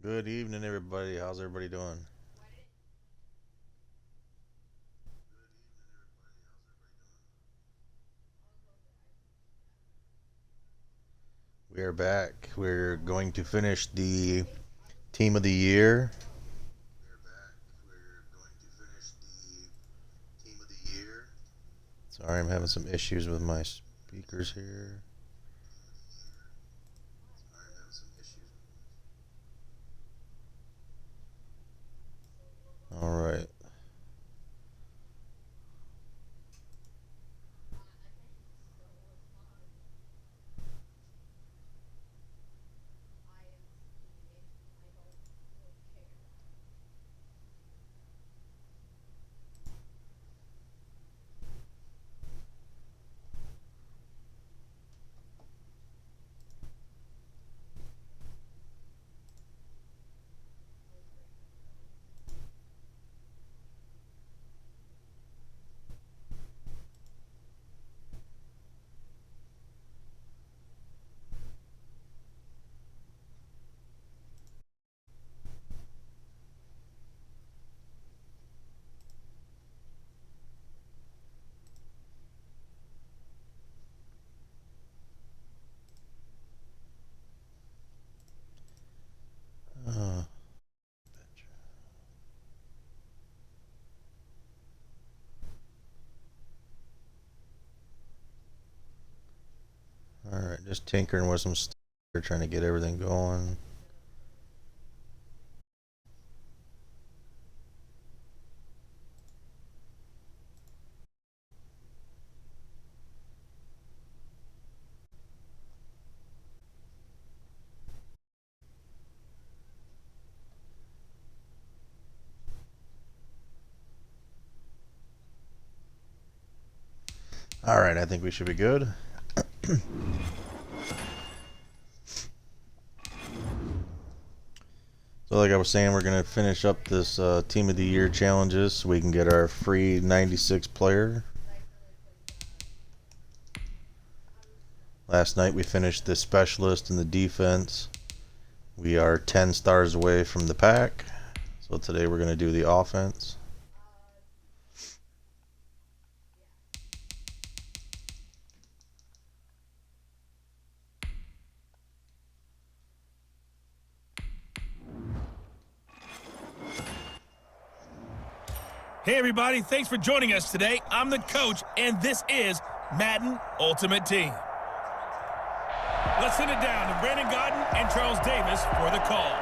Good evening, everybody. How's everybody doing? We are back. We're going to finish the team of the year. Sorry, I'm having some issues with my speakers here. All right. Uh, all right, just tinkering with some stuff. We're trying to get everything going. All right, I think we should be good. So like I was saying, we're going to finish up this Team of the Year challenges so we can get our free 96 player. Last night we finished the specialist and the defense. We are 10 stars away from the pack. So today we're going to do the offense. Hey everybody, thanks for joining us today. I'm the coach, and this is Madden Ultimate Team. Let's send it down to Brandon Godden and Charles Davis for the call.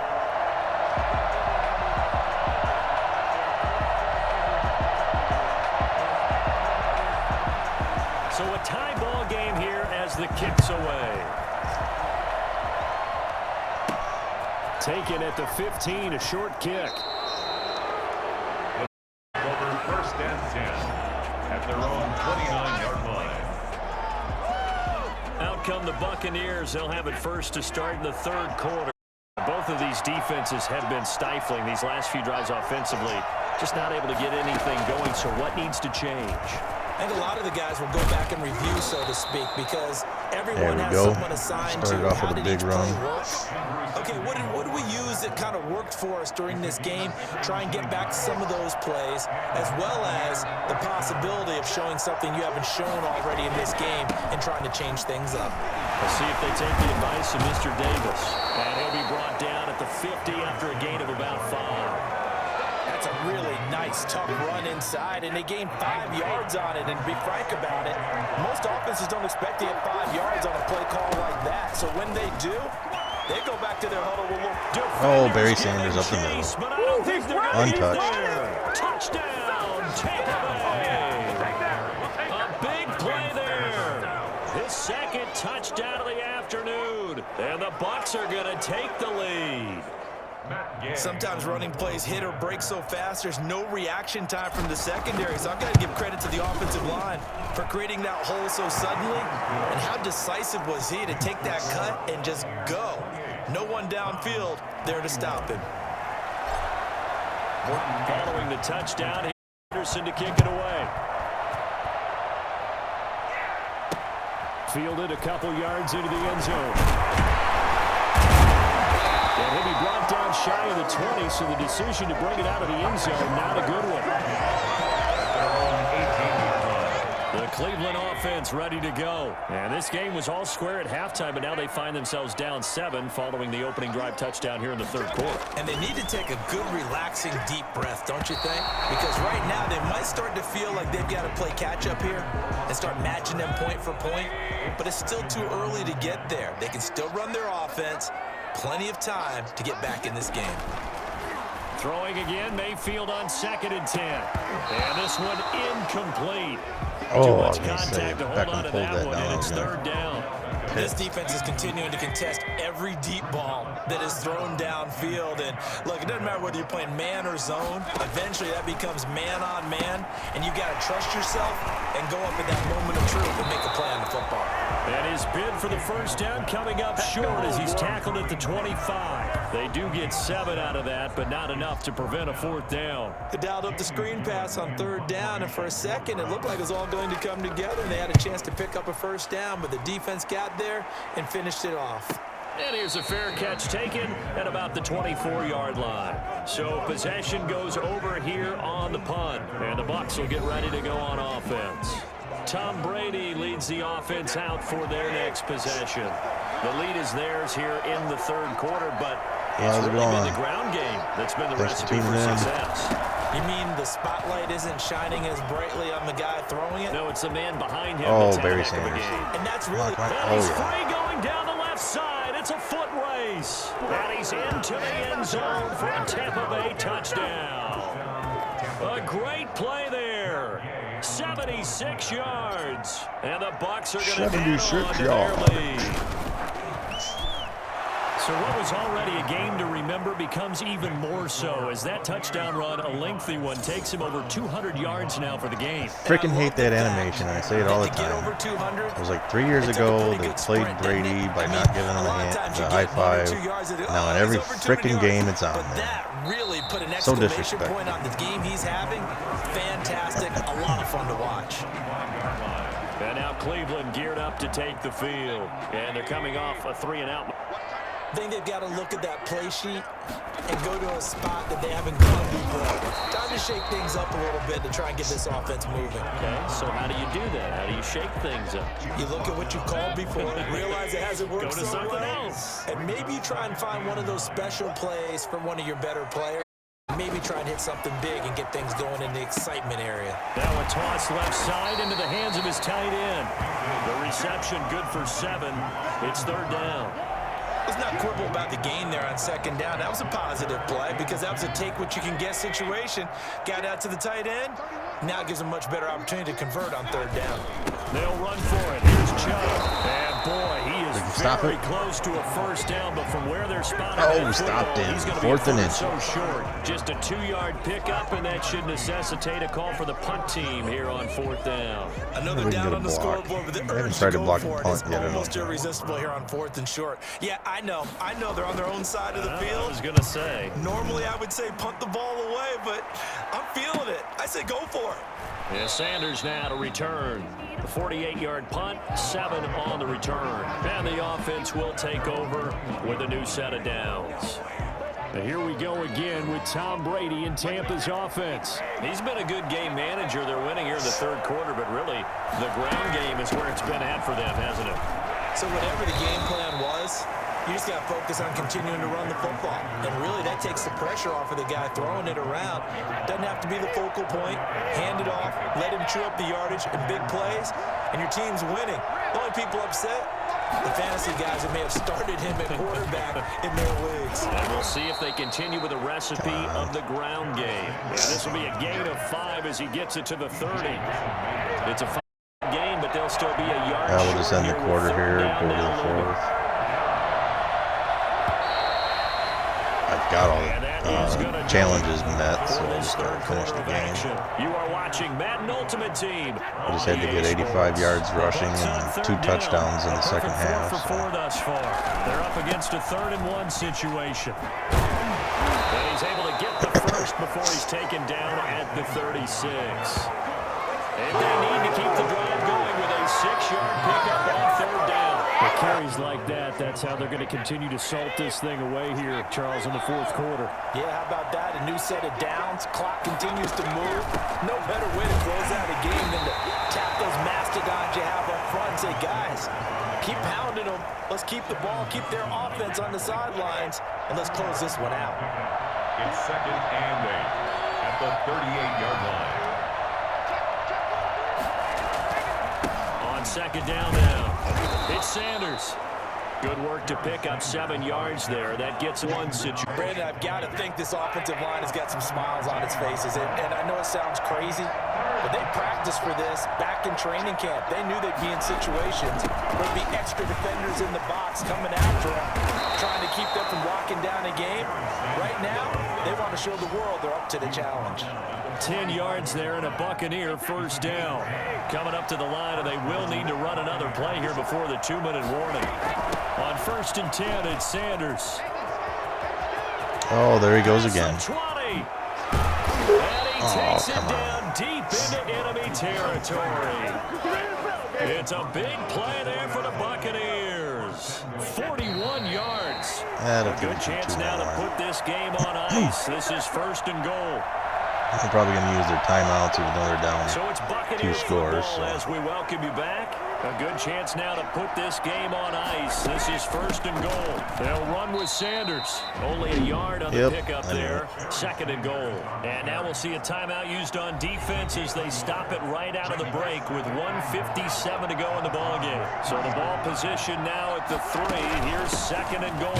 So a tie ball game here as the kick's away. Taken at the 15, a short kick. Over first and 10 at their own 29-yard line. Out come the Buccaneers. They'll have it first to start in the third quarter. Both of these defenses have been stifling these last few drives offensively. Just not able to get anything going, so what needs to change? I think a lot of the guys will go back and review, so to speak, because everyone has someone assigned Started to off how with a did each big play run. work. Okay, what did we use that kind of worked for us during this game? Try and get back to some of those plays, as well as the possibility of showing something you haven't shown already in this game and trying to change things up. Let's see if they take the advice of Mr. Davis. And he'll be brought down at the 50 after a gain of about 5. That's a really nice, tough run inside, and they gained 5 yards on it. And to be frank about it, most offenses don't expect to get 5 yards on a play call like that. So when they do, they go back to their huddle. Oh, Barry Sanders up the middle. Untouched. Touchdown, Tampa Bay. A big play there. His second touchdown of the afternoon. And the Bucs are going to take the lead. Sometimes running plays hit or break so fast, there's no reaction time from the secondary. So I've got to give credit to the offensive line for creating that hole so suddenly. And how decisive was he to take that cut and just go? No one downfield there to stop him. Following the touchdown, Henderson to kick it away. Fielded a couple yards into the end zone. And he'll be brought down shy 20, so the decision to bring it out of the end zone, not a good one. The Cleveland offense ready to go. And this game was all square at halftime, but now they find themselves down 7 following the opening drive touchdown here in the third quarter. And they need to take a good, relaxing, deep breath, don't you think? Because right now they might start to feel like they've got to play catch-up here and start matching them point for point. But it's still too early to get there. They can still run their offense. Plenty of time to get back in this game. Throwing again, Mayfield on 2nd and 10. And this one incomplete. Too much contact to hold on to that one, and it's third down. This defense is continuing to contest every deep ball that is thrown downfield. And look, it doesn't matter whether you're playing man or zone. Eventually, that becomes man on man, and you got to trust yourself and go up in that moment of truth and make a play on the football. And his bid for the first down coming up short as he's tackled at the 25. They do get 7 out of that, but not enough to prevent a fourth down. They dialed up the screen pass on third down, and for a second, it looked like it was all going to come together, and they had a chance to pick up a first down, but the defense got there and finished it off. And here's a fair catch taken at about the 24-yard line. So possession goes over here on the punt, and the Bucs will get ready to go on offense. Tom Brady leads the offense out for their next possession. The lead is theirs here in the third quarter, but it's really been the ground game that's been the recipe for success. You mean the spotlight isn't shining as brightly on the guy throwing it? No, it's the man behind him. Oh, Barry Sanders. And that's really... He's free going down the left side. It's a foot race. And he's into the end zone for a Tampa Bay touchdown. A great play there. 76 yards. And the Bucs are going to add on to their lead. So what was already a game to remember becomes even more so as that touchdown run, a lengthy one, takes him over 200 yards now for the game. Freaking hate that animation. I say it all the time. It was like 3 years ago they played Brady by not giving him the high five. Now in every freaking game it's on there. That really put an So exclamation disrespectful. point on the game he's having. Fantastic. A lot of fun to watch. And now Cleveland geared up to take the field. And they're coming off a 3-and-out. I think they've got to look at that play sheet and go to a spot that they haven't gone before. Time to shake things up a little bit to try and get this offense moving. Okay, so how do you do that? How do you shake things up? You look at what you called before, realize it hasn't worked Go to so something well, else. and maybe you try and find one of those special plays from one of your better players. Maybe try and hit something big and get things going in the excitement area. Now a toss left side into the hands of his tight end. The reception good for 7. It's third down. Let's not quibble about the gain there on second down. That was a positive play because that was a take-what-you-can-get situation. Got out to the tight end. Now it gives them much better opportunity to convert on third down. They'll run for it. Here's Chubb. And boy, he is very it? close to a first down, but from where they're spotted, Oh, stopped it. he's going to Fourth be and inch. so short. Just a 2-yard pickup, and that should necessitate a call for the punt team here on fourth down. Another down on the scoreboard, but the urge to go for it is almost irresistible here on fourth and short. Yeah, I know they're on their own side of the field. I was going to say. Normally I would say punt the ball away, but I'm feeling it. I say go for it. Yeah, Sanders now to return. The 48-yard punt, 7 on the return. And the offense will take over with a new set of downs. And here we go again with Tom Brady in Tampa's offense. He's been a good game manager. They're winning here in the third quarter, but really the ground game is where it's been at for them, hasn't it? So whatever the game plan was, you just got to focus on continuing to run the football. And really, that takes the pressure off of the guy throwing it around. Doesn't have to be the focal point. Hand it off. Let him chew up the yardage in big plays. And your team's winning. The only people upset, the fantasy guys that may have started him at quarterback in their leagues. And we'll see if they continue with the recipe of the ground game. And this will be a gain of 5 as he gets it to the 30. It's a 5 game, but they'll still be a yard short. We'll just end the quarter here, go to the fourth. I've got all the challenges met, so we'll just finish the game. You are watching Madden Ultimate Team. I just had to get 85 yards rushing and 2 touchdowns in the second half. So. Thus far. They're up against a 3rd-and-1 situation. And he's able to get the first before he's taken down at the 36. And they need to keep the drive going with a 6-yard pickup on third down. With carries like that, that's how they're going to continue to salt this thing away here, Charles, in the fourth quarter. Yeah, how about that? A new set of downs. Clock continues to move. No better way to close out a game than to tap those mastodons you have up front and say, guys, keep pounding them. Let's keep the ball, keep their offense on the sidelines, and let's close this one out. It's 2nd and 8 at the 38-yard line. On 2nd down now, it's Sanders. Good work to pick up 7 yards there. That gets one situation. Brandon, I've got to think this offensive line has got some smiles on its faces. And I know it sounds crazy, but they practiced for this back in training camp. They knew they'd be in situations where there'd be extra defenders in the box coming after them, trying to keep them from locking down a game. Right now, they want to show the world they're up to the challenge. 10 yards there and a Buccaneer first down. Coming up to the line, and they will need to run another play here before the 2-minute warning. On 1st and 10, it's Sanders. Oh, there he goes again. 20. And he takes it down deep into enemy territory. It's a big play there for the Buccaneers. 41 yards. That'll A good chance now to put this game on ice. This is 1st and goal. They're probably going to use their timeouts even though they're down So it's 2 Buccaneers scores. football as we welcome you back. A good chance now to put this game on ice. This is 1st and goal. They'll run with Sanders. Only a yard on the pickup there. 2nd and goal. And now we'll see a timeout used on defense as they stop it right out of the break with 1:57 to go in the ballgame. So the ball position now at the 3. Here's 2nd and goal.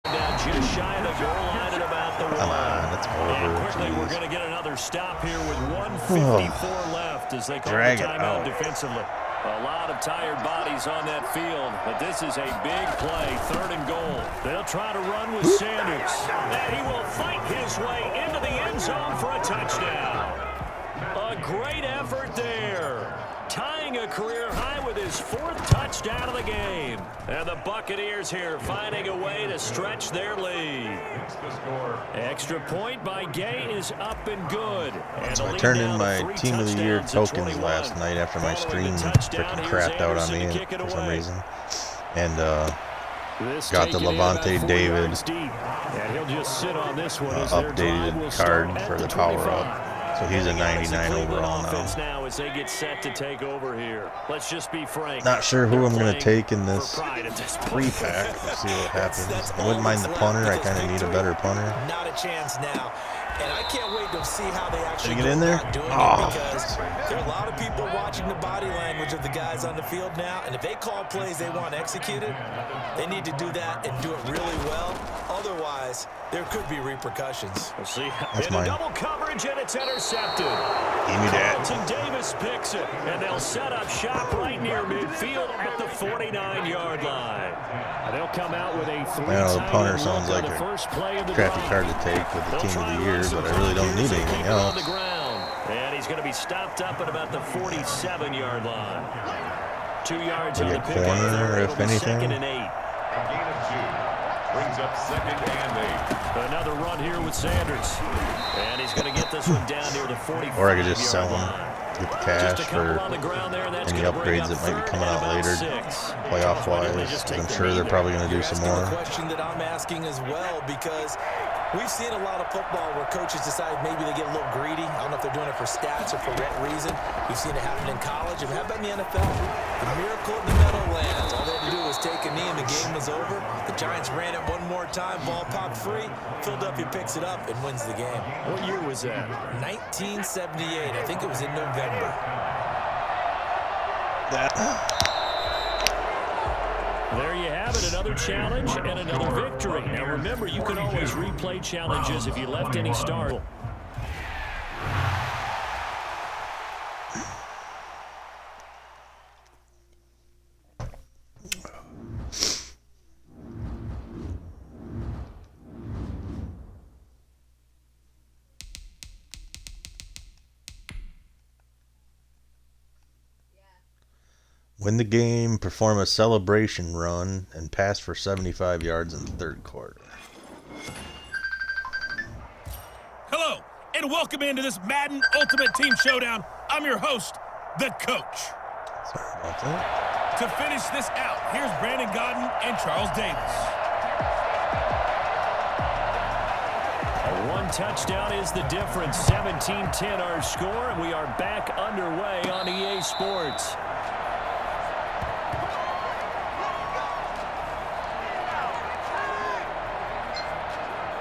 And now just shy of the goal line at about the 1. Come on, it's over. And quickly, we're going to get another stop here with 1:54 left as they call the timeout defensively. A lot of tired bodies on that field, but this is a big play, 3rd and goal. They'll try to run with Sanders, and he will fight his way into the end zone for a touchdown. A great effort there, tying a career high with his 4th touchdown of the game. And the Buccaneers here finding a way to stretch their lead. Extra point by Gay is up and good. So I turned in my Team of the Year tokens last night after my stream freaking crapped out on me for some reason. And got the Levante David updated card for the power-up. So he's a 99 overall now. As they get set to take over here. Let's just be frank. Not sure who I'm going to take in this 3-pack. Let's see what happens. I wouldn't mind the punter. I kind of need a better punter. Not a chance now. And I can't wait to see how they actually get in there. Because there are a lot of people watching the body language of the guys on the field now. And if they call plays they want executed, they need to do that and do it really well. Otherwise, there could be repercussions. We'll see. That's mine. Double coverage, and it's intercepted. Give me that. Carlton Davis picks it, and they'll set up shop right near midfield at the 49-yard line. And they'll come out with a 3-tight. I know the punter sounds like a crappy card to take with the Team of the Year, but I really don't need anything else. And he's going to be stopped up at about the 47-yard line. 2 yards on the pickup. Corner, if anything. 2nd and 8. A gain of 2. Brings up 2nd and 8. Another run here with Sanders. And he's going to get this one down near the 45-yard line. Or I could just sell them, get the cash for any upgrades that might be coming out later, playoff-wise. Because I'm sure they're probably going to do some more. That's the question that I'm asking as well, because we've seen a lot of football where coaches decide maybe they get a little greedy. I don't know if they're doing it for stats or for what reason. We've seen it happen in college. And how about in the NFL? The miracle in the Meadowlands. All they had to do was take a knee and the game was over. The Giants ran it one more time. Ball popped free. Philadelphia picks it up and wins the game. What year was that? 1978. I think it was in November. There you have it, another challenge and another victory. Now remember, you can always replay challenges if you left any start. Win the game, perform a celebration run, and pass for 75 yards in the 3rd quarter. Hello, and welcome into this Madden Ultimate Team Showdown. I'm your host, the Coach. Sorry about that. To finish this out, here's Brandon Gaudin and Charles Davis. One touchdown is the difference. 17-10 our score, and we are back underway on EA Sports.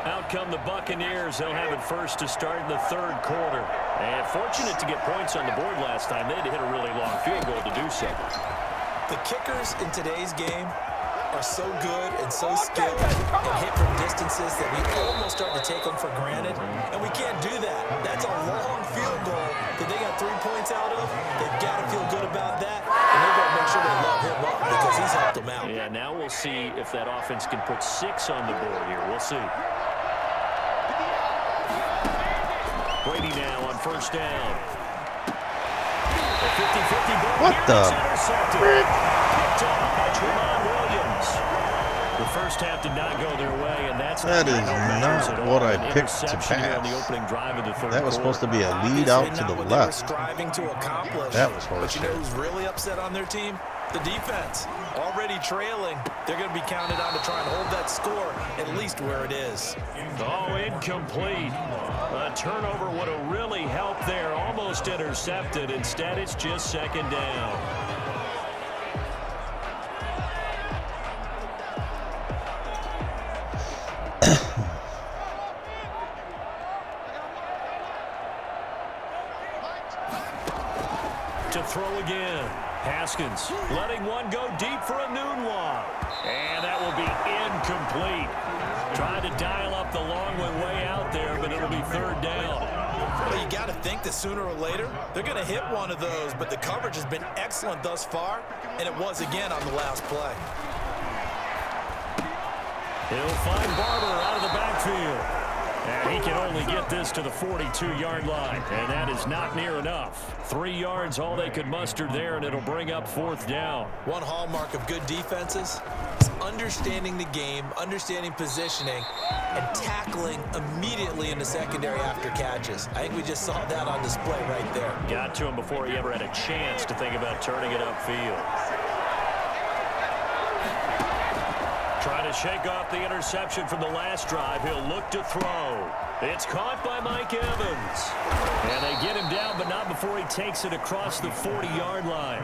Out come the Buccaneers. They'll have it first to start in the third quarter. And fortunate to get points on the board last time. They had to hit a really long field goal to do so. The kickers in today's game are so good and so skilled and hit from distances that we almost start to take them for granted, and we can't do that. That's a long field goal that they got 3 points out of. They've got to feel good about that, and they've got to make sure they love him up because he's helped them out. Yeah, now we'll see if that offense can put 6 on the board here. We'll see. Brady now on first down. The 50-50 ball. What the frick? Picked off by Tremont Williams. The first half did not go their way, and that's That is not what I picked to on the pass. opening drive of the third That was supposed to be a lead Obviously out to not the what they were left. striving to accomplish. That was But you know horseshit. who's really upset on their team? The defense. Already trailing. They're going to be counted on to try and hold that score at least where it is. Oh, incomplete. A turnover would have really helped there. Almost intercepted. Instead, it's just second down. To throw again. Haskins letting one go deep for a noon walk. And that will be incomplete. Trying to dial up the long one way out there, but it'll be third down. Well, you got to think that sooner or later they're going to hit one of those, but the coverage has been excellent thus far, and it was again on the last play. He'll find Barber out of the backfield. And he can only get this to the 42-yard line, and that is not near enough. 3 yards, all they could muster there, and it'll bring up fourth down. One hallmark of good defenses is understanding the game, understanding positioning, and tackling immediately in the secondary after catches. I think we just saw that on display right there. Got to him before he ever had a chance to think about turning it upfield. Trying to shake off the interception from the last drive. He'll look to throw. It's caught by Mike Evans. And they get him down, but not before he takes it across the 40-yard line.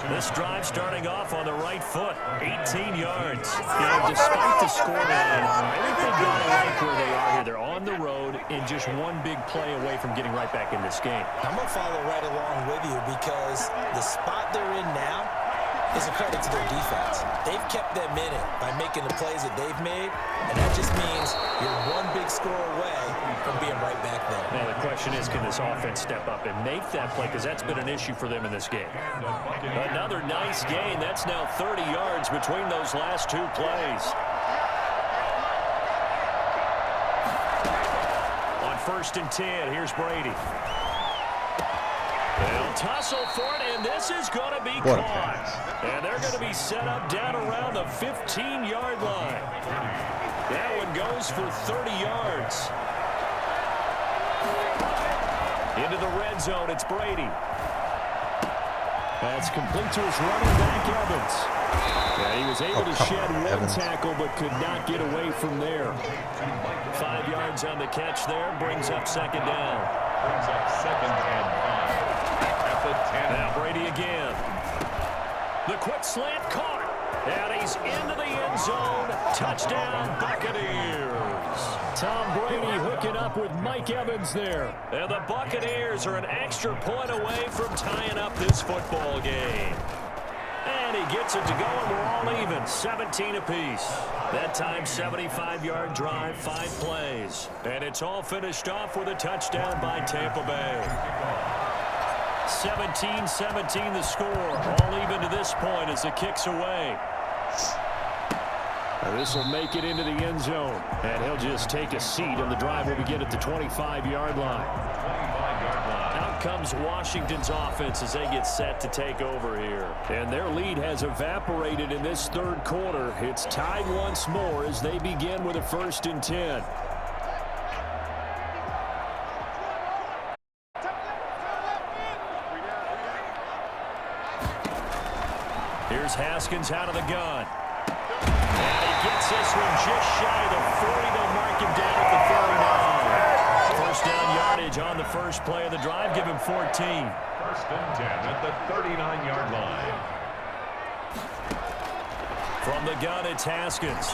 This drive starting off on the right foot. 18 yards. You know, despite the scoreline, I think they've got to like where they are here. They're on the road and just one big play away from getting right back in this game. I'm going to follow right along with you because the spot they're in now is a credit to their defense. They've kept them in it by making the plays that they've made, and that just means you're one big score away from being right back there. Now the question is, can this offense step up and make that play? Because that's been an issue for them in this game. Another nice gain. That's now 30 yards between those last 2 plays. On 1st and 10, here's Brady. They'll tussle for it, and this is going to be caught. And they're going to be set up down around the 15-yard line. That one goes for 30 yards. Into the red zone, it's Brady. That's complete to his running back, Evans. Yeah, he was able to shed one tackle, but could not get away from there. 5 yards on the catch there, brings up second down. Brings up 2nd and 5. At the 10. Now Brady again. The quick slant caught. And he's into the end zone. Touchdown, Buccaneers. Tom Brady hooking up with Mike Evans there. And the Buccaneers are an extra point away from tying up this football game. And he gets it to go, and we're all even. 17 apiece. That time, 75-yard drive, 5 plays. And it's all finished off with a touchdown by Tampa Bay. 17-17 the score. All even to this point as the kick's away. This will make it into the end zone. And he'll just take a seat, and the drive will begin at the 25-yard line. Out comes Washington's offense as they get set to take over here. And their lead has evaporated in this third quarter. It's tied once more as they begin with a 1st and 10. Here's Haskins out of the gun. And he gets this one just shy of the 40. They'll mark him down at the 39. First down yardage on the first play of the drive. Give him 14. First and 10 at the 39-yard line. From the gun, it's Haskins.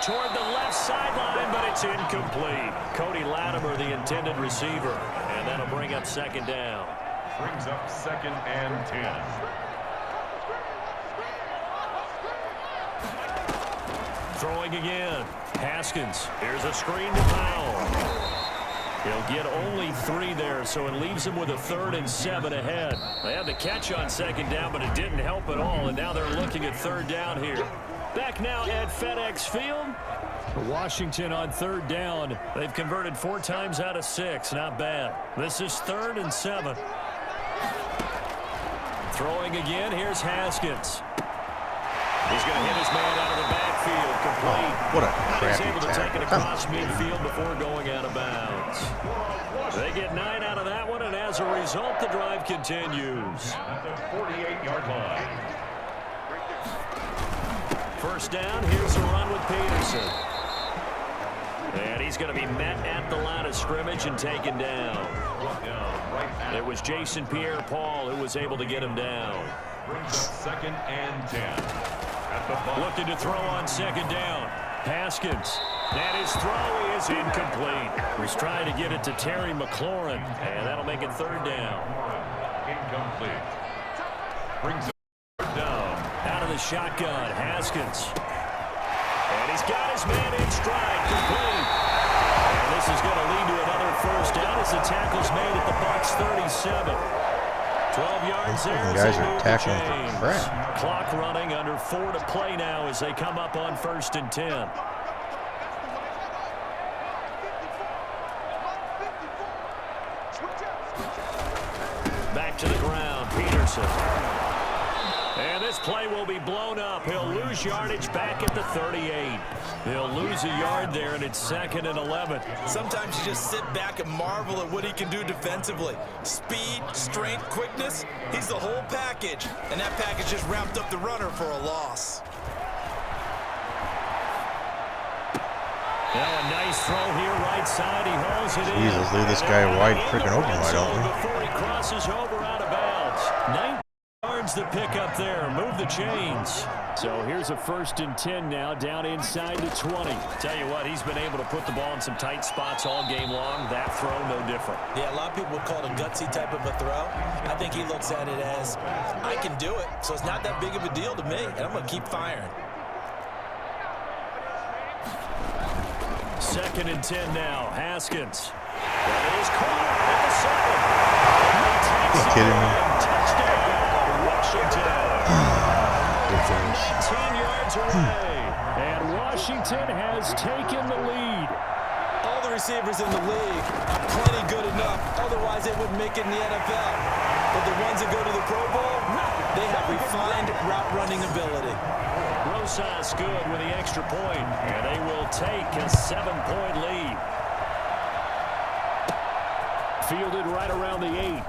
Toward the left sideline, but it's incomplete. Cody Latimer, the intended receiver. And that'll bring up second down. Brings up second and 10. Throwing again. Haskins. Here's a screen to Powell. He'll get only 3 there, so it leaves him with a 3rd and 7 ahead. They had the catch on second down, but it didn't help at all, and now they're looking at 3rd down here. Back now at FedEx Field. Washington on 3rd down. They've converted 4 times out of 6. Not bad. This is 3rd and 7. Throwing again. Here's Haskins. He's going to hit his man out of the backfield. Complete. Oh, what a crappy He's able to take it tackle. across midfield before going out of bounds. They get 9 out of that one, and as a result, the drive continues. At the 48-yard line. First down, here's a run with Peterson. And he's going to be met at the line of scrimmage and taken down. It was Jason Pierre-Paul who was able to get him down. Brings up second and 10. At the Looking to throw on second down. Haskins. And his throw is incomplete. He's trying to get it to Terry McLaurin. And that'll make it 3rd down. Incomplete. Brings up third down. Out of the shotgun, Haskins. And he's got his man in stride, complete. And this is going to lead to another first down as the tackle's made at the Bucs 37. 12 yards there. These guys are tackling for crap. Clock running, under 4 to play now as they come up on 1st and 10. Back to the ground, Peterson. And this play will be blown up. He'll lose yardage back at the 38. He'll lose a yard there, and it's 2nd and 11. Sometimes you just sit back and marvel at what he can do defensively. Speed, strength, quickness, he's the whole package. And that package just wrapped up the runner for a loss. Now a nice throw here, right side. He hauls it in. Jesus, leave this guy wide freaking open, why don't we? Before he crosses over out of bounds. 9 yards to pick up there. Move the chains. So here's a 1st and 10 now, down inside the 20. Tell you what, he's been able to put the ball in some tight spots all game long. That throw, no different. Yeah, a lot of people would call it a gutsy type of a throw. I think he looks at it as, I can do it, so it's not that big of a deal to me, and I'm going to keep firing. 2nd and 10 now. Haskins. That is caught at the 7. You kidding me? Touchdown, Washington. 10 yards away. And Washington has taken the lead. All the receivers in the league are plenty good enough. Otherwise, they wouldn't make it in the NFL. But the ones that go to the Pro Bowl, they have refined route running ability. Rosas good with the extra point, and they will take a 7-point lead. Fielded right around the 8.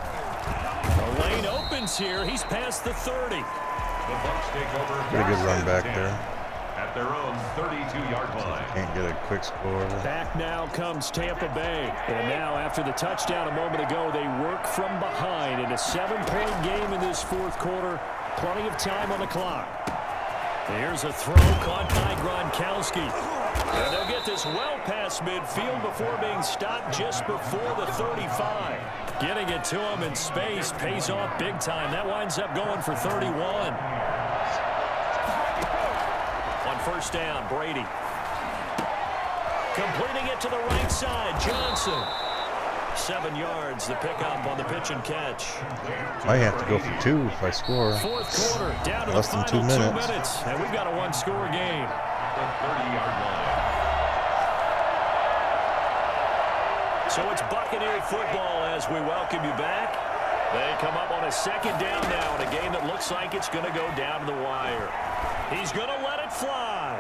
The lane opens here. He's past the 30. The Bucs take over. Pretty good run back there. At their own 32-yard line. Can't get a quick score. Back now comes Tampa Bay. And now after the touchdown a moment ago, they work from behind in a 7-point game in this 4th quarter. Plenty of time on the clock. Here's a throw caught by Gronkowski. And they'll get this well past midfield before being stopped just before the 35. Getting it to him in space pays off big time. That winds up going for 31. On 1st down, Brady. Completing it to the right side, Johnson. 7 yards, the pickup on the pitch and catch. Might have to go for 2 if I score. 4th quarter, down to Less the than final 2 2 minutes. minutes. And we've got a 1-score game. The 30-yard line. So it's Buccaneer football as we welcome you back. They come up on a 2nd down now in a game that looks like it's going to go down to the wire. He's going to let it fly.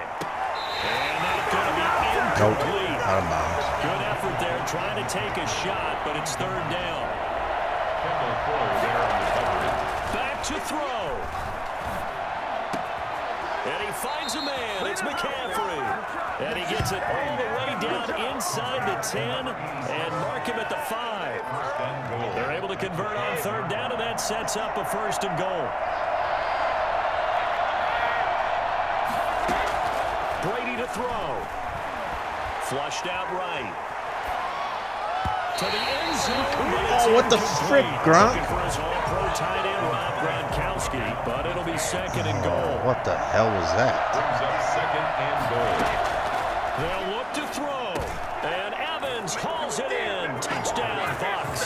And that's going to be incomplete. Nope, out of bounds. Good effort there, trying to take a shot, but it's 3rd down. Kendall Fuller there on the coverage. Back to throw. he finds a man. It's McCaffrey. And he gets it all the way down inside the 10 and mark him at the 5. They're able to convert on third down, and that sets up a 1st and goal. Brady to throw. Flushed out right. To the end zone. Oh, what the frick, Gronk? Looking for his all-pro tight end, Rob Gronkowski, but it'll be 2nd and goal. What the hell was that? Brings up 2nd and goal. They'll look to throw. And Evans hauls it in. Touchdown, Bucks.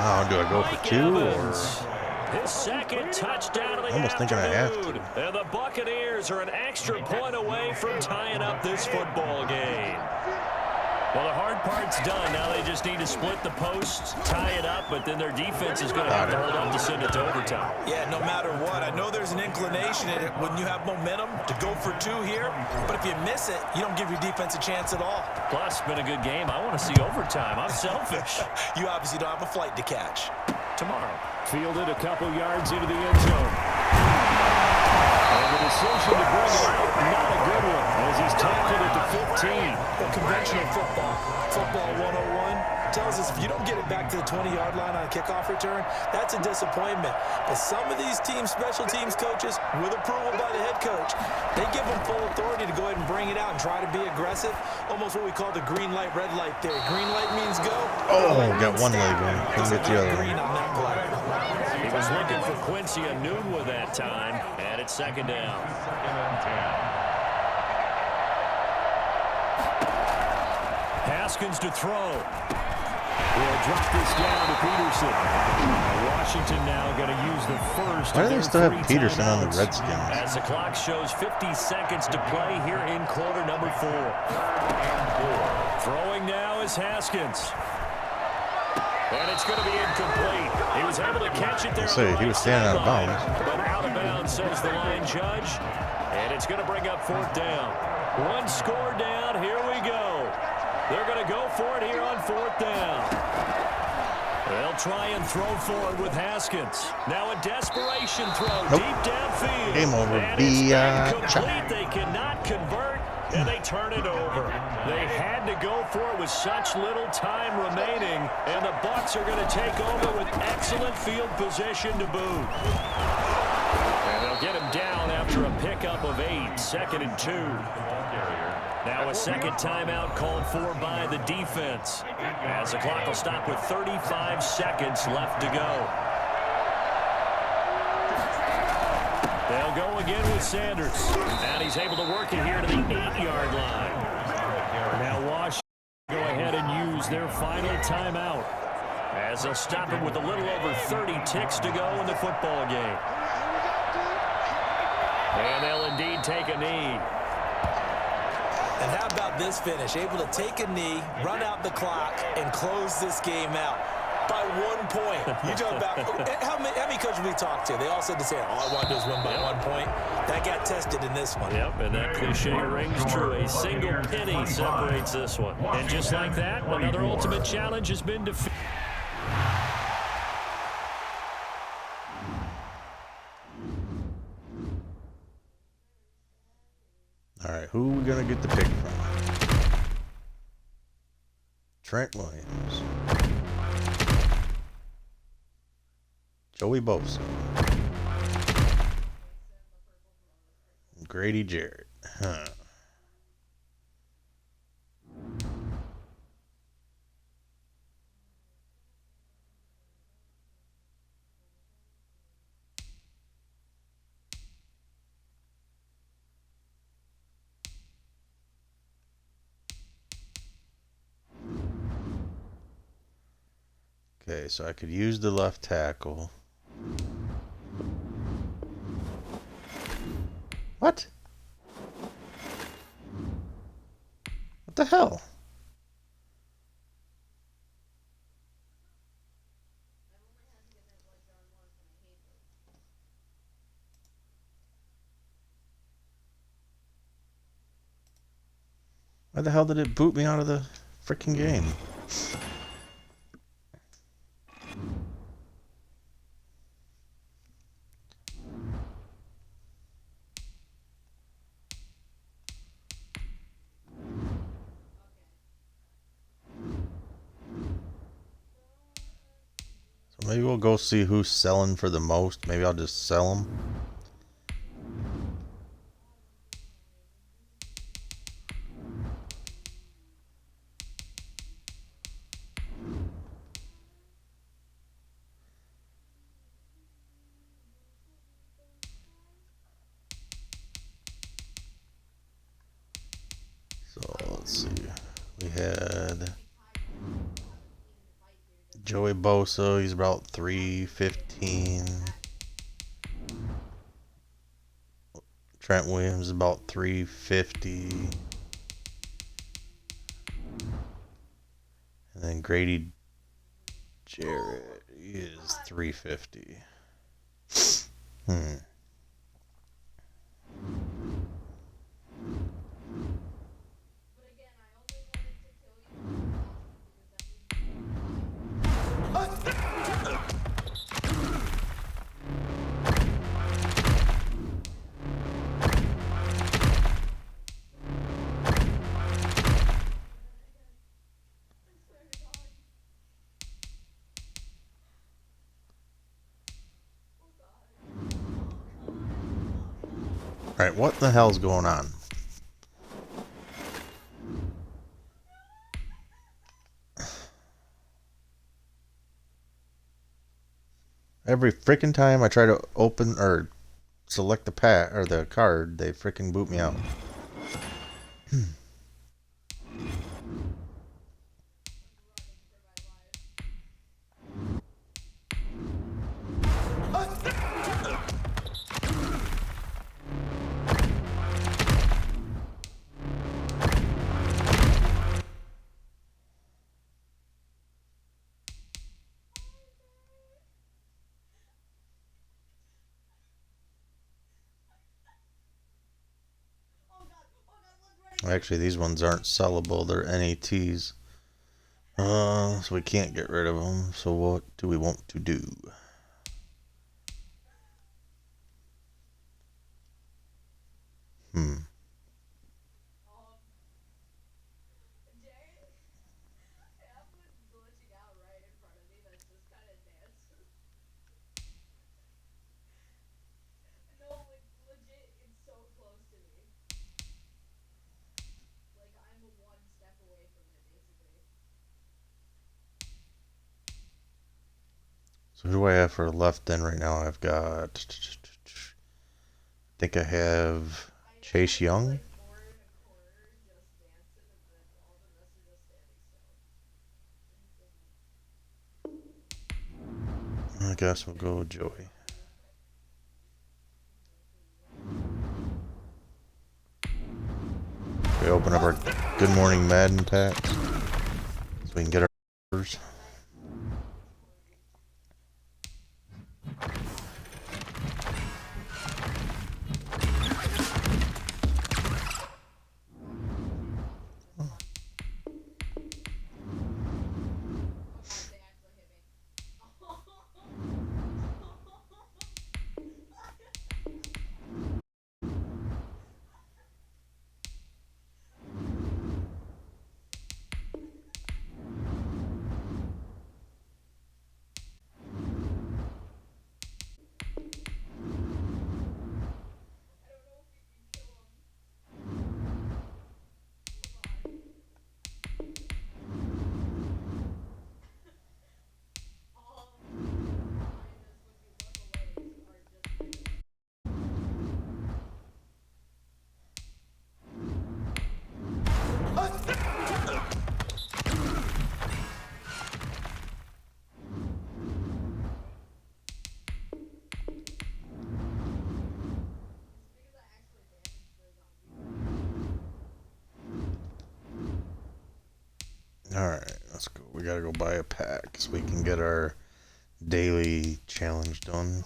Oh, do I go for 2 or? His 2nd touchdown of the Almost thinking I have to. And the Buccaneers are an extra point away from tying up this football game. Well, the hard part's done. Now they just need to split the posts, tie it up, but then their defense is going to have to hold on to send it to overtime. Yeah, no matter what. I know there's an inclination in it when you have momentum to go for 2 here, but if you miss it, you don't give your defense a chance at all. Plus, it's been a good game. I want to see overtime. I'm selfish. You obviously don't have a flight to catch. Tomorrow. Fielded a couple yards into the end zone. And the decision to bring it out, not a good one, as he's tackled at the 15. Well, conventional football 101, tells us if you don't get it back to the 20-yard line on a kickoff return, that's a disappointment. But some of these special teams coaches, with approval by the head coach, they give them full authority to go ahead and bring it out and try to be aggressive, almost what we call the green light, red light theory. Green light means go. Oh, got one leg in. Couldn't get the other Green one. on that play. He was looking for Quincy Enunwa that time, and it's 2nd down. 2nd and 10. Haskins to throw. Will drop this down to Peterson. Washington now going to use the first. Why do they still have Peterson on the Redskins? As the clock shows 50 seconds to play here in quarter number 4. Throwing now is Haskins. And it's going to be incomplete. He was able to catch it there. He was standing out of bounds. But out of bounds, says the line judge. And it's going to bring up 4th down. 1 score down. Here we go. They're going to go for it here on 4th down. They'll try and throw forward with Haskins. Now a desperation throw deep downfield. Game over, And it's incomplete. They cannot convert, and they turn it over. They had to go for it with such little time remaining, and the Bucs are going to take over with excellent field position to boot. And they'll get him down after a pickup of 8, 2nd and 2. Now a 2nd timeout called for by the defense, as the clock will stop with 35 seconds left to go. They'll go again with Sanders, and he's able to work it here to the 8-yard line. Now Washington go ahead and use their final timeout, as they'll stop him with a little over 30 ticks to go in the football game. And they'll indeed take a knee. And how about this finish? Able to take a knee, run out the clock, and close this game out by 1 point. You talk about how many coaches we talked to? They all said the same. All I want to do is win by 1 point. That got tested in this one. Yep, and that cliche rings true. A single penny separates this one. And just like that, another ultimate challenge has been defeated. All right, who are we going to get the pick from? Trent Williams. Joey Bosa. Grady Jarrett. Huh. Okay, so I could use the left tackle. What? What the hell? Why the hell did it boot me out of the freaking game? Maybe we'll go see who's selling for the most. Maybe I'll just sell them. So let's see. We had Joey Bosa. He's about 315. Trent Williams is about 350. And then Grady Jarrett is 350. Alright, what the hell's going on? Every freaking time I try to open or select the pack or the card, they freaking boot me out. Actually, these ones aren't sellable. They're NATs. So we can't get rid of them. So what do we want to do? So who do I have for left in right now? I've got, I think I have Chase Young. I guess we'll go with Joey. We open up our Good Morning Madden packs so we can get our numbers. Alright, let's go. We gotta go buy a pack so we can get our daily challenge done.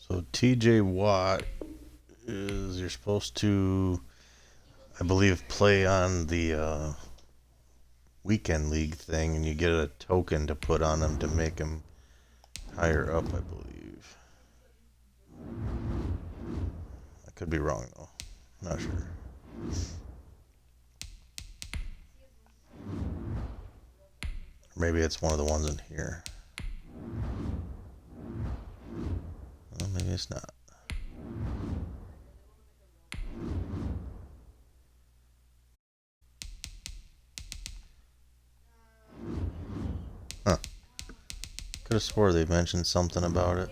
So TJ Watt is, you're supposed to, I believe, play on the weekend league thing, and you get a token to put on him to make him higher up, I believe. I could be wrong though. Not sure. Maybe it's one of the ones in here. Well, maybe it's not. Huh. Could have swore they mentioned something about it.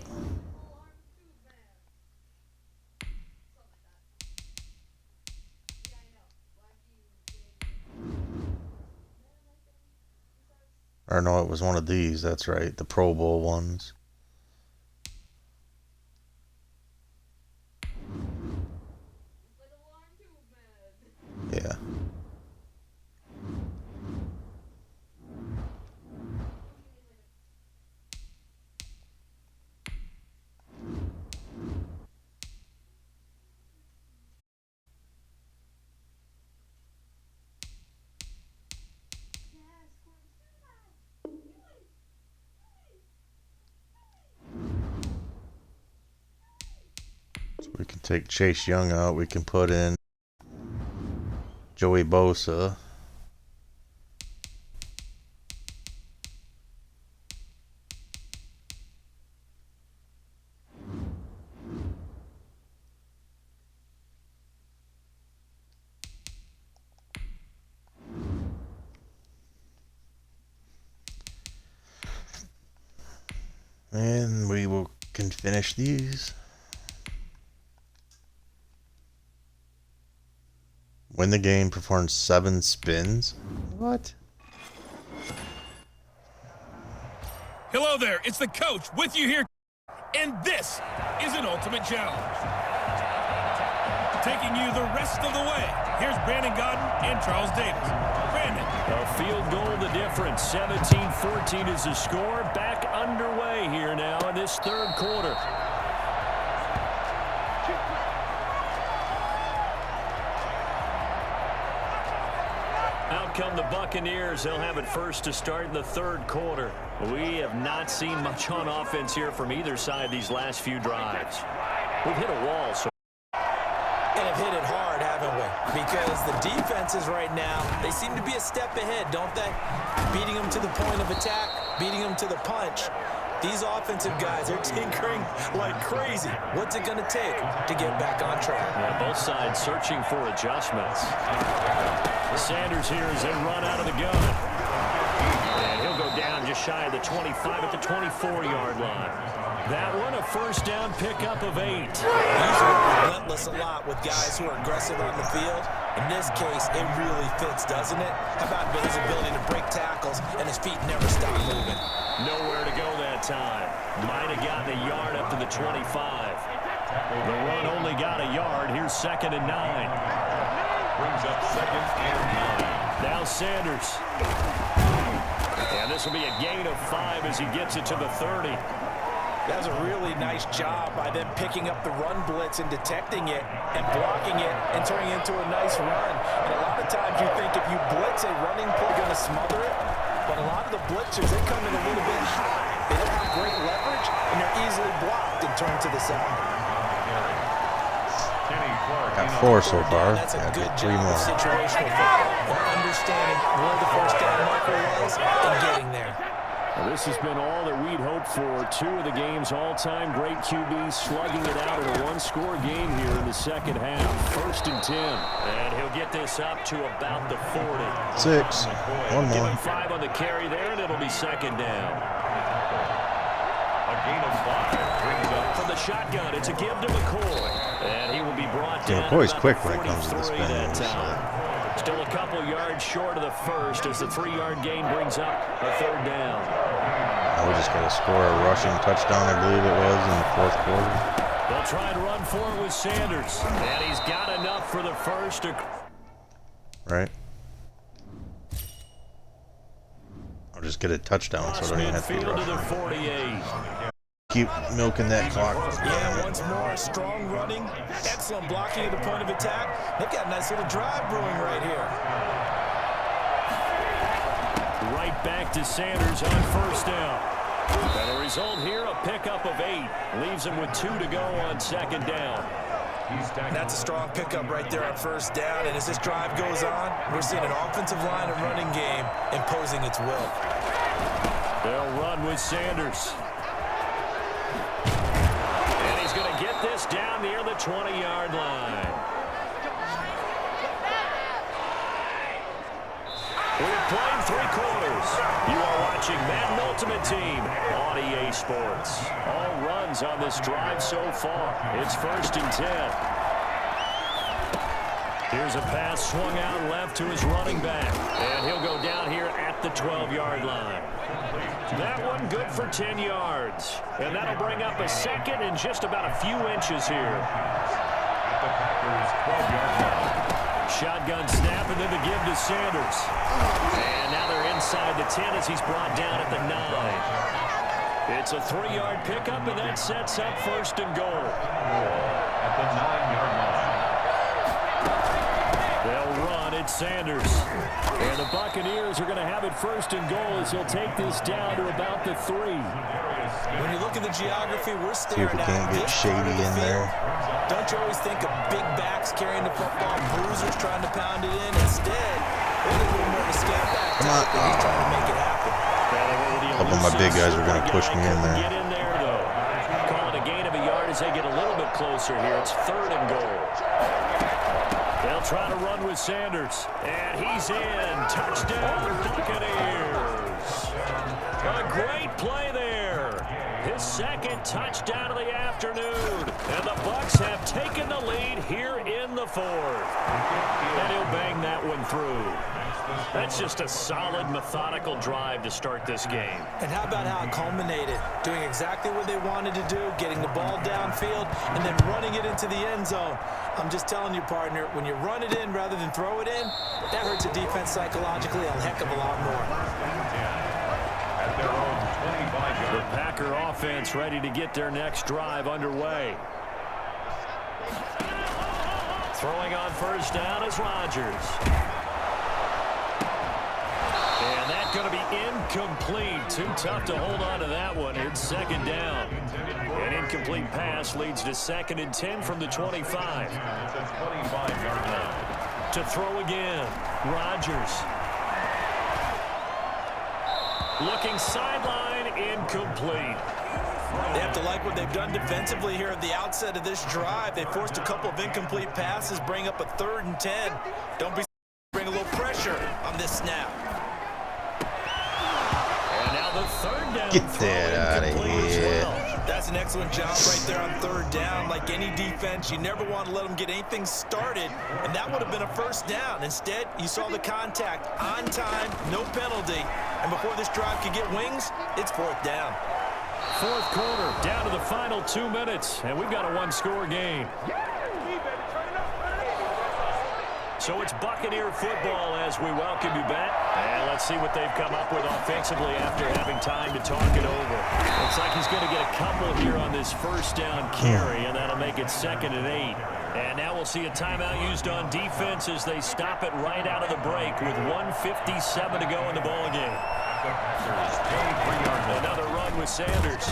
Or no, it was one of these. That's right. The Pro Bowl ones. Yeah. So we can take Chase Young out. We can put in Joey Bosa. And can finish these. Win the game, perform 7 spins. What? Hello there, it's the coach with you here, and this is an ultimate challenge. Taking you the rest of the way, here's Brandon Gaudin and Charles Davis. Brandon. A field goal the difference. 17-14 is the score. Back underway here now in this third quarter. Out come the Buccaneers. They'll have it first to start in the third quarter. We have not seen much on offense here from either side these last few drives. We've hit a wall, so. And have hit it hard, haven't we? Because the defenses right now, they seem to be a step ahead, don't they? Beating them to the point of attack, beating them to the punch. These offensive guys are tinkering like crazy. What's it going to take to get back on track? Yeah, both sides searching for adjustments. Sanders here as they run out of the gun. And he'll go down just shy of the 25 at the 24-yard line. That one, a first down pickup of 8. He's relentless a lot with guys who are aggressive on the field. In this case, it really fits, doesn't it? How about his ability to break tackles and his feet never stop moving? Nowhere to go that time. Might have gotten a yard up to the 25. The run only got a yard. Here's 2nd and 9. Brings up 2nd and 9. Now Sanders. And this will be a gain of 5 as he gets it to the 30. That was a really nice job by them picking up the run blitz and detecting it and blocking it and turning it into a nice run. And a lot of times you think if you blitz a running play, you're going to smother it. But a lot of the blitzers, they come in a little bit high. They don't have great leverage, and they're easily blocked and turned to the side. Got 4 so far. That's a good 3 job more. of situational football, of understanding where the first down marker was and getting there. Well, this has been all that we'd hoped for. 2 of the game's all-time great QBs slugging it out in a one-score game here in the second half. 1st and 10. And he'll get this up to about the 40. 6. One Give more. him 5 on the carry there, and it'll be 2nd down. A gain of 5 brings up. From the shotgun, it's a give to McCoy. And he will be brought down. McCoy's about quick the when it comes to the 43 spin that moves, time. Still a couple yards short of the first as the 3-yard gain brings up a 3rd down. Now we just got to score a rushing touchdown, I believe it was, in the 4th quarter. They'll try and run for it with Sanders. And he's got enough for the first. Right? I'll just get a touchdown so I don't even have to be Field to rushing. the 48. keep milking that clock. Yeah, once more, strong running, excellent blocking at the point of attack. They've got a nice little drive brewing right here. Right back to Sanders on first down. And the result here, a pickup of 8. Leaves him with 2 to go on second down. That's a strong pickup right there on first down. And as this drive goes on, we're seeing an offensive line and running game imposing its will. They'll run with Sanders. And he's going to get this down near the 20-yard line. We've played 3 quarters. You are watching Madden Ultimate Team on EA Sports. All runs on this drive so far. It's 1st and 10. Here's a pass swung out left to his running back. And he'll go down here at the 12-yard line. That one good for 10 yards. And that'll bring up a second and just about a few inches here. At the Packers' 12-yard line. Shotgun snap and then the give to Sanders. And now they're inside the 10 as he's brought down at the 9. It's a 3-yard pickup, and that sets up 1st and goal. At the 9-yard line. They'll run at Sanders. And the Buccaneers are going to have it 1st and goal as he'll take this down to about the 3. When you look at the geography, we're See if staring we at can't get this Shady part of the in field. there. Don't you always think of big backs carrying the football, bruisers trying to pound it in? Instead, look at a little more of a scat back type, and he's trying to make it happen. A couple of my big guys are going to push me in there. Get in there, though. Call it a gain of a yard as they get a little bit closer here. It's 3rd and goal. They'll try to run with Sanders. And he's in. Touchdown, Buccaneers. A great play there. His 2nd touchdown of the afternoon. And the Bucs have taken the lead here in the 4th. And he'll bang that one through. That's just a solid, methodical drive to start this game. And how about how it culminated? Doing exactly what they wanted to do, getting the ball downfield, and then running it into the end zone. I'm just telling you, partner, when you run it in rather than throw it in, that hurts a defense psychologically a heck of a lot more. At their own 25-yard The Packer offense ready to get their next drive underway. Throwing on first down is Rodgers. And that's going to be incomplete. Too tough to hold on to that one. It's 2nd down. An incomplete pass leads to 2nd and 10 from the 25. It's a 25-yard line. To throw again, Rodgers. Looking sideline, incomplete. They have to like what they've done defensively here at the outset of this drive. They forced a couple of incomplete passes, bring up a 3rd and 10. Don't be bring a little pressure on this snap. And now the 3rd down. Get that out of here. That's an excellent job right there on 3rd down. Like any defense, you never want to let them get anything started, and that would have been a 1st down. Instead, you saw the contact on time, no penalty, and before this drive could get wings, it's 4th down. 4th quarter, down to the final 2 minutes, and we've got a 1-score game. So it's Buccaneer football as we welcome you back. And let's see what they've come up with offensively after having time to talk it over. Looks like he's going to get a couple here on this 1st down carry, and that'll make it 2nd and 8. And now we'll see a timeout used on defense as they stop it right out of the break with 1:57 to go in the ballgame. Another run with Sanders.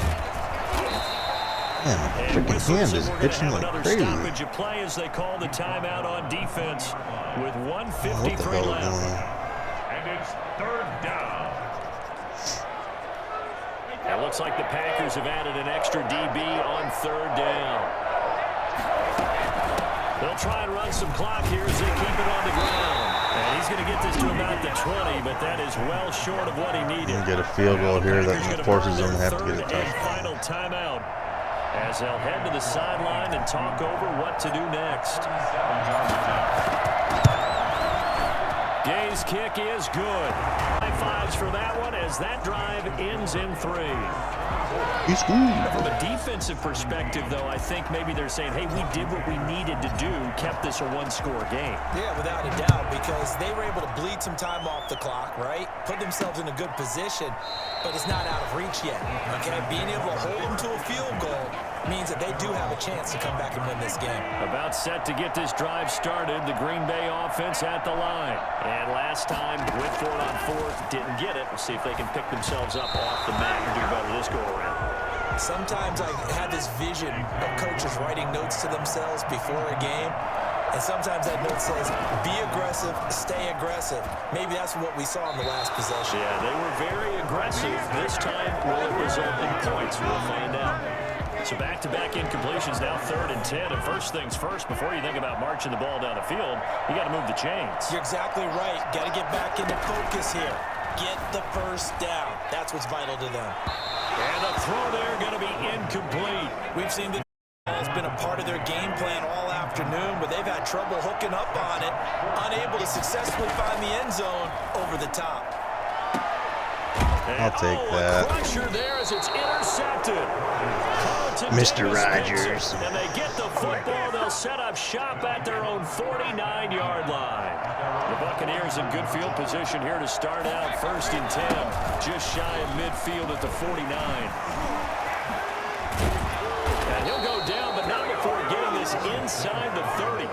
Man, my freaking hand is itching like crazy. Stoppage of play as they call the timeout on defense with What the hell is 1:53 going left. on? And it's 3rd down. It looks like the Packers have added an extra DB on 3rd down. They'll try and run some clock here as they keep it on the ground. And he's going to get this to about the 20, but that is well short of what he needed. You get a field goal here that forces them to have to get a touchdown. Final timeout as they'll head to the sideline and talk over what to do next. Gay's kick is good. High fives for that one as that drive ends in 3. He's good. From a defensive perspective, though, I think maybe they're saying, hey, we did what we needed to do, kept this a one-score game. Yeah, without a doubt, because they were able to bleed some time off the clock, right? Put themselves in a good position, but it's not out of reach yet, okay? Being able to hold them to a field goal means that they do have a chance to come back and win this game. About set to get this drive started, the Green Bay offense at the line. And last time, went for it on 4th, didn't get it. We'll see if they can pick themselves up off the mat and do better this go-around. Sometimes I have this vision of coaches writing notes to themselves before a game, and sometimes that note says, be aggressive, stay aggressive. Maybe that's what we saw in the last possession. Yeah, they were very aggressive. This time, will it result in points? We'll find out. So back-to-back incompletions now, 3rd and 10. And first things first, before you think about marching the ball down the field, you got to move the chains. You're exactly right. Got to get back into focus here. Get the first down. That's what's vital to them. And the throw there going to be incomplete. We've seen the has been a part of their game plan all afternoon, but they've had trouble hooking up on it, unable to successfully find the end zone over the top. I'll take that. Pressure there as it's intercepted. Mr. Rogers. And they get the football. They'll set up shop at their own 49-yard line. The Buccaneers in good field position here to start out 1st and 10. Just shy of midfield at the 49. And he'll go down, but not before getting this inside the 30.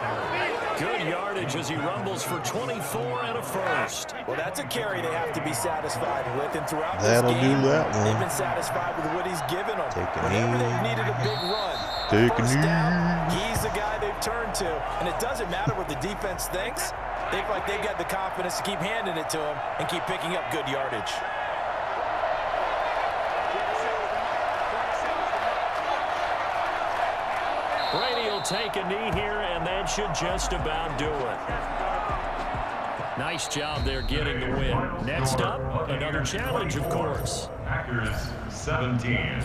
Good yardage as he rumbles for 24 and a first. Well, that's a carry they have to be satisfied with, and throughout That'll this game, do that one. they've been satisfied with what he's given them. Take a Whenever knee. they've needed a big run, Take a first knee. down, he's the guy they've turned to, and it doesn't matter what the defense thinks. They feel like they've got the confidence to keep handing it to him and keep picking up good yardage. Brady will take a knee here, and that should just about do it. Nice job there getting the win. Next up, another challenge, of course. Packers 17.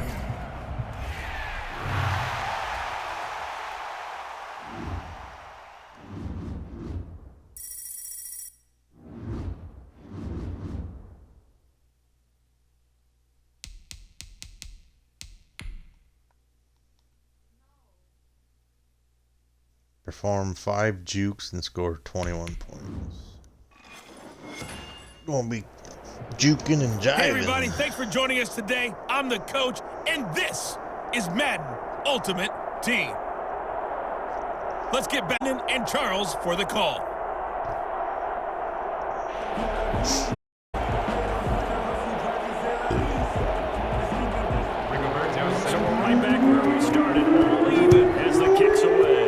Perform 5 jukes and score 21 points. Gonna be juking and jiving. Hey, everybody, thanks for joining us today. I'm the coach, and this is Madden Ultimate Team. Let's get Madden and Charles for the call. So we're right back where we started, all even as the kick's away.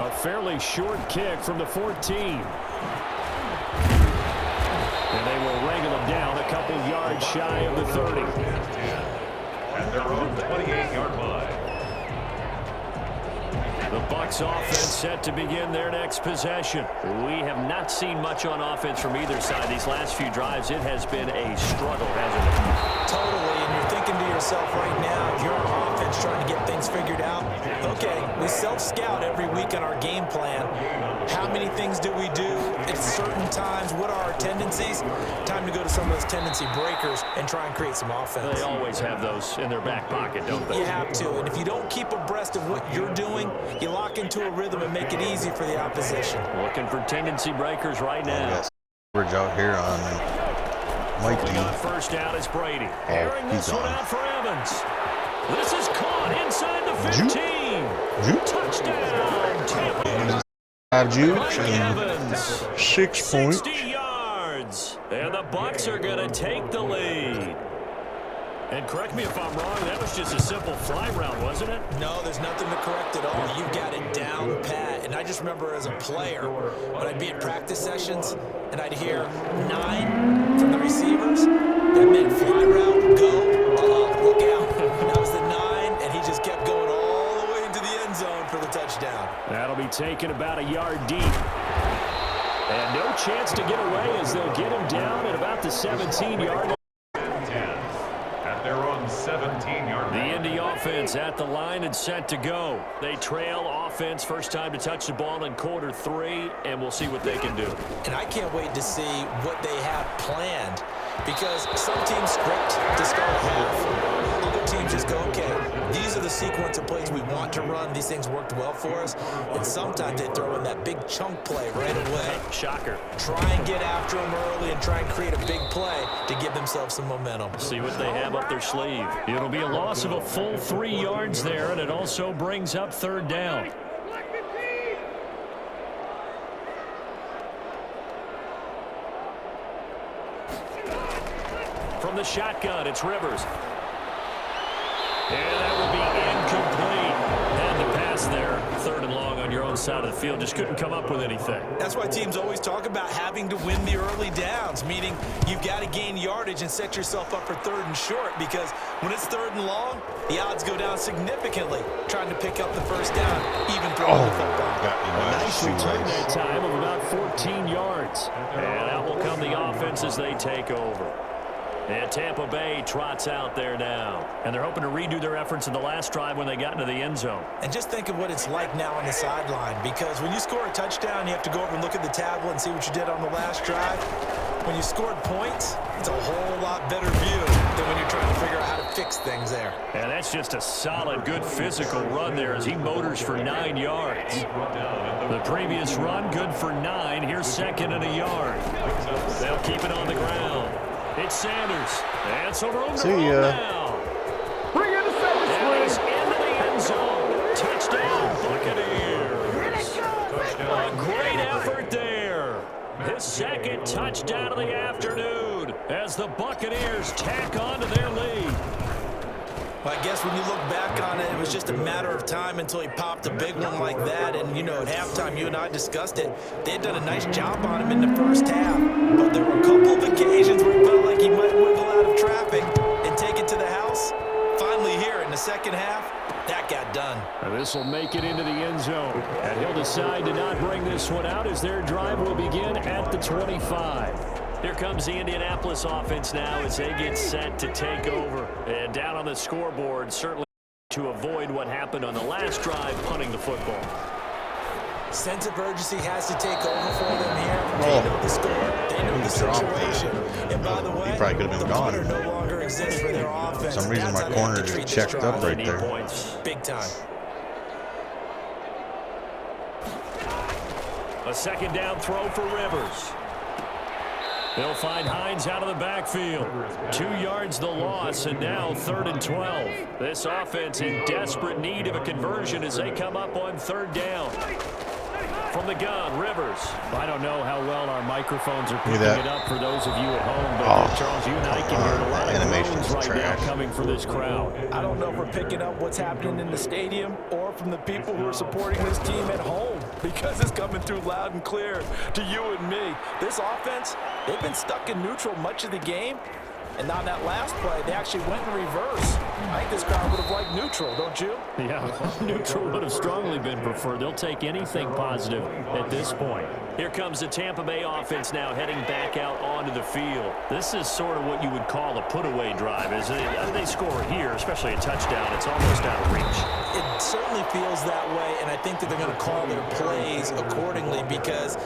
A fairly short kick from the 14. And they will wrangle him down a couple yards shy of the 30. At their own 28-yard line. The Bucs offense set to begin their next possession. We have not seen much on offense from either side. These last few drives, it has been a struggle, hasn't it? Totally, and you're thinking to yourself right now, if you're on offense trying to get things figured out, okay, we self-scout every week on our game plan. How many things do we do at certain times? What are our tendencies? Time to go to some of those tendency breakers and try and create some offense. They always have those in their back pocket, don't they? You have to, and if you don't keep abreast of what you're doing, you lock into a rhythm and make it easy for the opposition. Looking for tendency breakers right now. Yes. Coverage out here on Mikey. On first down is Brady. Oh, Airing he's this one on. out for Evans. This is caught inside the 15. Juke. Touchdown, Tampa. 5 jukes Mike and Evans. 6 points. 60 yards. And the Bucs are going to take the lead. And correct me if I'm wrong, that was just a simple fly route, wasn't it? No, there's nothing to correct at all. You've got it down pat. And I just remember as a player, when I'd be at practice sessions and I'd hear 9 from the receivers, that meant fly route, go, look out. That was the 9, and he just kept going all the way into the end zone for the touchdown. That'll be taken about a yard deep. And no chance to get away as they'll get him down at about the 17-yard line. At their own 17-yard The line. Indy offense is at the line and set to go. They trail offense, first time to touch the ball in quarter 3, and we'll see what they can do. And I can't wait to see what they have planned, because some teams script to start a half. Other teams just go, okay, these are the sequence of plays we want to run. These things worked well for us. And sometimes they throw in that big chunk play right away. Shocker. Try and get after them early and try and create a big play to give themselves some momentum. See what they have up their sleeve. It'll be a loss of a full 3 yards there, and it also brings up third down. From the shotgun, it's Rivers. And that will be incomplete. And the pass there, third and long on your own side of the field. Just couldn't come up with anything. That's why teams always talk about having to win the early downs, meaning you've got to gain yardage and set yourself up for third and short, because when it's third and long, the odds go down significantly trying to pick up the first down, even throwing the football. Nice return that time of about 14 yards. And out will come the offense as they take over. And Tampa Bay trots out there now. And they're hoping to redo their efforts in the last drive when they got into the end zone. And just think of what it's like now on the sideline, because when you score a touchdown, you have to go over and look at the tablet and see what you did on the last drive. When you scored points, it's a whole lot better view than when you're trying to figure out how to fix things there. And that's just a solid, good physical run there as he motors for 9 yards. The previous run, good for 9. Here's second and a yard. They'll keep it on the ground. It's Sanders. And so room to roll now. Bring in the second And he's into the end zone. Touchdown, Buccaneers. A great effort there. His second touchdown of the afternoon as the Buccaneers tack on to their lead. Well, I guess when you look back on it, it was just a matter of time until he popped a big one like that. And, you know, at halftime, you and I discussed it. They had done a nice job on him in the first half. But there were a couple of occasions where it felt like he might wiggle out of traffic and take it to the house. Finally here in the second half, that got done. This will make it into the end zone. And he'll decide to not bring this one out as their drive will begin at the 25. Here comes the Indianapolis offense now as they get set to take over. And down on the scoreboard, certainly to avoid what happened on the last drive, punting the football. Sense of urgency has to take over for them here. They know the score. They know the situation. And by the way, he probably could have been gone. No longer exists for their offense. For some reason, my corner just checked up right there. Points. Big time. A second down throw for Rivers. They'll find Hines out of the backfield. 2 yards the loss, and now 3rd and 12. This offense in desperate need of a conversion as they come up on 3rd down. From the gun, Rivers. I don't know how well our microphones are picking it up for those of you at home, but Charles, you and I can hear a lot of animation's groans right trash. now coming from this crowd. I don't know if we're picking up what's happening in the stadium or from the people who are supporting this team at home, because it's coming through loud and clear to you and me. This offense, they've been stuck in neutral much of the game. And on that last play, they actually went in reverse. I think this crowd would have liked neutral, don't you? Yeah, neutral would have strongly been preferred. They'll take anything positive at this point. Here comes the Tampa Bay offense now heading back out onto the field. This is sort of what you would call a put-away drive. As they score here, especially a touchdown, it's almost out of reach. It certainly feels that way, and I think that they're going to call their plays accordingly, because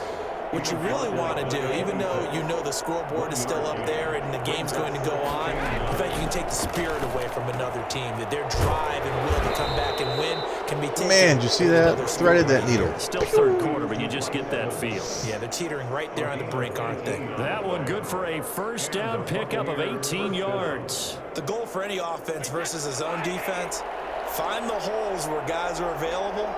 what you really want to do, even though you know the scoreboard is still up there and the game's going to go on, in fact, you can take the spirit away from another team, that their drive and will to come back and win can be taken. Man, did you see that? Threaded that needle. Still third quarter, but you just get that feel. Yeah, they're teetering right there on the brink, aren't they? That one good for a first down pickup of 18 yards. The goal for any offense versus a zone defense, find the holes where guys are available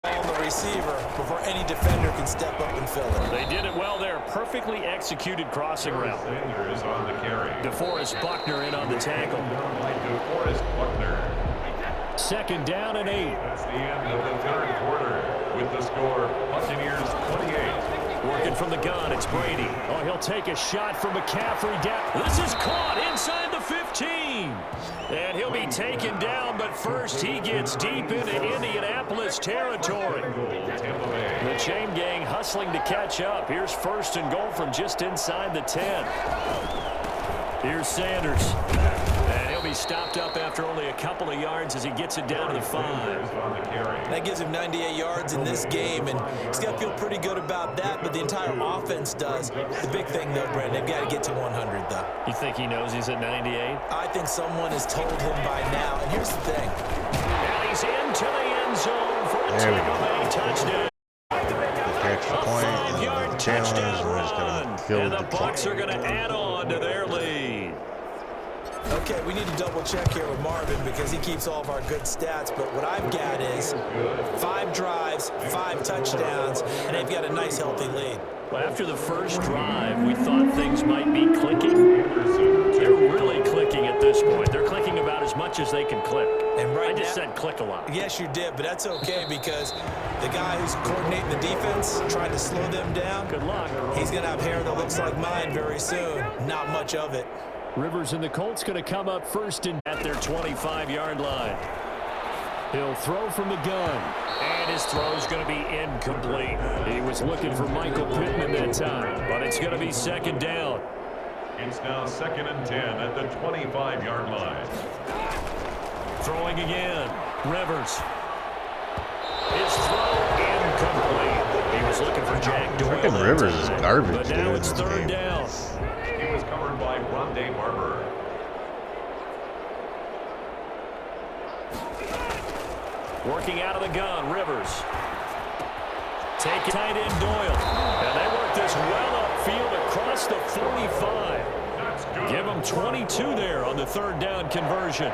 on the receiver before any defender can step up and fill it. They did it well there. Perfectly executed crossing route. Sanders on the carry. DeForest Buckner in on the tackle. DeForest Buckner. Second down and 8. That's the end of the third quarter with the score Buccaneers 28. Working from the gun, it's Brady. Oh, he'll take a shot from McCaffrey down. This is caught inside the 15. And he'll be taken down, but first he gets deep into Indianapolis territory. The chain gang hustling to catch up. Here's 1st and goal from just inside the 10. Here's Sanders. And he'll be stopped up after only a couple of yards as he gets it down to the 5. That gives him 98 yards in this game, and he's got to feel pretty good about that, but the entire offense does. The big thing, though, Brandon, they've got to get to 100, though. You think he knows he's at 98? I think someone has told him by now, and here's the thing. And he's into the end zone for a takeaway touchdown. Extra point, and the challenge, and we just gotta kill And the the Bucs are going to add on to their lead. Okay, we need to double check here with Marvin because he keeps all of our good stats, but what I've got is 5 drives, 5 touchdowns, and they've got a nice, healthy lead. Well, after the first drive, we thought things might be clicking. They're really clicking at this point. They're clicking about as much as they can click. And right I just now, said click a lot. Yes, you did, but that's okay because the guy who's coordinating the defense, trying to slow them down, Good luck. he's going to have hair that looks like mine very soon. Not much of it. Rivers and the Colts going to come up first and at their 25-yard line. He'll throw from the gun, and his throw's going to be incomplete. He was looking for Michael Pittman that time, but it's going to be second down. It's now 2nd and 10 at the 25-yard line. Throwing again. Rivers. His throw incomplete. He was looking for Jack Doyle. Freaking Rivers is garbage, But now dude, it's in this third game. down. He was covered by Rondé Barber. Working out of the gun, Rivers. Take it tight end Doyle. And they work this well upfield across the 45. Give them 22 there on the third down conversion.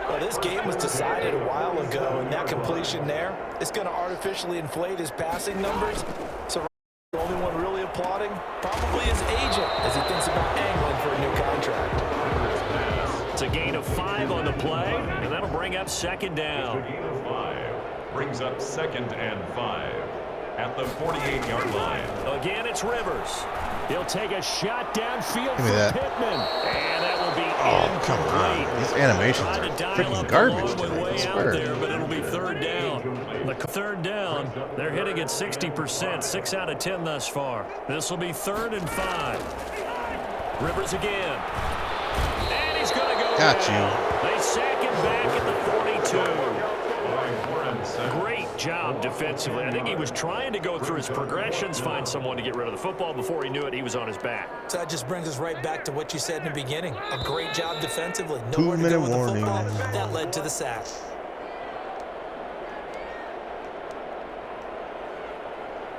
Well, this game was decided a while ago, and that completion there is going to artificially inflate his passing numbers. So the only one really applauding probably his agent as he thinks about angling for a new contract. It's a gain of 5 on the play, and that'll bring up second down. Gain of 5 brings up 2nd and 5 at the 48-yard line. Again, it's Rivers. He'll take a shot downfield Give me for that. Pittman. And that will be Oh, come on. incomplete. These animations Trying are to dial freaking up the garbage long one today, I way out swear. there, but it'll be third down. The third down, they're hitting at 60%, 6 out of 10 thus far. This will be 3rd and 5. Rivers again. And he's going to go Got down. They sack him back at the 42. Second. Great job defensively. I think he was trying to go through his progressions, find someone to get rid of the football. Before he knew it, he was on his back. So that just brings us right back to what you said in the beginning. A great job defensively. 2 Nowhere to minute go with the warning. football. That led to the sack.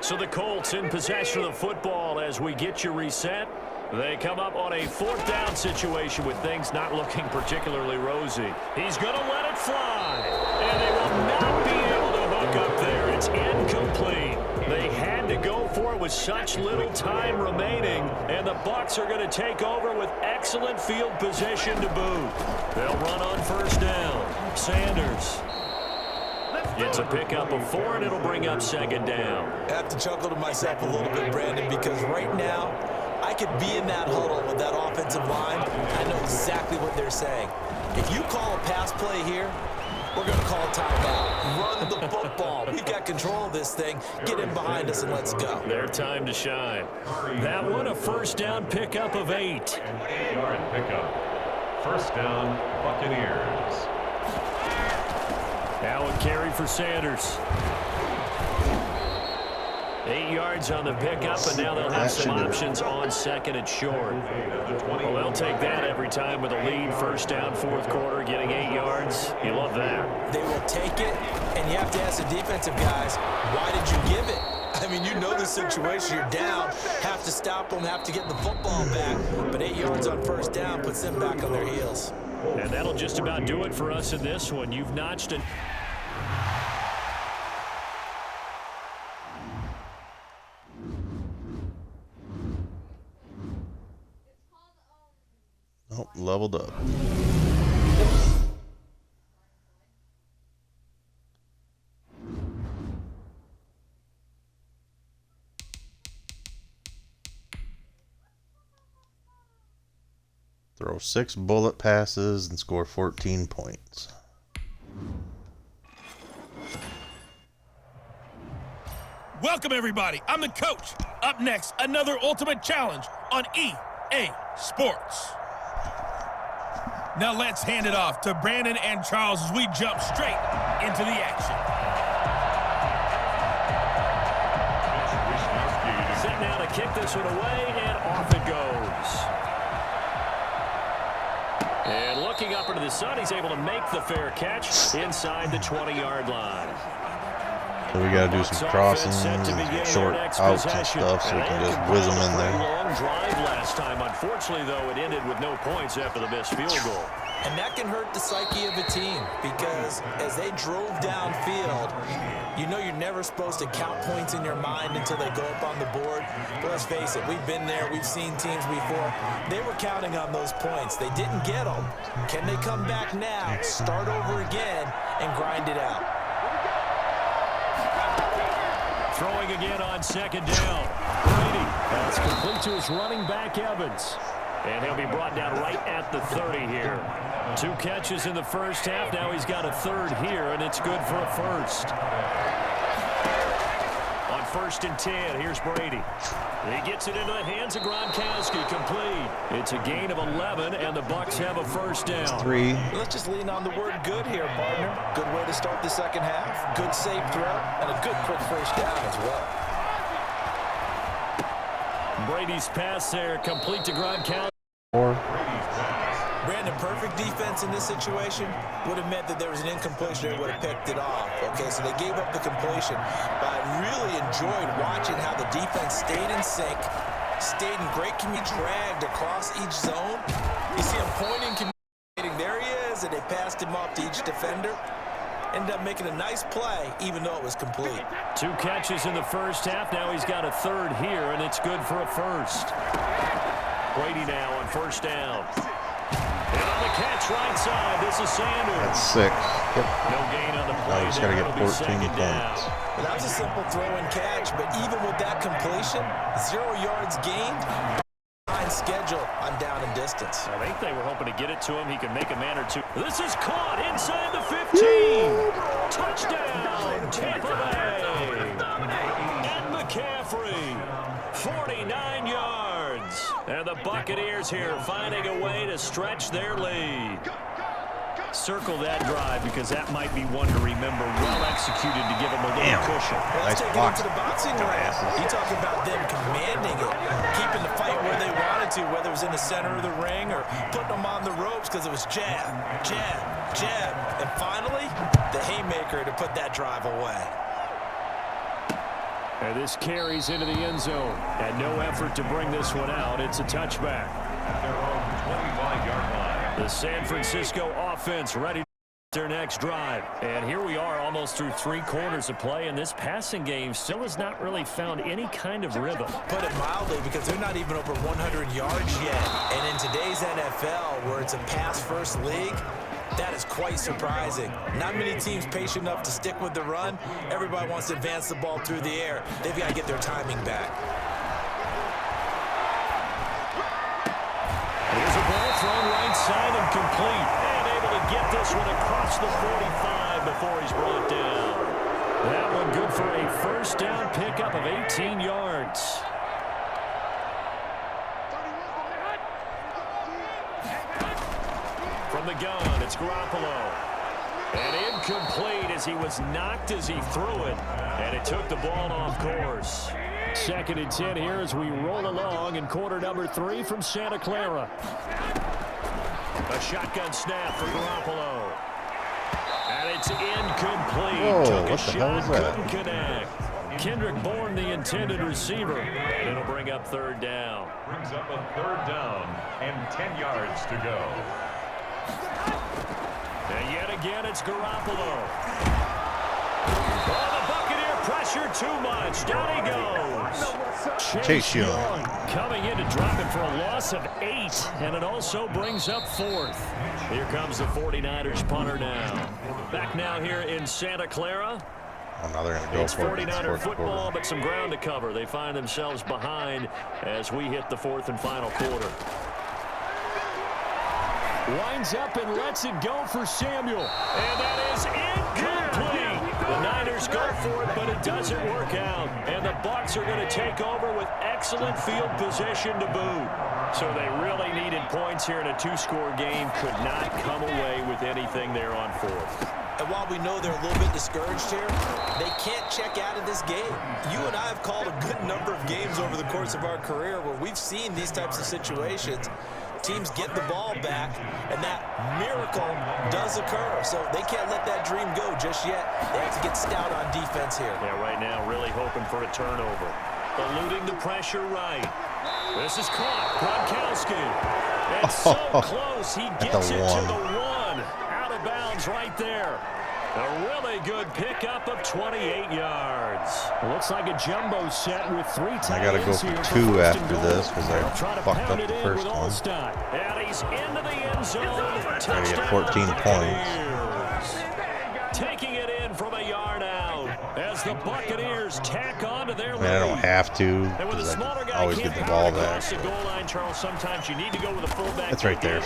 So the Colts in possession of the football as we get you reset. They come up on a 4th down situation with things not looking particularly rosy. He's going to let it fly. And they will not be able to hook up there. It's incomplete. They had to go for it with such little time remaining. And the Bucs are going to take over with excellent field position to boot. They'll run on first down. Sanders. It's a pickup of 4, and it'll bring up second down. I have to chuckle to myself a little bit, Brandon, because right now I could be in that huddle with that offensive line. I know exactly what they're saying. If you call a pass play here, we're going to call a timeout. Run the football. We've got control of this thing. Get in behind us and let's go. Their time to shine. That one a first down pickup of 8. 8-yard pickup. First down, Buccaneers. Now a carry for Sanders. 8 yards on the pickup, and now they'll have some options on 2nd and short. Well, they'll take that every time with a lead. First down, 4th quarter, getting 8 yards. You love that. They will take it, and you have to ask the defensive guys, why did you give it? I mean, you know the situation. You're down, have to stop them, have to get the football back. But 8 yards on first down puts them back on their heels. And that'll just about do it for us in this one. You've notched it. Nope, leveled up. Throw 6 bullet passes and score 14 points. Welcome, everybody. I'm the coach. Up next, another ultimate challenge on EA Sports. Now let's hand it off to Brandon and Charles as we jump straight into the action. Set now to kick this one away, and off it goes. And looking up into the sun, he's able to make the fair catch inside the 20-yard line. So we got to do some crossings, short outs and stuff, so we can just whiz them in there. Long drive last time. Unfortunately, though, it ended with no points after the missed field goal. And that can hurt the psyche of a team because as they drove downfield, you know you're never supposed to count points in your mind until they go up on the board. But let's face it, we've been there. We've seen teams before. They were counting on those points. They didn't get them. Can they come back now, start over again, and grind it out? Throwing again on second down. Brady. That's complete to his running back, Evans. And he'll be brought down right at the 30 here. 2 catches in the first half. Now he's got a third here, and it's good for a first. On 1st and 10, here's Brady. He gets it into the hands of Gronkowski. Complete. It's a gain of 11, and the Bucs have a first down. 3. Let's just lean on the word good here, partner. Good way to start the second half. Good safe throw, and a good quick first down as well. Brady's pass there, complete to Gronkowski. 4. Brandon, perfect defense in this situation would have meant that there was an incompletion. They would have picked it off. Okay, so they gave up the completion. But I really enjoyed watching how the defense stayed in sync, stayed in great communication, dragged across each zone. You see him pointing, communicating. There he is, and they passed him off to each defender. Ended up making a nice play, even though it was complete. 2 catches in the first half. Now he's got a third here, and it's good for a first. Brady now on 1st down. And on the catch right side, this is Sanders. That's 6. Yep. No gain on the play. Now he's got to get 14 points. Well, that was a simple throw and catch, but even with that completion, 0 yards gained. Behind schedule on down and distance. I think they were hoping to get it to him. He can make a man or two. This is caught inside the 15. Touchdown, Tampa Bay. And McCaffrey, 49 yards. And the Buccaneers here finding a way to stretch their lead. Circle that drive because that might be one to remember. Well executed to give them a little cushion. Well, let's take it into the boxing ring. You talk about them commanding it, keeping the fight where they wanted to, whether it was in the center of the ring or putting them on the ropes because it was jab, jab, jab. And finally, the haymaker to put that drive away. And this carries into the end zone. And no effort to bring this one out. It's a touchback. At their own 25-yard line. The San Francisco offense ready for their next drive. And here we are almost through 3 quarters of play, and this passing game still has not really found any kind of rhythm. Put it mildly, because they're not even over 100 yards yet. And in today's NFL, where it's a pass-first league, that is quite surprising. Not many teams patient enough to stick with the run. Everybody wants to advance the ball through the air. They've got to get their timing back. Here's a ball thrown right side and complete. And able to get this one across the 45 before he's brought down. That one good for a first down pickup of 18 yards. From the gun, it's Garoppolo. And incomplete as he was knocked as he threw it. And it took the ball off course. 2nd and 10 here as we roll along in quarter number 3 from Santa Clara. A shotgun snap for Garoppolo. And it's incomplete. Whoa, Took a what the hell was shot, that? couldn't connect. Kendrick Bourne, the intended receiver. And it'll bring up 3rd down. Brings up a 3rd down and 10 yards to go. And yet again, it's Garoppolo. Oh, the Buccaneer pressure too much. Down he goes. Chase Young coming in to drop him for a loss of 8. And it also brings up 4th. Here comes the 49ers punter now. Back now here in Santa Clara. Oh, now they're going to go It's for it. 49er football, but some ground to cover. They find themselves behind as we hit the 4th and final quarter. Winds up and lets it go for Samuel. And that is incomplete. The The Niners go for it, but it doesn't work out. And the Bucs are going to take over with excellent field position to boot. So they really needed points here in a two-score game. Could not come away with anything there on fourth. And while we know they're a little bit discouraged here, they can't check out of this game. You and I have called a good number of games over the course of our career where we've seen these types of situations. Teams get the ball back, and that miracle does occur. So they can't let that dream go just yet. They have to get stout on defense here. Yeah, right now really hoping for a turnover. Eluding the pressure right. This is caught. Gronkowski. It's so close. He gets it to the one. Out of bounds right there. A really good pickup of 28 yards. Looks like a jumbo set with 3 tight ends. I gotta go for 2 after this because I fucked up the first one. And he's into the end zone. Trying to get 14 points. Taking it in from a yard out as the Buccaneers tack on to their lead. I don't have to because I can always get the ball back. The goal line, Charles, sometimes you need to go with a fullback. That's right there.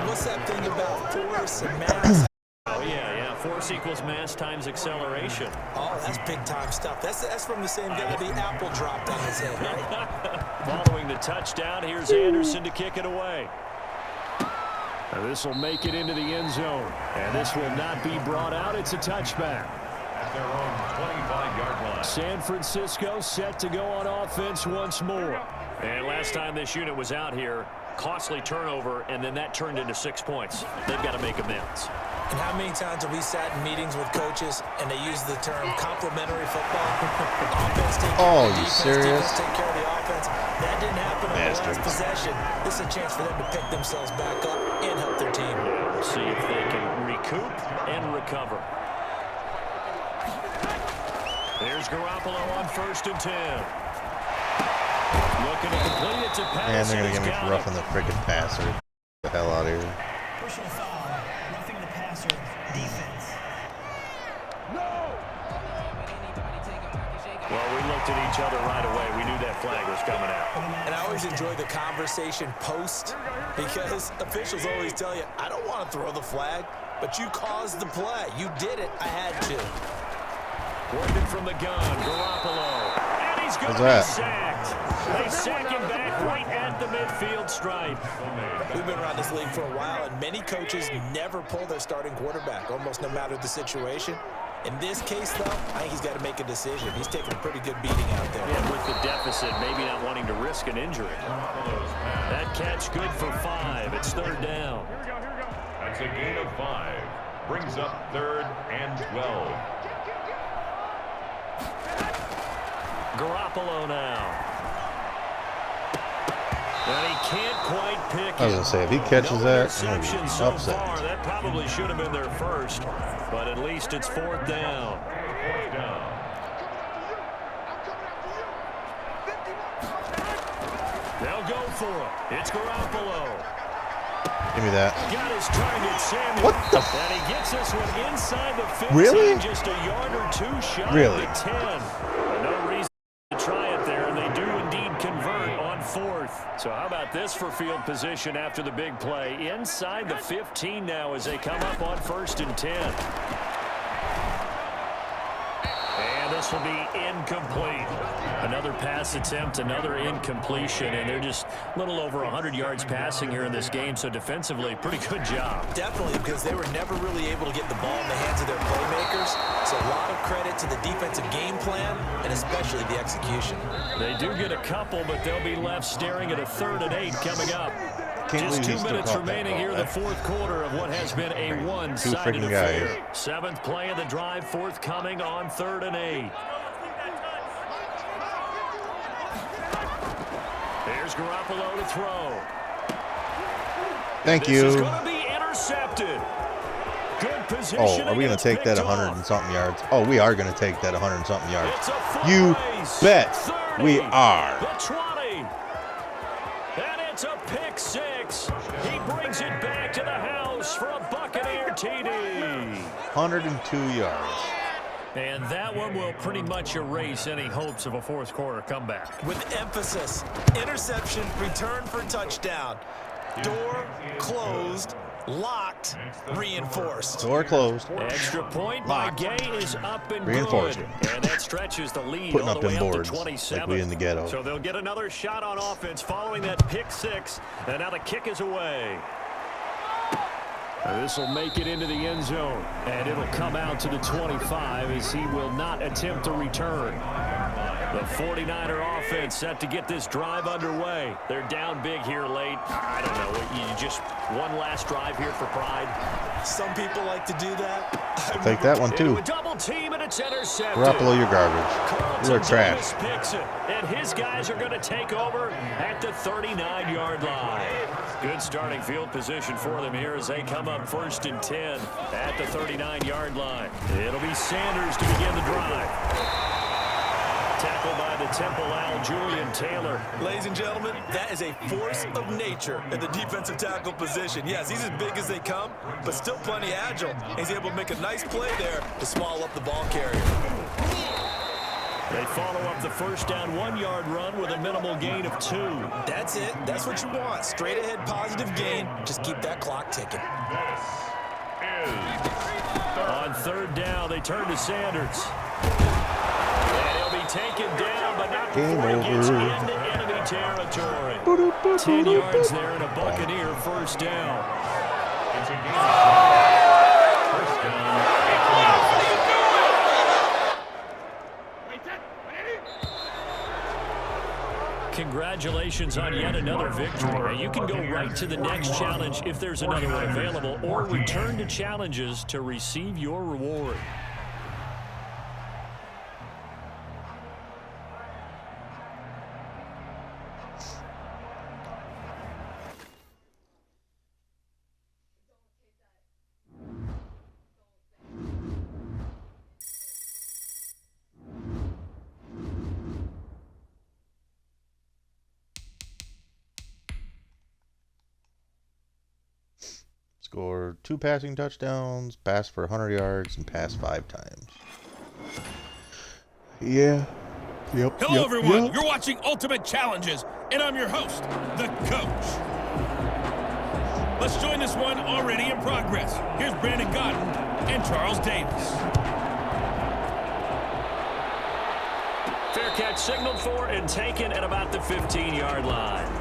What's that thing about force and mass? Oh, yeah. Force equals mass times acceleration. Oh, that's big-time stuff. That's from the same guy the apple dropped on his head, right? Following the touchdown, here's Anderson to kick it away. This will make it into the end zone. And this will not be brought out. It's a touchback. At their own 25-yard line. San Francisco set to go on offense once more. And last time this unit was out here, costly turnover, and then that turned into 6 points. They've got to make amends. And how many times have we sat in meetings with coaches and they use the term complementary football? Offense take care of the defense, serious? defense take care of the offense. That didn't happen on the Bastards. last possession. This is a chance for them to pick themselves back up and help their team. We'll see if they can recoup and recover. There's Garoppolo on 1st and 10. Looking to complete it to pass. And they're gonna get me for roughing the friggin' passer. Get the hell out of here. Personal foul, roughing the passer, defense. Well, we looked at each other right away. We knew that flag was coming out. And I always enjoy the conversation post because officials always tell you, I don't want to throw the flag, but you caused the play. You did it. I had to. Working from the gun, Garoppolo. And he's going to be that? sacked. They sack him back right at the midfield stripe. We've been around this league for a while, and many coaches never pull their starting quarterback, almost no matter the situation. In this case, though, I think he's got to make a decision. He's taking a pretty good beating out there. Yeah, with the deficit, maybe not wanting to risk an injury. That catch good for 5. It's 3rd down. That's a gain of 5. Brings up 3rd and 12. Garoppolo now. And he can't quite pick I was gonna say, if he catches that, I'm gonna be interceptions so upset. far. That probably should have been their first, but at least it's 4th down. They'll go for it. It's Garoppolo. Give me that. Got his target, Samuel. What the And he gets this one inside the 15, Really? just a yard or 2 shy Really? of the 10. No reason to try it there, and they do indeed convert on 4th. So how about this for field position after the big play? Inside the 15 now as they come up on 1st and 10. And this will be incomplete. Another pass attempt, another incompletion, and they're just a little over 100 yards passing here in this game, so defensively, pretty good job. Definitely, because they were never really able to get the ball in the hands of their playmakers. So a lot of credit to the defensive game plan and especially the execution. They do get a couple, but they'll be left staring at a 3rd and 8 coming up. Can't Just believe 2 he still minutes caught that remaining ball. here in the 4th quarter of what has been a one-sided freaking affair. guys. 7th play of the drive forthcoming on 3rd and 8. Here's Garoppolo to throw. Thank This is you. going to be intercepted. Good position. Oh, are we gonna against take that picked 100 off. and something yards? Oh, we are gonna take that 100 and something yards. It's a foot You race. bet 30, we are. The 20. And it's a pick 6. He brings it back to the house for a Buccaneer TD. 102 yards. And that one will pretty much erase any hopes of a 4th quarter comeback. With emphasis, interception, return for touchdown. Door closed, locked, reinforced. Door closed. Extra point by Gay is up and Reinforced. good. And that stretches the lead Putting all up the way them up boards to 27. like we in the ghetto. So they'll get another shot on offense following that pick six. And now the kick is away. This will make it into the end zone. And it'll come out to the 25 as he will not attempt to return. The 49er offense set to get this drive underway. They're down big here late. I don't know. You just one last drive here for pride. Some people like to do that. Take that one too. A double team and it's intercepted. Garoppolo, you're garbage. You're trash. Picks it, and his guys are going to take over at the 39-yard line. Good starting field position for them here as they come up 1st and 10 at the 39-yard line. It'll be Sanders to begin the drive. Tackled by the Temple Al Julian Taylor. Ladies and gentlemen, that is a force of nature in the defensive tackle position. Yes, he's as big as they come, but still plenty agile. He's able to make a nice play there to small up the ball carrier. They follow up the first down 1-yard run with a minimal gain of 2. That's it. That's what you want. Straight ahead positive gain. Just keep that clock ticking. On 3rd down, they turn to Sanders. And he'll be taken down, but not before he gets into enemy territory. 10 yards there and a Buccaneer 1st down. Congratulations on yet another victory. Now you can go right to the next challenge if there's another one available, or return to challenges to receive your reward. Scored 2 passing touchdowns, passed for 100 yards, and passed 5 times. Yeah. Yep. Hello, everyone. You're watching Ultimate Challenges, and I'm your host, the Coach. Let's join this one already in progress. Here's Brandon Godden and Charles Davis. Fair catch signaled for and taken at about the 15-yard line.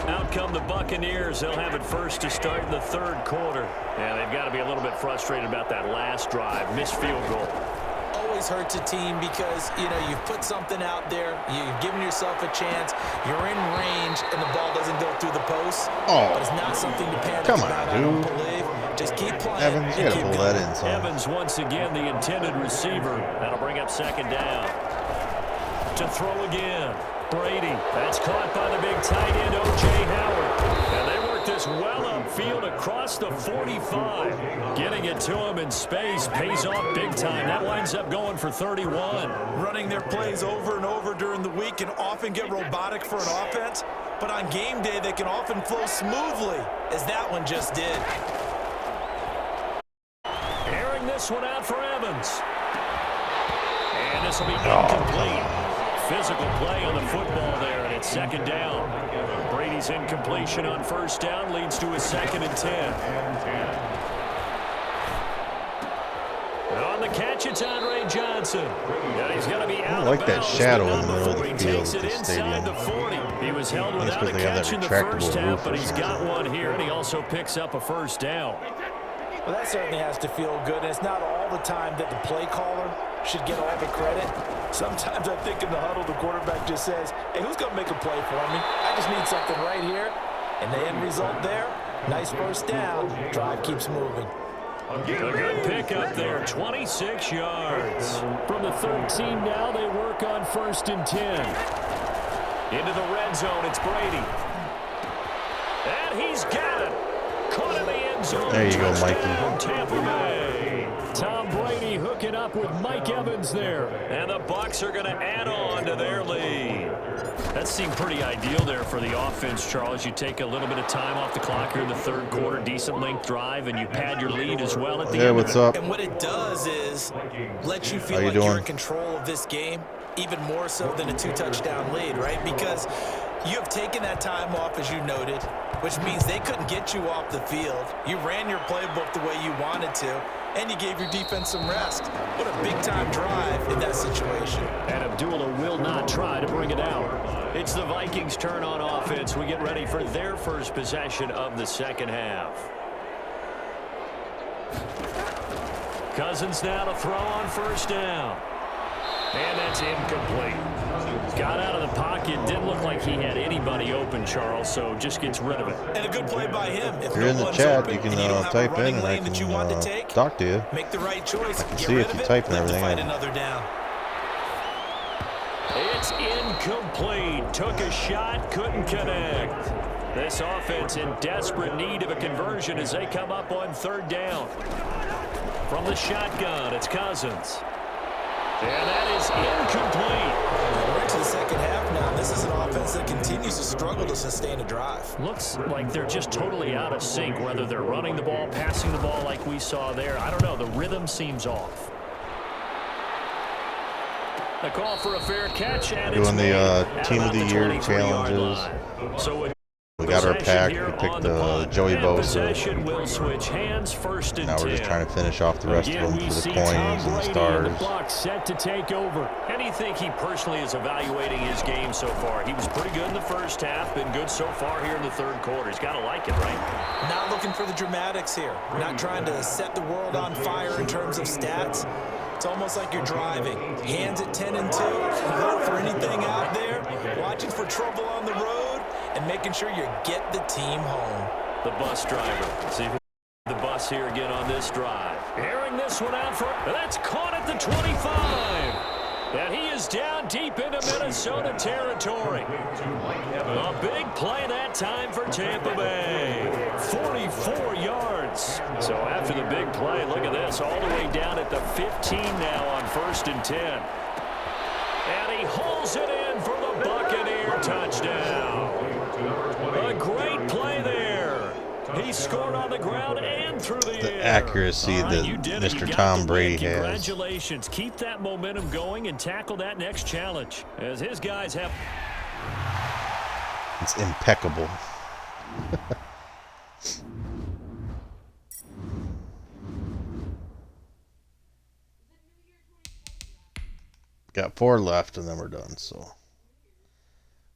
Out come the Buccaneers. They'll have it first to start in the 3rd quarter. Yeah, they've got to be a little bit frustrated about that last drive. Missed field goal. Always hurts a team because, you know, you've put something out there. You've given yourself a chance. You're in range, and the ball doesn't go through the post. Oh. But it's not something to panic Come on, about, I don't believe. Just keep playing. Evans, you gotta pull that in, son. Evans once again the intended receiver. That'll bring up 2nd down. To throw again. Brady. That's caught by the big tight end, O.J. Howard. And they work this well upfield across the 45. Getting it to him in space pays off big time. That winds up going for 31. Running their plays over and over during the week can often get robotic for an offense, but on game day they can often flow smoothly, as that one just did. Airing this one out for Evans. And this will be incomplete. Physical play on the football there, and it's 2nd down. Brady's incompletion on 1st down leads to a 2nd and 10. On the catch, it's Andre Johnson. And he's going to be out I like of that bounds, shadow but in the not middle of before the he field takes at it the inside stadium. the 40. He was held That's without a because they have catch that in the retractable first half, roof but or he's something. got one here, and he also picks up a 1st down. Well, that certainly has to feel good, and it's not all the time that the play caller should get all the credit. Sometimes I think in the huddle, the quarterback just says, hey, who's going to make a play for me? I just need something right here. And the end result there, nice 1st down. Drive keeps moving. A good pickup there, 26 yards. From the 13 now, they work on 1st and 10. Into the red zone, it's Brady. And he's got it. Caught in the end zone. There you go, Touchdown, Mikey. Tampa Bay. Tom Brady hooking up with Mike Evans there. And the Bucs are going to add on to their lead. That seemed pretty ideal there for the offense, Charles. You take a little bit of time off the clock here in the 3rd quarter, decent length drive, and you pad your lead as well at the end. What's up? And what it does is let you feel How you like you're doing? in control of this game, even more so than a 2-touchdown lead, right? Because You have taken that time off, as you noted, which means they couldn't get you off the field. You ran your playbook the way you wanted to, and you gave your defense some rest. What a big-time drive in that situation. And Abdullah will not try to bring it out. It's the Vikings' turn on offense. We get ready for their first possession of the second half. Cousins now to throw on first down. And that's incomplete. Got out of the pocket. Didn't look like he had anybody open, Charles, so just gets rid of it. And a good play by him. If you're in the chat, you can type in and I can talk to you. Make the right choice. Get see rid if of you it, type and let everything. fight another down. It's incomplete. Took a shot, couldn't connect. This offense in desperate need of a conversion as they come up on third down. From the shotgun, it's Cousins. And that is incomplete. We're into the second half now. This is an offense that continues to struggle to sustain a drive. Looks like they're just totally out of sync, whether they're running the ball, passing the ball like we saw there. I don't know. The rhythm seems off. The call for a fair catch, and doing the Team of the Year 23-yard challenges. line. So we got our pack. We picked Joey Bosa. Will switch hands first and now we're just 10. trying to finish off the rest of them for the coins and the stars. The Bucs set to take over. How do you think he personally is evaluating his game so far? He was pretty good in the first half, been good so far here in the third quarter. He's got to like it, right? Not looking for the dramatics here. Not trying to set the world on fire in terms of stats. It's almost like you're driving. Hands at 10 and 2. Look for anything out there. Watching for trouble on the road. And making sure you get the team home. The bus driver. See the bus here again on this drive. Airing this one out for... That's caught at the 25. And he is down deep into Minnesota territory. A big play that time for Tampa Bay. 44 yards. So after the big play, look at this. All the way down at the 15 now on first and 10. And he hauls it in for the Buccaneer touchdown. A great play there. He scored on the ground and through the air. Accuracy that Mr. Tom Brady has. Congratulations. Keep that momentum going and tackle that next challenge. As his guys have... It's impeccable. Got 4 left and then we're done, so...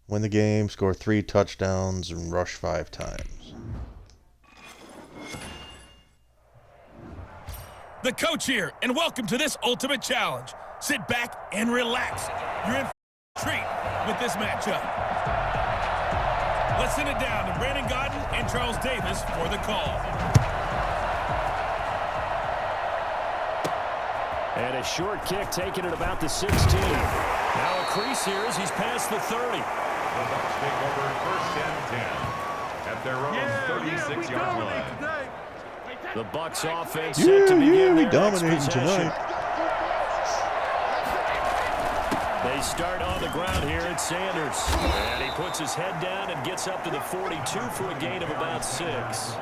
Win the game, score 3 touchdowns, and rush 5 times. The coach here, and welcome to this ultimate challenge. Sit back and relax. You're in for a treat with this matchup. Let's send it down to Brandon Godden and Charles Davis for the call. And a short kick taken at about the 16. Now a crease here as he's past the 30. The Bucs take over first and 10 at their own 36-yard line. The Bucs offense set to begin we their dominating next possession. tonight. They start on the ground here at Sanders. And he puts his head down and gets up to the 42 for a gain of about 6.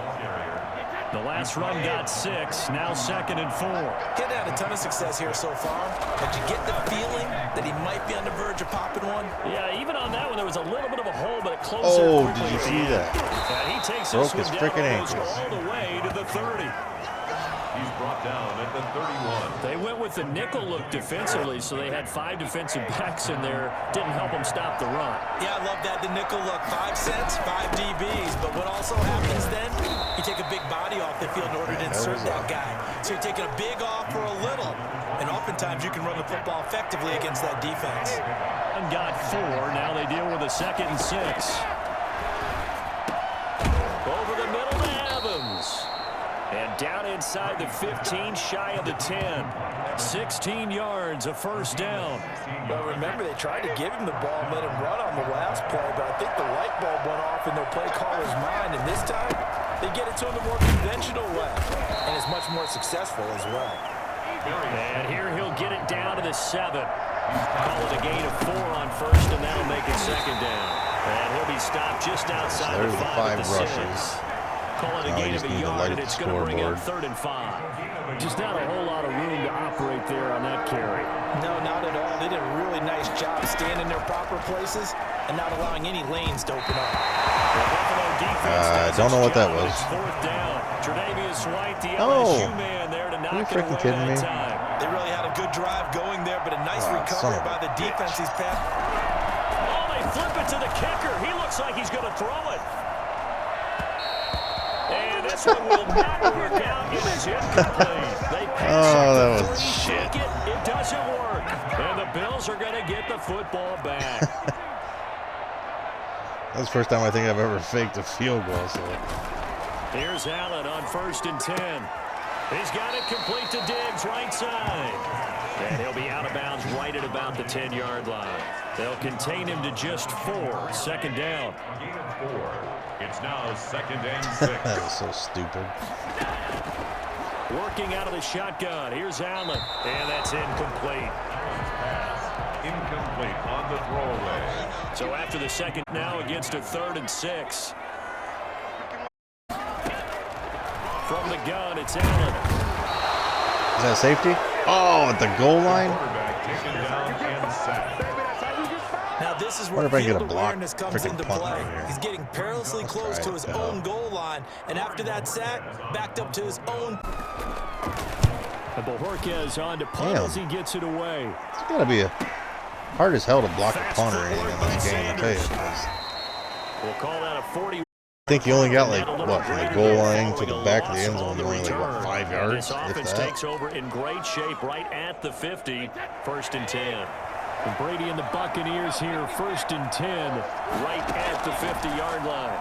The last run got 6, now 2nd and 4. He's had a ton of success here so far, but you get the feeling that he might be on the verge of popping one. Yeah, even on that one, there was a little bit of a hole, but it closed Oh, there quickly. did you see that? And he takes Broke this his one frickin' down almost ankles. all the way to the 30. He's brought down at the 31. They went with the nickel look defensively, so they had 5 defensive backs in there. Didn't help them stop the run. Yeah, I love that. The nickel look, 5 cents, 5 DBs. But what also happens then, you take a big body off the field in order to insert that guy. So you're taking a big off for a little. And oftentimes you can run the football effectively against that defense. And got 4. Now they deal with a 2nd and 6. Over the middle to Evans. And down inside the 15, shy of the 10. 16 yards, a first down. Well, remember, they tried to give him the ball and let him run on the last play, but I think the light bulb went off in their play caller's mind, and this time they get it to him the more conventional way, and it's much more successful as well. And here he'll get it down to the 7. Call it a gain of 4 on first, and that'll make it 2nd down. And he'll be stopped just outside There's the the 5 5 at the 6. rushes. call it a Now we gain just of a need to yard, light and the it's going to bring up scoreboard. 3rd and 5. Just not a whole lot of room to operate there on that carry. No, not at all. They did a really nice job staying in their proper places and not allowing any lanes to open up. I don't know what that was. It's 4th down. Tre'Davious White, the Oh. LSU man there to knock Are you it freaking away kidding that me? time. They really had a good drive going there, but a nice Son recovery of a by the defense. He's passed. Oh, they flip it to the kicker. He looks like he's going to throw it. And this one will not work out. It is incomplete. They pass Oh, it that to was 3, shit. take it. It doesn't work. And the Bills are going to get the football back. That's the first time I think I've ever faked a field goal. So Here's Allen on 1st and 10. He's got it complete to Diggs, right side. And he'll be out of bounds right at about the 10-yard line. They'll contain him to just 4. 2nd down. Gain of 4. It's now 2nd and 6. that was so stupid. Working out of the shotgun. Here's Allen. And that's incomplete. Incomplete on the throwaway. So after the second now against a 3rd and 6. From the gun, it's Allen. Is that safety? Oh, at the goal line? Quarterback taken down and sacked. Now this is Wonder where if I can get a field block awareness comes freaking into punt play. right here. He's getting perilously close try to it, his pal. own goal line, and after that sack, backed up to his own. And Bojorquez on to punt Damn. as he gets it away. It's got to be hard as hell to block a punt or anything in this game, I tell you. 'Cause We'll call that a 40. I think you only got like, what, from the goal line to the back of the end zone, only like, what, 5 And yards? this If offense that. takes over in great shape right at the 50. 1st and 10. And Brady and the Buccaneers here, 1st and 10, right at the 50-yard line.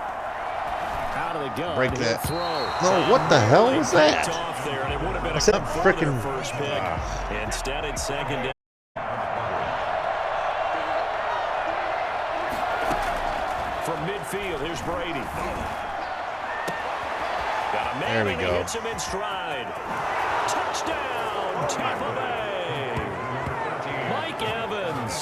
Out of the gun. Break he'll that. Throw. No, what the hell They was picked that? off there, and it would have been I a said good for their frickin' first pick. Instead, it's 2nd down. From midfield, here's Brady. Got a man, There we and he go. hits him in stride. Touchdown, Tampa Bay. Mike Evans,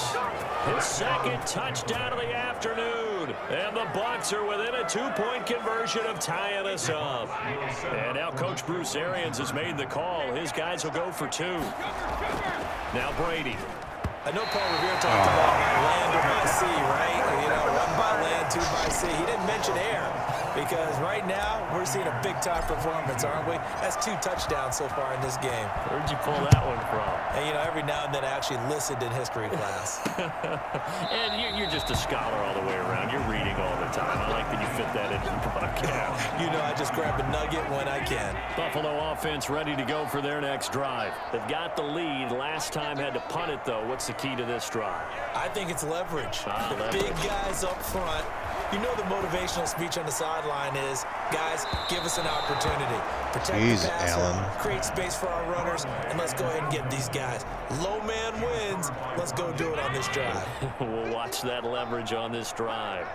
his 2nd touchdown of the afternoon. And the Bucs are within a 2-point conversion of tying us up. And now Coach Bruce Arians has made the call. His guys will go for 2. Now Brady. I know Paul Revere talked about land or by sea, right? You know, 1 by land, 2 by sea. He didn't mention air because right now we're seeing a big-time performance, aren't we? That's 2 touchdowns so far in this game. Where'd you pull that one from? And, you know, every now and then I actually listened in history class. And you're just a scholar all the way around. You're reading all the time. I like that you fit that into the broadcast. You know, I just grab a nugget when I can. Buffalo offense ready to go for their next drive. They've got the lead. Last time had to punt it, though. What's the key to this drive? I think it's leverage. The Leverage. big guys up front. You know the motivational speech on the sideline is, guys, give us an opportunity. Protect Jeez, the passer, Allen. create space for our runners, and let's go ahead and get these guys. Low man wins. Let's go do it on this drive. We'll watch that leverage on this drive.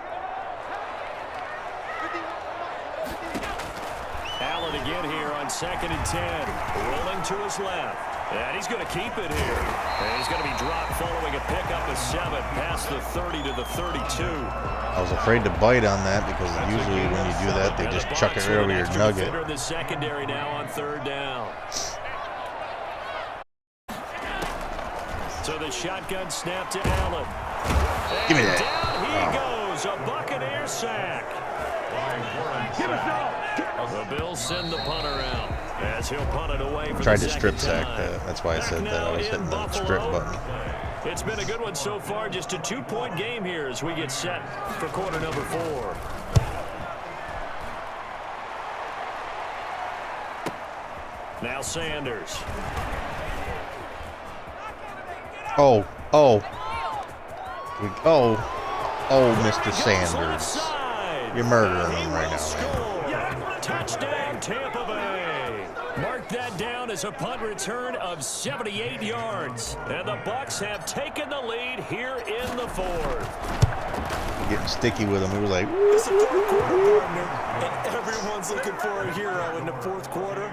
Allen again here on 2nd and 10. Rolling to his left. And he's going to keep it here. And he's going to be dropped following a pickup of 7 past the 30 to the 32. I was afraid to bite on that because usually when you do that, they just chuck it right over your nugget. In the secondary now on 3rd down. So the shotgun snap to Allen. Give me And that. down he goes. A Buccaneer sack. The Bills send the punter out as he'll punt it away for Tried the to strip second sack time. that. That's why I said that I was hitting the strip button. It's been a good one so far. Just a 2-point game here as we get set for quarter number 4. Now Sanders. Oh, Mr. Sanders. You're murdering him right now, man. Touchdown, Tampa Bay. Mark that down as a punt return of 78 yards. And the Bucs have taken the lead here in the 4th. getting sticky with him. He was like, It's the fourth quarter, partner, and everyone's looking for a hero in the fourth quarter.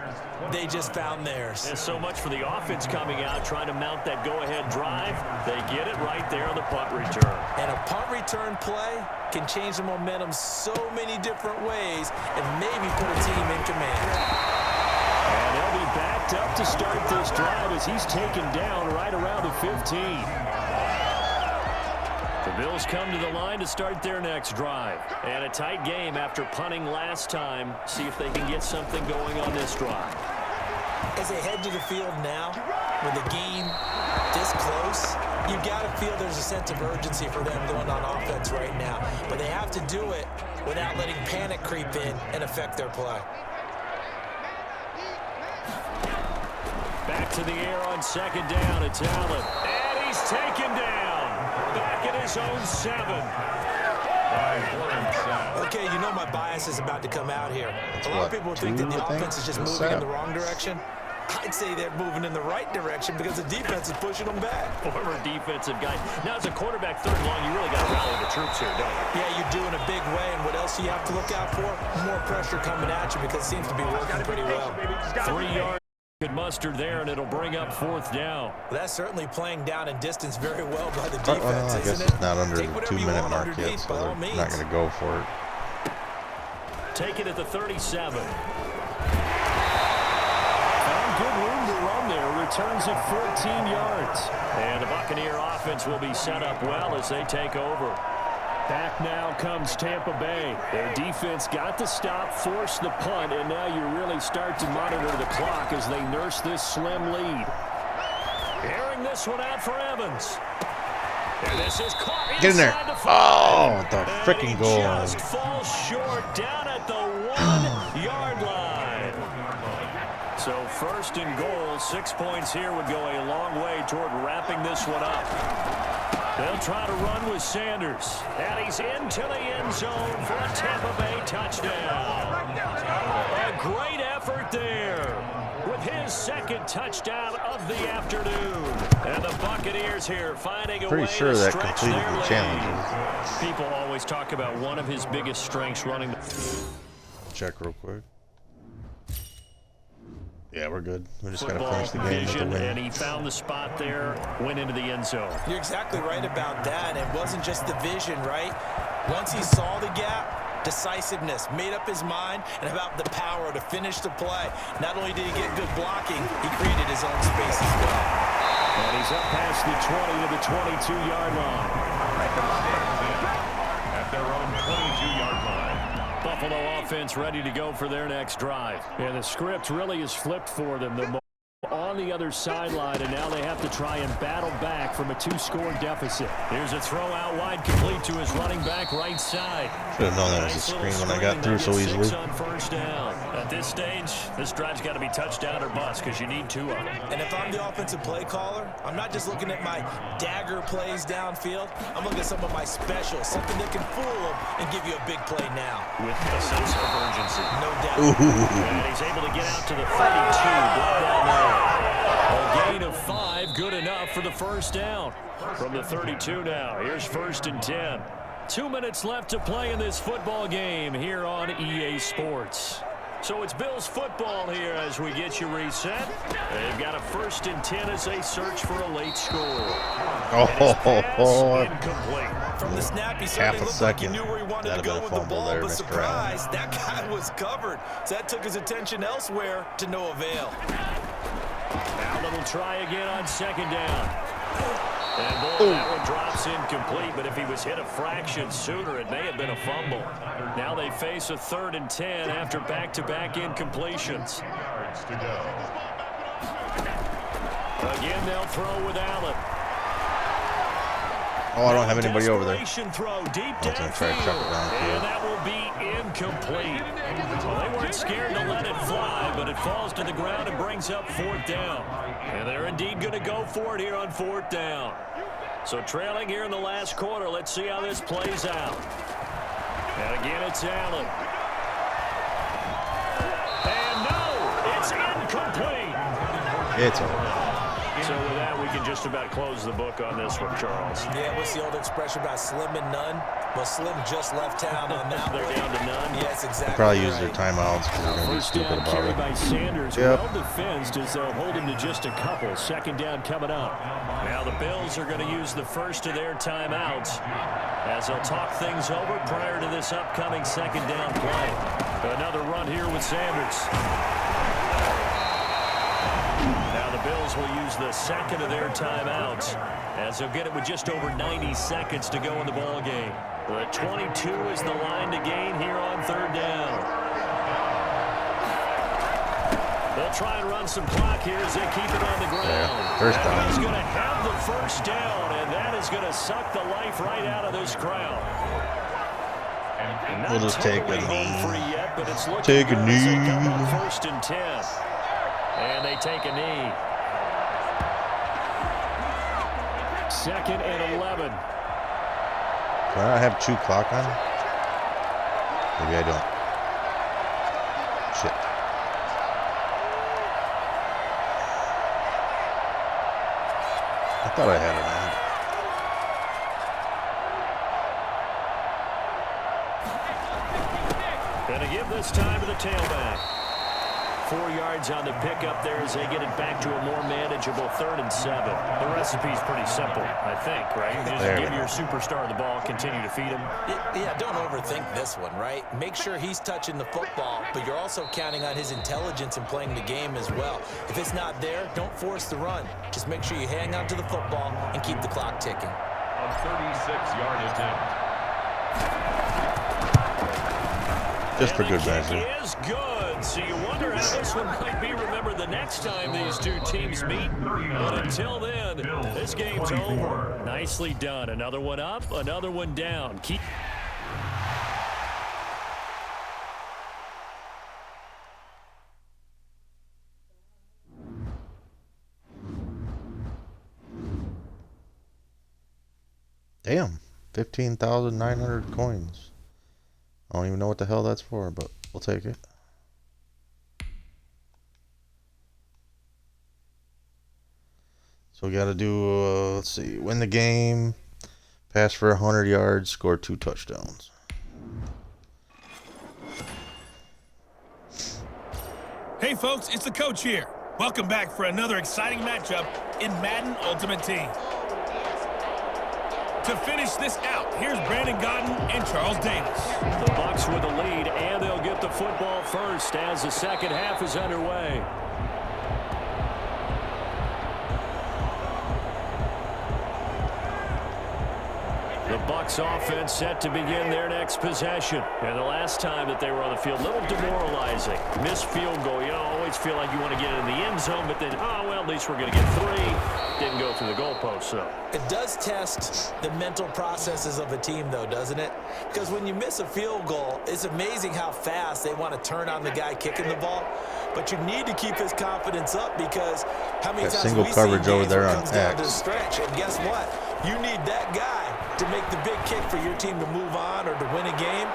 They just found theirs. And so much for the offense coming out, trying to mount that go-ahead drive. They get it right there on the punt return. And a punt return play can change the momentum so many different ways and maybe put a team in command. And they'll be backed up to start this drive as he's taken down right around the 15. The Bills come to the line to start their next drive. And a tight game after punting last time. See if they can get something going on this drive. As they head to the field now, with the game this close, you've got to feel there's a sense of urgency for them going on offense right now. But they have to do it without letting panic creep in and affect their play. Back to the air on second down. It's Allen. And he's taken down. Back at his own 7. Okay, you know my bias is about to come out here. A lot of people think that the offense is just moving in the wrong direction. I'd say they're moving in the right direction because the defense is pushing them back. Former defensive guy. Now, as a quarterback, third and long, you really got to rally the troops here, don't you? Yeah, you do in a big way, and what else do you have to look out for? More pressure coming at you because it seems to be working pretty well. 3 yards could muster there, and it'll bring up fourth down. That's certainly playing down in distance very well by the defense, I guess isn't it? it's not under the Take whatever you 2-minute want mark yet, underneath, so by all they're means. not going to go for it. Take it at the 37. Found good room to run there. Returns at 14 yards. And the Buccaneer offense will be set up well as they take over. Back now comes Tampa Bay. Their defense got the stop, forced the punt, and now you really start to monitor the clock as they nurse this slim lead. Airing this one out for Evans. And this is caught Get in there. inside the 5. Oh, the freaking goal line. Just falls short down at the 1-yard line. So first and goal, 6 points here would go a long way toward wrapping this one up. They'll try to run with Sanders. And he's into the end zone for a Tampa Bay touchdown. A great effort there with his second touchdown of the afternoon. And the Buccaneers here finding a way Pretty sure to that stretch completed their the lead. challenge. People always talk about one of his biggest strengths running. Check real quick. Yeah, we're good. We just got to Football finish the game with the vision, win. and he found the spot there, went into the end zone. You're exactly right about that. It wasn't just the vision, right? Once he saw the gap, decisiveness, made up his mind, and about the power to finish the play. Not only did he get good blocking, he created his own space as well. And he's up past the 20 to the 22-yard line. At their own 22-yard line. Buffalo offense ready to go for their next drive. And the script really is flipped for them. They're on the other sideline, and now they have to try and battle back from a 2-score deficit. Here's a throw out wide, complete to his running back right side. Should have known that was a screen when I got through so easily. 6 on first down. At this stage, this drive's got to be touchdown or bust because you need 2 of them. And if I'm the offensive play caller, I'm not just looking at my dagger plays downfield. I'm looking at some of my specials, something that can fool them and give you a big play now. With a sense of urgency. No doubt. And he's able to get out to the 32. Block that line. A gain of 5, good enough for the first down. From the 32 now, here's first and 10. 2 minutes left to play in this football game here on EA Sports. So it's Bills football here as we get you reset. They've got a first and 10 as they search for a late score. Incomplete. From the snap, he certainly Half a looked like he second. knew where he wanted to That'd have go been a with the fumble ball, there, but Mr. Allen. surprise, that guy was covered. So that took his attention elsewhere to no avail. Now they'll try again on second down. And boy, that one drops incomplete, but if he was hit a fraction sooner, it may have been a fumble. Now they face a 3rd and 10 after back-to-back incompletions. Again, they'll throw with Allen. Oh, I don't have anybody over there. Throw deep I was going to try to chuck it downfield. and that will be incomplete. Well, they weren't scared to let it fly, but it falls to the ground and brings up 4th down. And they're indeed going to go for it here on 4th down. So trailing here in the last quarter, let's see how this plays out. And again, it's Allen. And no, it's incomplete. It's over. So with that, we can just about close the book on this one, Charles. Yeah, what's the old expression about slim and none? Well, Slim just left town on that. They're down to none. Yes, exactly. Probably use their timeouts because they're going to be First stupid down about carry it. by Sanders. Yep. Well defensed as they'll hold him to just a couple. Second down coming up. Now the Bills are going to use the first of their timeouts as they'll talk things over prior to this upcoming second down play. Another run here with Sanders. Now the Bills will use the second of their timeouts as they'll get it with just over 90 seconds to go in the ball game. The 22 is the line to gain here on third down. They'll try and run some clock here as they keep it on the ground. Yeah, first down. He's going to have the first down, and that is going to suck the life right out of this crowd. We'll just take a knee. Yet, but it's Take a good as knee. they come up first and 10. And they take a knee. Second and 11. Can I have 2 clock on? Maybe I don't. Shit. I thought I had it on. Gonna give this time to the tailback. 4 yards on the pickup there as they get it back to a more manageable 3rd and 7. The recipe's pretty simple, I think, right? You just give your superstar the ball, continue to feed him. Yeah, don't overthink this one, right? Make sure he's touching the football, but you're also counting on his intelligence in playing the game as well. If it's not there, don't force the run. Just make sure you hang on to the football and keep the clock ticking. A 36-yard attempt. Just for good measure. Is good. So you wonder how this one might be remembered the next time these two teams meet. But until then, this game's over. Nicely done. Another one up, another one down. Keep. Damn. 15,900 coins. I don't even know what the hell that's for, but we'll take it. So we got to do, let's see, win the game, pass for 100 yards, score 2 touchdowns. Hey folks, it's the coach here. Welcome back for another exciting matchup in Madden Ultimate Team. To finish this out, here's Brandon Godden and Charles Davis. The Bucs with the lead, and they'll get the football first as the second half is underway. The Bucs offense set to begin their next possession. And the last time that they were on the field, a little demoralizing. Missed field goal. You always feel like you want to get in the end zone, but then, oh, well, at least we're going to get 3. Didn't go through the goalpost, though. It does test the mental processes of a team, though, doesn't it? Because when you miss a field goal, it's amazing how fast they want to turn on the guy kicking the ball. But you need to keep his confidence up because how many times single we coverage see over games there where it on comes down to the X. stretch. And guess what? You need that guy to make the big kick for your team to move on or to win a game.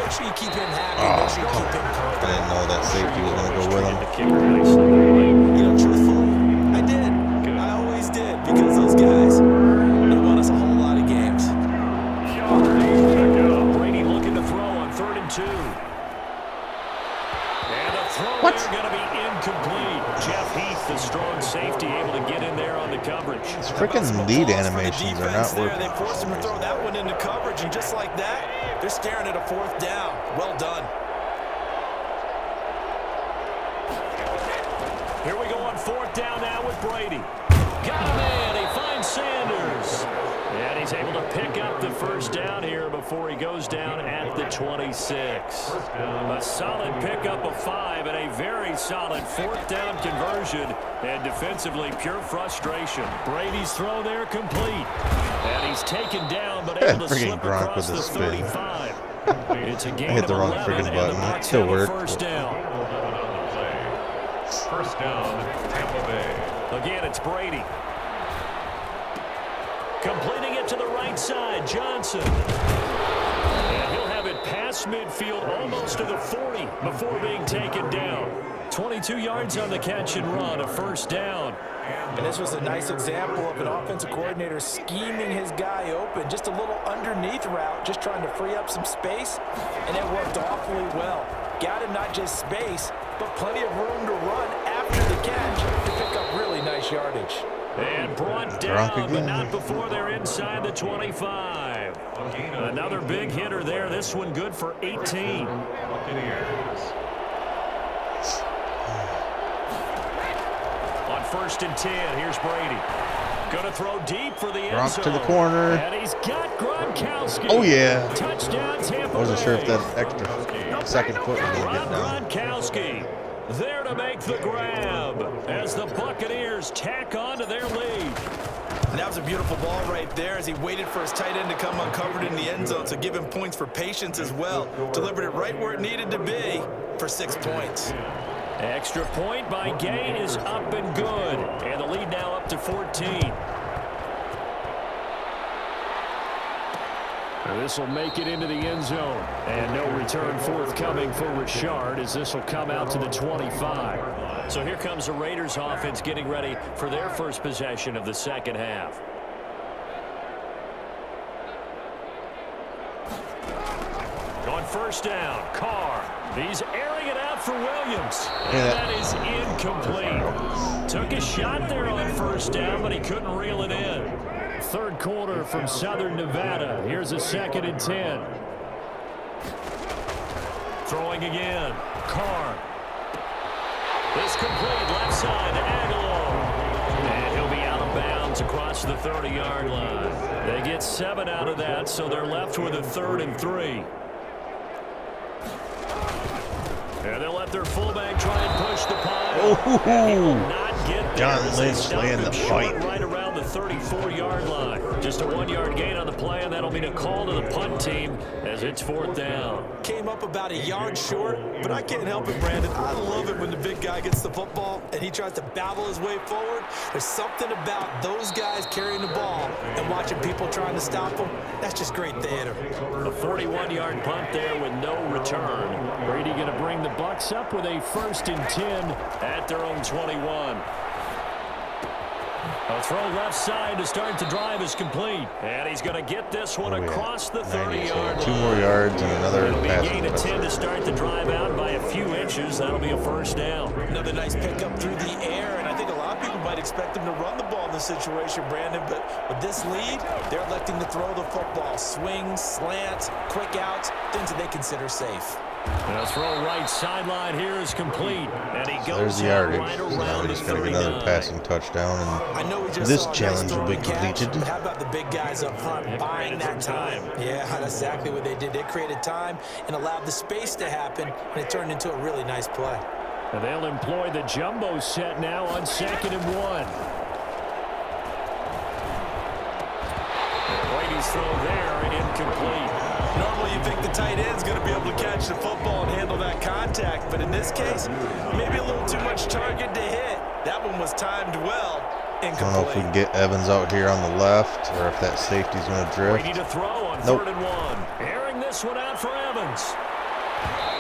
Make sure you keep him happy. Make sure you keep him I confident. didn't know that safety was going to go with him. The kicker nicely. You know, truthfully, I did. I always did because those guys, they won us a whole lot of games. Brady looking to throw on 3rd and 2. And the throw is going to be incomplete. Jeff Heath, the strong safety, able to get in there on the coverage. These freaking lead animations are not working. They forced him to throw that one into coverage, and just like that, they're staring at a 4th down. Well done. Here we go on 4th down now with Brady. Got a man. He finds Sanders. And he's able to pick up the first down here before he goes down at the 26. A solid pickup of 5 and a very solid 4th down conversion. And defensively, pure frustration. Brady's throw there complete. And he's taken down, but able to slip Gronk across with the a spin. 35. It's a gain hit the of wrong 11, freaking and button. the Bucs It still have a worked. first down. First down, Tampa Bay. Again, it's Brady. Completing it to the right side, Johnson. And he'll have it past midfield almost to the 40 before being taken down. 22 yards on the catch and run, a first down. And this was a nice example of an offensive coordinator scheming his guy open. Just a little underneath route, just trying to free up some space, and it worked awfully well. Got him not just space, but plenty of room to run after the catch to pick up really nice yardage. And brought down, but not before they're inside the 25. Another big hitter there. This one good for 18. On 1st and 10, here's Brady. Going to throw deep for the end zone. to the corner. And he's got Gronkowski. Oh, yeah. Touchdown, Tampa Bay. Wasn't sure if that extra second foot was going to get down. Gronkowski there to make the grab as the Buccaneers tack on to their lead. And that was a beautiful ball right there as he waited for his tight end to come uncovered in the end zone, so give him points for patience as well. Delivered it right where it needed to be for 6 points. Extra point by Gay is up and good. And the lead now up to 14. This will make it into the end zone. And no return forthcoming for Richard as this will come out to the 25. So here comes the Raiders offense getting ready for their first possession of the second half. On 1st down, Carr. He's airing it out for Williams. And that is incomplete. Took a shot there on 1st down, but he couldn't reel it in. Third quarter from Southern Nevada. Here's a 2nd and 10. Throwing again. Carr. It's complete. Left side to Aguilar. And he'll be out of bounds across the 30-yard line. They get 7 out of that, so they're left with a 3rd and 3. And they'll let their fullback try and push the pile. And he will not get there. John Lynch laying the fight. Right around the 34-yard line. Just a 1-yard gain on the play, and that'll mean a call to the punt team as it's 4th down. Came up about a yard short, but I can't help it, Brandon. I love it when the big guy gets the football and he tries to battle his way forward. There's something about those guys carrying the ball and watching people trying to stop them. That's just great theater. A 41-yard punt there with no return. Brady going to bring the Bucs up with a 1st and 10 at their own 21. A throw left side to start the drive is complete. And he's going to get this one across the 30-yard line. 2 more yards and another It'll be pass. a gain of 10 to start the drive out by a few inches. That'll be a 1st down. Another nice pickup through the air, and I think a lot of people might expect him to run the ball in this situation, Brandon, but with this lead, they're electing to throw the football. Swings, slants, quick outs, things that they consider safe. And a throw right sideline here is complete. And he goes There's the yardage. right Now around we the just got to 39. get another passing touchdown. I know we just This saw a challenge will be nice throwing completed. catch, but how about the big guys up front buying that time? Yeah, that's exactly what they did. They created time and allowed the space to happen, and it turned into a really nice play. And they'll employ the jumbo set now on 2nd and 1. Brady's throw there, incomplete. Normally you think the tight end's going to be able to catch the football and handle that contact, but in this case, maybe a little too much target to hit. That one was timed well. I don't know if we can get Evans out here on the left or if that safety's going to drift. Brady to throw on 3rd and 1. Airing this one out for Evans.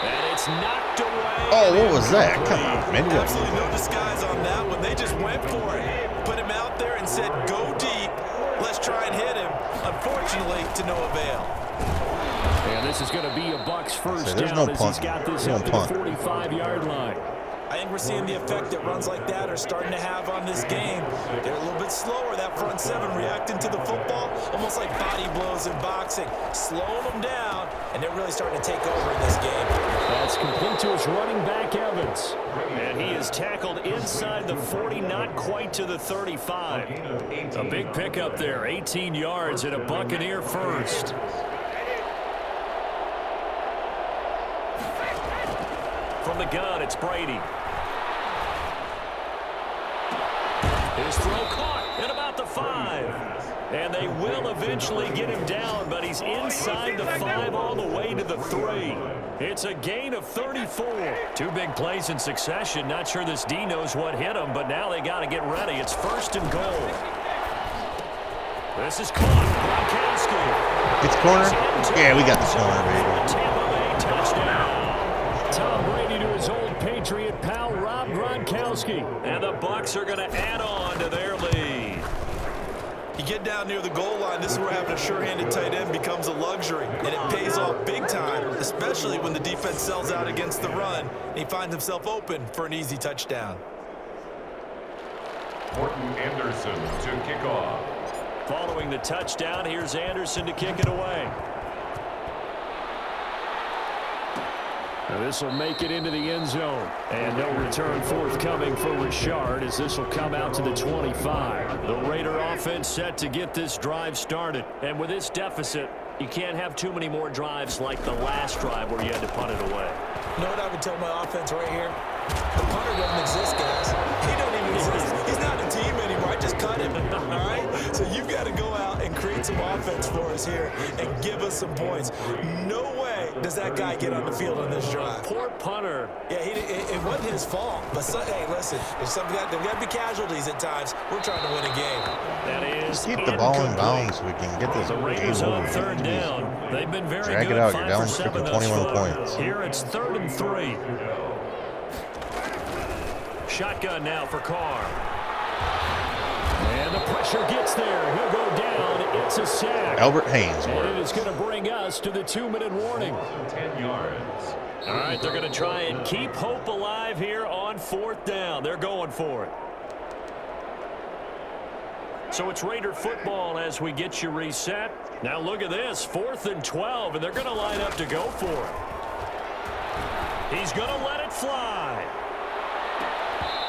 And it's knocked away. Oh, what was that? Come on, man. Absolutely no disguise on that one. They just went for it. Put him out there and said, go deep. Let's try and hit him. Unfortunately, to no avail. And this is going to be a Bucs 1st there's down no as punt. he's got this No up to punt. the 45-yard line. I think we're seeing the effect that runs like that are starting to have on this game. They're a little bit slower, that front seven, reacting to the football, almost like body blows in boxing, slowing them down, and they're really starting to take over in this game. That's complete to his running back, Evans. And he is tackled inside the 40, not quite to the 35. A big pickup there, 18 yards and a Buccaneer first. From the gun, it's Brady. His throw caught at about the 5. And they will eventually get him down, but he's inside the 5 all the way to the 3. It's a gain of 34. 2 big plays in succession. Not sure this D knows what hit him, but now they got to get ready. It's 1st and goal. This is caught. Gronkowski. It's corner? Yeah, we got the corner, baby. Tampa Bay touchdown. Tom Brady to his old pace. Patriot pal Rob Gronkowski. And the Bucs are going to add on to their lead. You get down near the goal line, this is where having a sure-handed tight end becomes a luxury, and it pays off big time, especially when the defense sells out against the run, and he finds himself open for an easy touchdown. Morton Anderson to kick off. Following the touchdown, here's Anderson to kick it away. This will make it into the end zone. And no return forthcoming for Richard as this will come out to the 25. The Raider offense set to get this drive started. And with this deficit, you can't have too many more drives like the last drive where you had to punt it away. You know what I would tell my offense right here? The punter doesn't exist, guys. He don't even exist. He's not a team anymore. I just cut him, all right? So you've got to go out and create some offense for us here and give us some points. No way does that guy get on the field on this drive. Poor punter. Yeah, it wasn't his fault. But, hey, listen, there's got to be casualties at times. We're trying to win a game. That is Keep the ball in bounds so we can get this the Raiders game on over. third down. They've been very Drag good. it out. 5 You're down for 7 freaking thus 21 far. points. Here it's 3rd and 3. Shotgun now for Carr. And the pressure gets there. He'll go down. It's a sack. Albert Haynes And it works. is going to bring us to the 2-minute warning. 10 yards. All right, they're going to try and keep hope alive here on 4th down. They're going for it. So it's Raider football as we get you reset. Now look at this, 4th and 12, and they're going to line up to go for it. He's going to let it fly.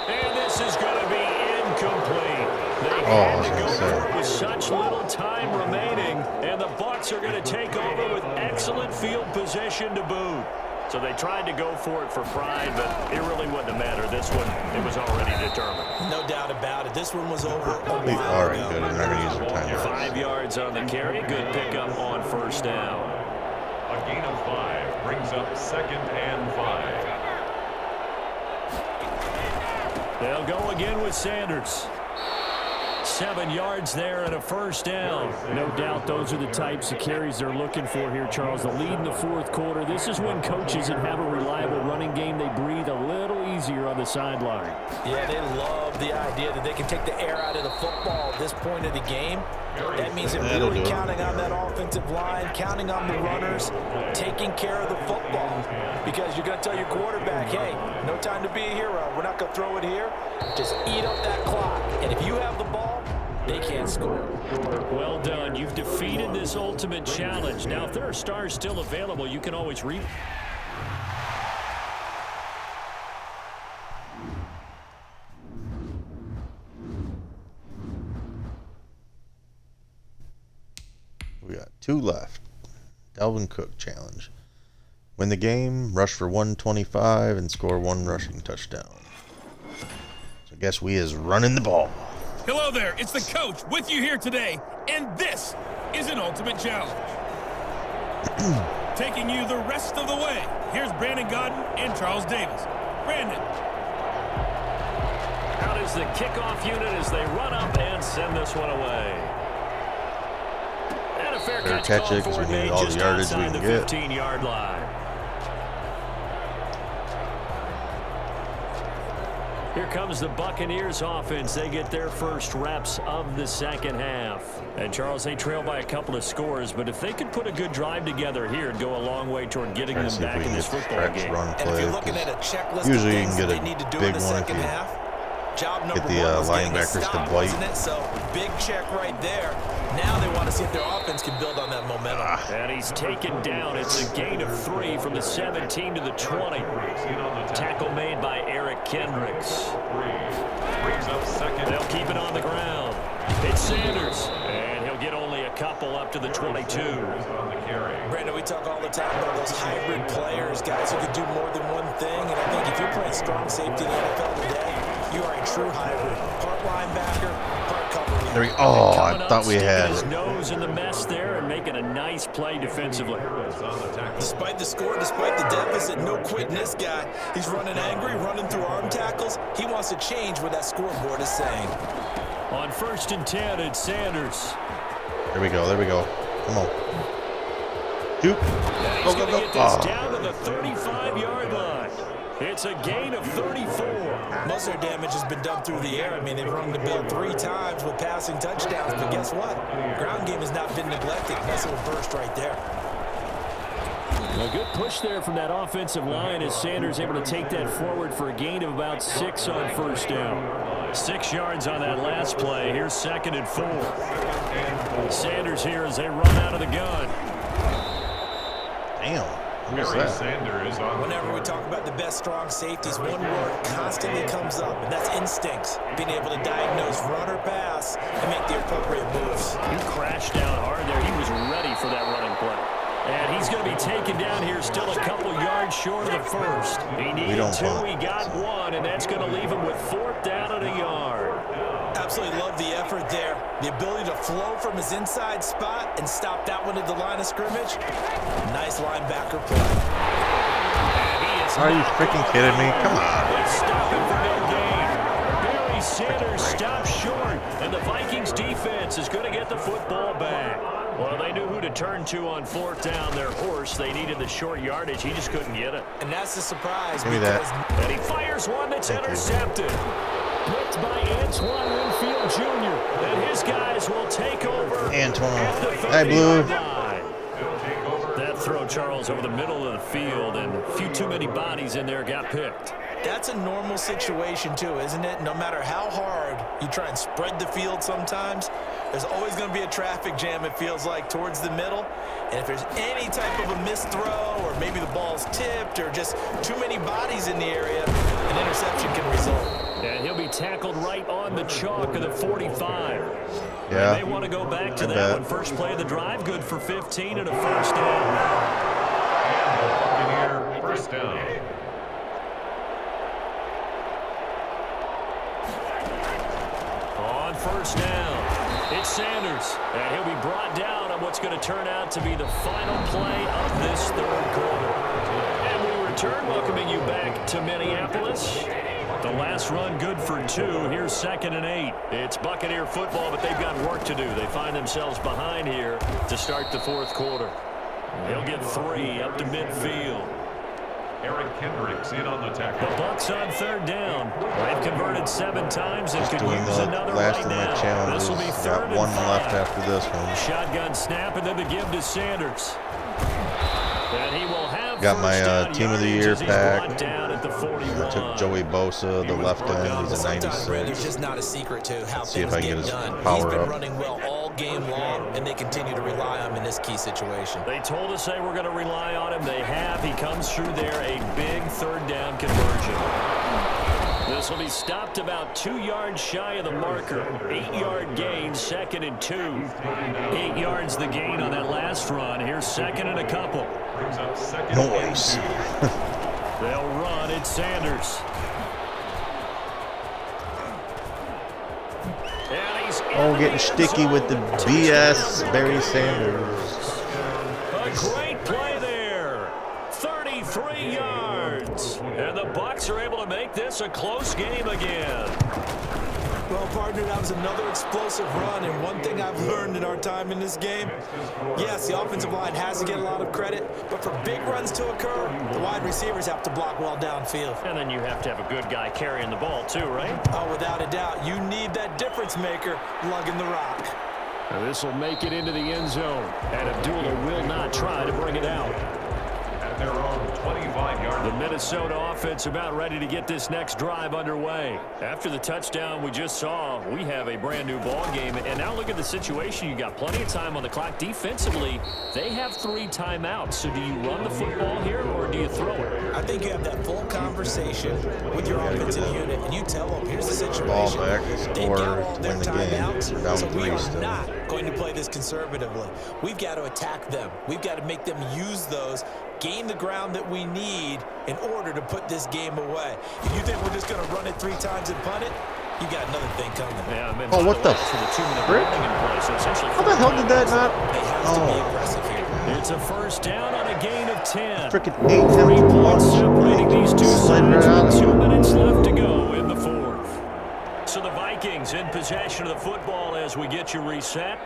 And this is going to be incomplete. They had to go for it with such little time remaining, and the Bucs are going to take over with excellent field position to boot. So they tried to go for it for pride, but it really wouldn't have mattered. This one, it was already determined. No doubt about it. This one was over. He's already good. They're not going to use their time. 5 yards on the carry. Good pickup on 1st down. A gain of 5 brings up 2nd and 5. They'll go again with Sanders. 7 yards there and a 1st down. No doubt those are the types of carries they're looking for here, Charles. The lead in the 4th quarter. This is when coaches that have a reliable running game, they breathe a little easier on the sideline. Yeah, they love the idea that they can take the air out of the football at this point of the game. That means they're really counting on that offensive line, counting on the runners, taking care of the football. Because you're going to tell your quarterback, hey, no time to be a hero. We're not going to throw it here. Just eat up that clock. And if you have the ball, they can't score. Well done. You've defeated this ultimate challenge. Now, if there are stars still available, you can always read. We got 2 left. Dalvin Cook challenge. Win the game, rush for 125, and score 1 rushing touchdown. So I guess we is running the ball. Hello there, it's the coach with you here today, and this is an ultimate challenge. Taking you the rest of the way, here's Brandon Godden and Charles Davis. Brandon. Out is the kickoff unit as they run up and send this one away. And a fair catch it because we need all the yardage we can get. 15-yard line. Here comes the Buccaneers offense. They get their first reps of the 2nd half. And, Charles, they trail by a couple of scores, but if they could put a good drive together here, it'd go a long way toward getting them back in this football game. Run play, and if you're looking at a checklist usually of things you can get that a they need to do big in the one if 2nd you half, job number get the 1 was getting a linebackers to stop, blight. wasn't it? So, big check right there. Now they want to see if their offense can build on that momentum. And he's taken down. It's a gain of 3 from the 17 to the 20. Tackle made by Eric Kendricks. Brings up 2nd. They'll keep it on the ground. It's Sanders. And he'll get only a couple up to the 22. Brandon, we talk all the time about those hybrid players, guys who can do more than one thing. And I think if you're playing strong safety in the NFL today, you are a true hybrid. Part linebacker, part cover. There we go. Oh, I thought we had his it. nose in the mess there and making a nice play defensively. Despite the score, despite the deficit, no quitting this guy. He's running angry, running through arm tackles. He wants to change what that scoreboard is saying. On 1st and 10, it's Sanders. There we go. There we go. Come on. Shoot. He's Go, going go, to get go. this down to the 35-yard line. It's a gain of 34. Most of their damage has been done through the air. I mean, they've rung the bell 3 times with passing touchdowns, but guess what? Ground game has not been neglected. Nice little burst right there. A good push there from that offensive line as Sanders able to take that forward for a gain of about 6 on first down. 6 yards on that last play. Here's 2nd and 4. Sanders here as they run out of the gun. Damn. Barry Sanders on. Whenever we talk about the best strong safeties, one word constantly comes up, and that's instincts. Being able to diagnose run or pass and make the appropriate moves. He crashed down hard there. He was ready for that running play. And he's going to be taken down here still a couple yards short of the first. He needed 2, he got 1, and that's going to leave him with 4th down and a yard. Absolutely love the effort there. The ability to flow from his inside spot and stop that one at the line of scrimmage. Nice linebacker play. Are you freaking kidding me? Come on. It's stopping for no gain. Barry Sanders stops short, and the Vikings defense is going to get the football back. Well, they knew who to turn to on 4th down. Their horse, they needed the short yardage. He just couldn't get it. And that's the surprise. Give me that. And he fires one that's intercepted. Blitzed by Antoine Winfield Jr. And his guys will take over. Antoine. Hey, Blue. That throw, Charles, over the middle of the field, and a few too many bodies in there got picked. That's a normal situation too, isn't it? No matter how hard you try and spread the field sometimes, there's always going to be a traffic jam, it feels like, towards the middle. And if there's any type of a missed throw, or maybe the ball's tipped, or just too many bodies in the area, an interception can result. And he'll be tackled right on the chalk of the 45. Yeah. And they want to go back to that one. First play of the drive, good for 15 and a first down. Buccaneer, first down. On first down, it's Sanders. And he'll be brought down on what's going to turn out to be the final play of this 3rd quarter. And we return, welcoming you back to Minneapolis. The last run good for 2. Here's 2nd and 8. It's Buccaneer football, but they've got work to do. They find themselves behind here to start the 4th quarter. He'll get 3 up to midfield. Eric Kendricks in on the tackle. The Bucs on 3rd down. They've converted 7 times and Just could doing use the another last right of my now. challenges. This will be 3rd Got and 1 5. left after this one. Shotgun snap and then the give to Sanders. And he will have Got my Team of the Year pack. Down at the 41. I took Joey Bosa, the left end. He's a Sometimes, Brad, 96. there's just not a secret to how See if things I can get get his done. power He's been up. running well all game long, and they continue to rely on him in this key situation. They told us they were going to rely on him. They have. He comes through there, a big 3rd down conversion. This will be stopped about 2 yards shy of the marker. 8-yard gain, 2nd and 2. 8 yards the gain on that last run. Here's 2nd and a couple. Brings up 2nd Noise. They'll run. It's Sanders. And he's Oh, getting sticky with the BS. Barry Sanders. A great play there. 33 yards. And the Bucs are able to make this a close game again. Well, partner, that was another explosive run, and one thing I've learned in our time in this game, yes, the offensive line has to get a lot of credit, but for big runs to occur, the wide receivers have to block well downfield. And then you have to have a good guy carrying the ball too, right? Oh, without a doubt, you need that difference maker lugging the rock. This will make it into the end zone, and Abdullah will not try to bring it out. At their own 25-yard The Minnesota offense about ready to get this next drive underway. After the touchdown we just saw, we have a brand new ball game. And now look at the situation. You got plenty of time on the clock. Defensively, they have 3 timeouts. So do you run the football here or do you throw it? I think you have that full conversation with your offensive unit, and you tell them, here's the situation. Ball back, They've score, got all their win the game. timeouts, We're down so we 3 are still. not going to play this conservatively. We've got to attack them. We've got to make them use those, gain the ground that we need in order to put this game away. If you think we're just going to run it 3 times and punt it, you got another thing coming. Yeah, Oh, what the frick? How the hell did that not? They have to be aggressive here. It's a first down on a gain of 10. Freaking 8 3 times points once. separating these two Slid sides right out with of 2 it. minutes left to go in the 4th. So the Vikings in possession of the football as we get you reset.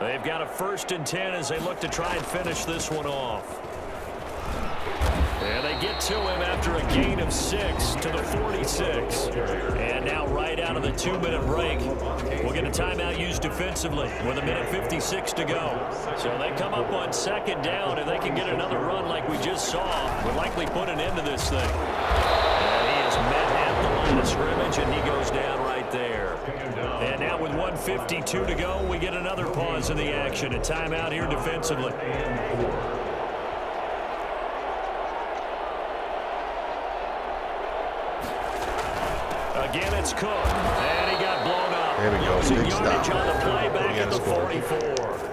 They've got a 1st and 10 as they look to try and finish this one off. And they get to him after a gain of 6 to the 46. And now right out of the 2-minute break, we'll get a timeout used defensively with 1:56 to go. So they come up on 2nd down. If they can get another run like we just saw, we'll likely put an end to this thing. And he has met at the line of scrimmage, and he goes down right there. And now with 1:52 to go, we get another pause in the action. A timeout here defensively. Again, it's Cook, and he got blown up. There we go. Big yardage stop. on the play back at the score. 44.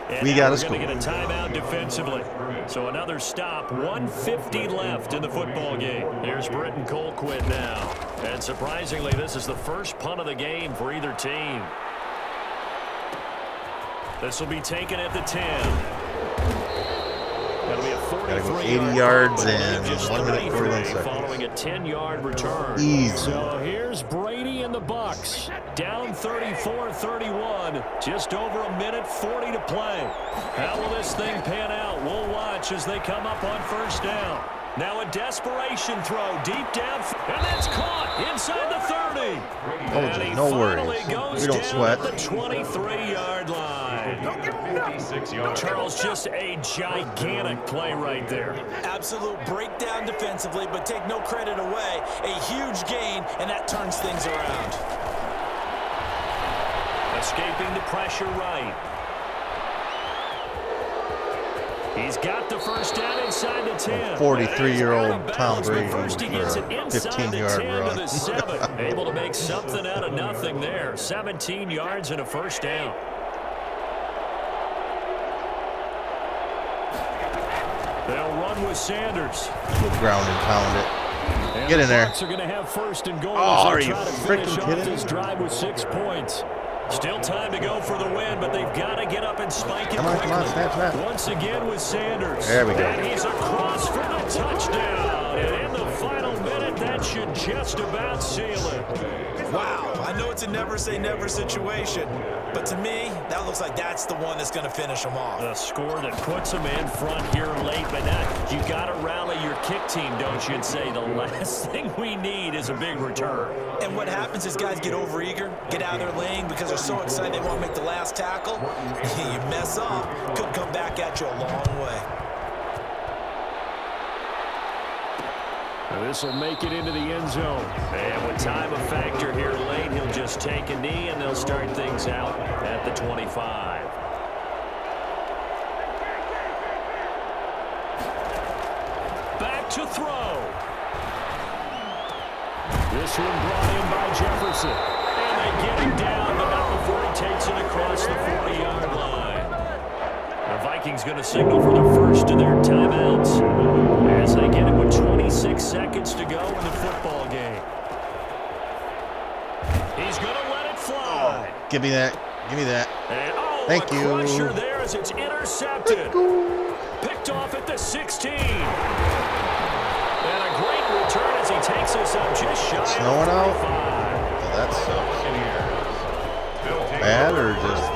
And We now got to we're score. going to get a timeout defensively. So another stop, 1:50 left in the football game. Here's Britton Colquitt now. And surprisingly, this is the first punt of the game for either team. This will be taken at the 10. That'll be a 80 yards and just 1 minute 41 33 seconds. following a 10-yard return. Easy. So here's Brady and the Bucks. Down 34-31. Just over 1:40 to play. How will this thing pan out? We'll watch as they come up on 1st down. Now a desperation throw deep down, and that's caught inside the 30. And he no finally worries. goes We don't down sweat. at the 23-yard line. 56 yards. Charles, just a gigantic play right there. Absolute breakdown defensively, but take no credit away. A huge gain, and that turns things around. Escaping the pressure right. He's got the 1st down inside the 10. 43-year-old Tom Brady First he for gets a it inside the 15-yard 10 to run. the 7. Able to make something out of nothing there. 17 yards and a 1st down. They'll run with Sanders. With ground and pound it. And Get in the there. Bucs are going to have 1st and goal Oh, as are they you try to finish freaking off kidding this me? drive with 6 points. Still time to go for the win, but they've got to get up and spike it Come on, quickly. come on, snap. Once again with Sanders. There we go. And he's across for the touchdown. And in the final minute, that should just about seal it. Wow, I know it's a never-say-never situation, but to me, that looks like that's the one that's going to finish them off. A score that puts them in front here late, but now you got to rally your kick team, don't you, and say the last thing we need is a big return. And what happens is guys get overeager, get out of their lane because they're so excited they want to make the last tackle. You mess up, could come back at you a long way. This will make it into the end zone. And with time a factor here late, he'll just take a knee, and they'll start things out at the 25. Back to throw. This one brought in by Jefferson. And they get him down, but not before he takes it across the 40-yard line. The Vikings going to signal for the first of their timeouts as they get it with 26 seconds to go in the football game. He's going to let it fly. Give me that. Give me that. And, Thank a you. crusher there as it's intercepted. Picked off at the 16. And a great return as he takes us up just shy of Snowing out? 35. Oh, that sucks. Bad or just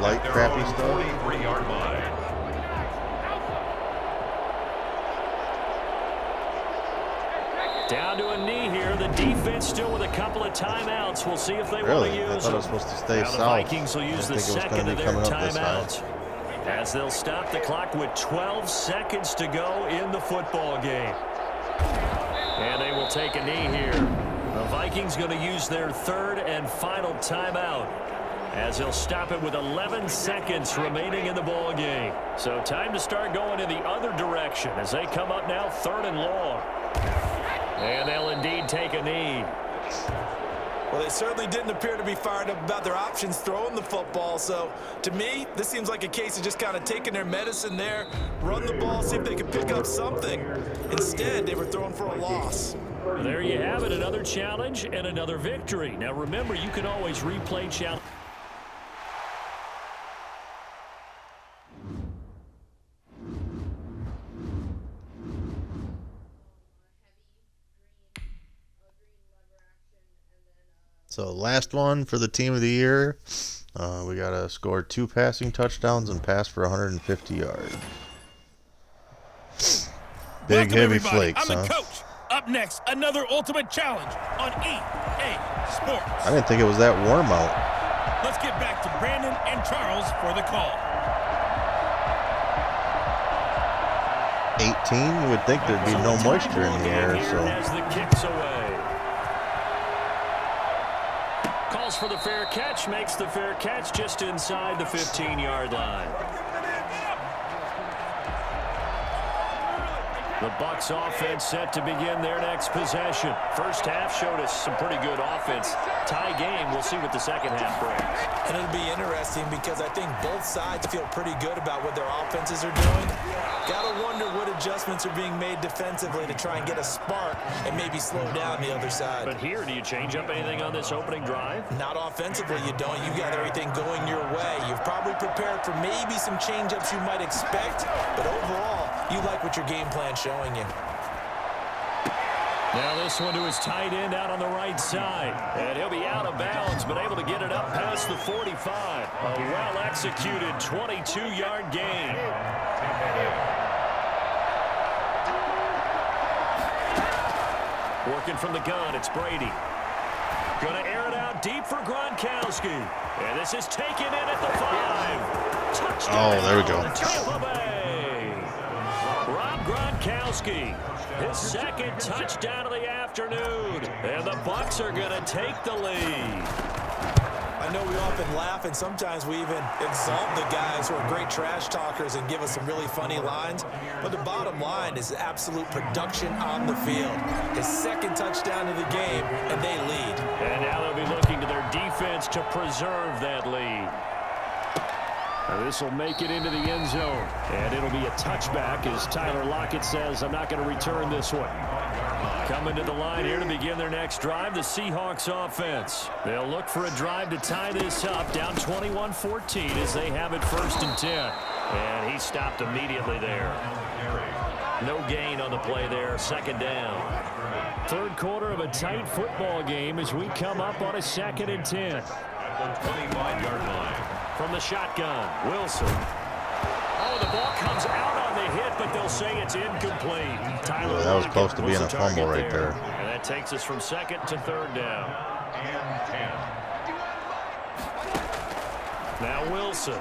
light, crappy stuff? 43-yard line. Down to a knee here. The defense still with a couple of timeouts. We'll see if they want Really? to I use thought it them. was supposed to stay Now the south. Vikings will I use the didn't think it was second gonna of be their coming up this high. timeouts as they'll stop the clock with 12 seconds to go in the football game. And they will take a knee here. The Vikings going to use their 3rd and final timeout as they'll stop it with 11 seconds remaining in the ball game. So time to start going in the other direction as they come up now 3rd and long. And they'll indeed take a knee. Well, they certainly didn't appear to be fired up about their options throwing the football. So, to me, this seems like a case of just kind of taking their medicine there, run the ball, see if they could pick up something. Instead, they were throwing for a loss. There you have it, another challenge and another victory. Now, remember, you can always replay challenge. So last one for the team of the year. We got to score 2 passing touchdowns and pass for 150 yards. Big, Welcome, heavy everybody. flakes, I'm huh? the coach. Up next, another Ultimate Challenge on EA Sports. I didn't think it was that warm out. Let's get back to Brandon and Charles for the call. 18, you would think there'd be no moisture in the air, so. As the kicks away. Calls for the fair catch, makes the fair catch just inside the 15-yard line. The Bucs offense set to begin their next possession. First half showed us some pretty good offense. Tie game, we'll see what the second half brings. And it'll be interesting because I think both sides feel pretty good about what their offenses are doing. Gotta wonder what adjustments are being made defensively to try and get a spark and maybe slow down the other side. But here, do you change up anything on this opening drive? Not offensively, you don't. You've got everything going your way. You've probably prepared for maybe some change-ups you might expect, but overall, you like what your game plan's showing you. Now this one to his tight end out on the right side. And he'll be out of bounds, but able to get it up past the 45. A well-executed 22-yard gain. Working from the gun, it's Brady. Going to air it out deep for Gronkowski. And this is taken in at the 5. Touchdown. Oh, there we go. Tampa Bay. Rob Gronkowski, his second touchdown of the afternoon. And the Bucs are going to take the lead. I know we often laugh, and sometimes we even exalt the guys who are great trash talkers and give us some really funny lines. But the bottom line is absolute production on the field. His second touchdown of the game, and they lead. And now they'll be looking to their defense to preserve that lead. Now this will make it into the end zone. And it'll be a touchback as Tyler Lockett says, I'm not going to return this one. Coming to the line here to begin their next drive, the Seahawks offense. They'll look for a drive to tie this up, down 21-14 as they have it 1st and 10. And he stopped immediately there. No gain on the play there, 2nd down. Third quarter of a tight football game as we come up on a 2nd and 10. At the 25-yard line. From the shotgun, Wilson. Oh, the ball comes out on the hit, but they'll say it's incomplete. Tyler That was Lockett close to being was a the target fumble right there. And that takes us from 2nd to 3rd down. Now Wilson.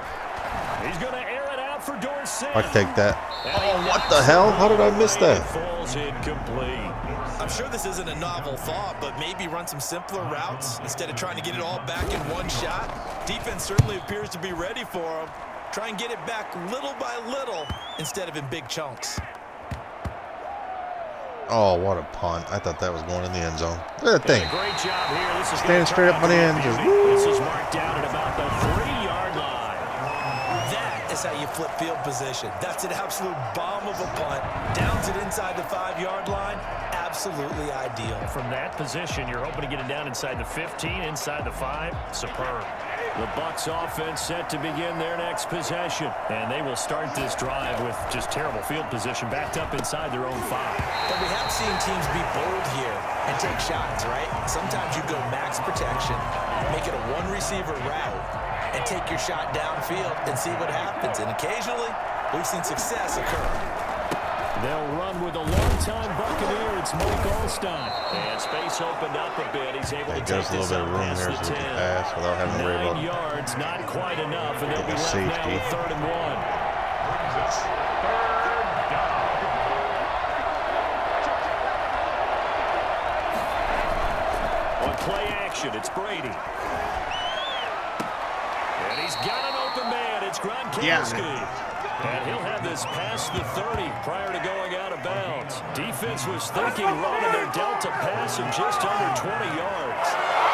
He's going to air it out for Dorsett. I take that. Oh, what the hell? How did I miss that? Falls incomplete. I'm sure this isn't a novel thought, but maybe run some simpler routes instead of trying to get it all back in one shot. Defense certainly appears to be ready for him. Try and get it back little by little instead of in big chunks. Oh, what a punt. I thought that was going in the end zone. Look at that thing. Great job here. This is Standing straight up on the end. Just, this is marked down at about the 3-yard line. That is how you flip field position. That's an absolute bomb of a punt. Downs it inside the 5-yard line. Absolutely ideal. From that position, you're hoping to get it down inside the 15, inside the 5. Superb. The Bucs offense set to begin their next possession. And they will start this drive with just terrible field position, backed up inside their own 5. But we have seen teams be bold here and take shots, right? Sometimes you go max protection, make it a one-receiver route, and take your shot downfield and see what happens. And occasionally, we've seen success occur. They'll run with a long-time Buccaneer. It's Mike Allstott. And space opened up a bit. He's able to take this up past the 10. Pass without having to worry 9 about yards, not quite enough, and they'll be left safety. now with 3rd and 1. On play action, it's Brady. And he's got an open man. It's Gronkowski. And he'll have this past the 30 prior to going out of bounds. Defense was thinking running their delta pass of just under 20 yards.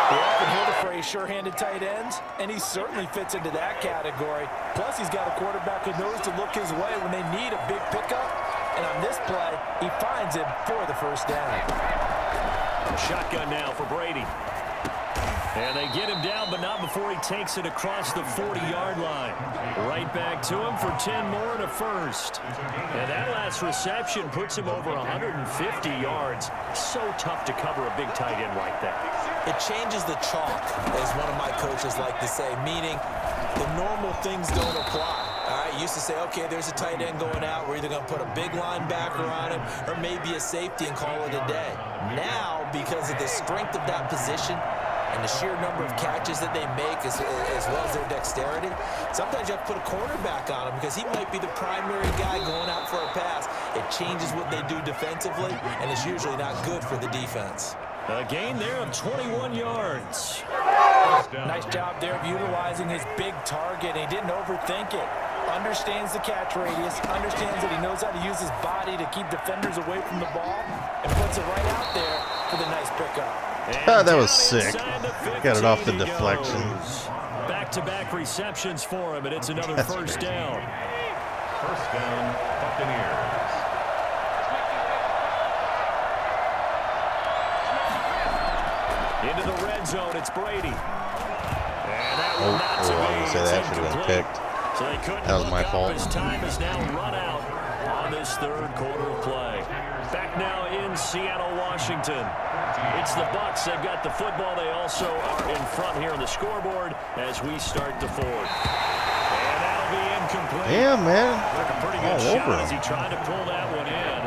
We often hear the phrase sure-handed tight ends, and he certainly fits into that category. Plus, he's got a quarterback who knows to look his way when they need a big pickup. And on this play, he finds him for the 1st down. A shotgun now for Brady. And they get him down, but not before he takes it across the 40-yard line. Right back to him for 10 more and a 1st. And that last reception puts him over 150 yards. So tough to cover a big tight end like that. It changes the chalk, as one of my coaches like to say, meaning the normal things don't apply. All right, used to say, okay, there's a tight end going out. We're either going to put a big linebacker on him or maybe a safety and call it a day. Now, because of the strength of that position and the sheer number of catches that they make as well as their dexterity, sometimes you have to put a cornerback on him because he might be the primary guy going out for a pass. It changes what they do defensively, and it's usually not good for the defense. A gain there of 21 yards. Nice job there of utilizing his big target. He didn't overthink it. Understands the catch radius, understands that he knows how to use his body to keep defenders away from the ball, and puts it right out there for the nice pickup. That was sick. Got it off the deflection. Back-to-back receptions for him, and it's another first down. First down, Buccaneers. Into the red zone, it's Brady. And that will not I was gonna say that should have been picked. So they couldn't That was my look up fault. as time is now run out on this third quarter of play. Back now in Seattle, Washington. It's the Bucs. They've got the football. They also are in front here on the scoreboard as we start the fourth. And that'll be incomplete. Yeah, man. Took a pretty good All shot over as him. he tried to pull that one in.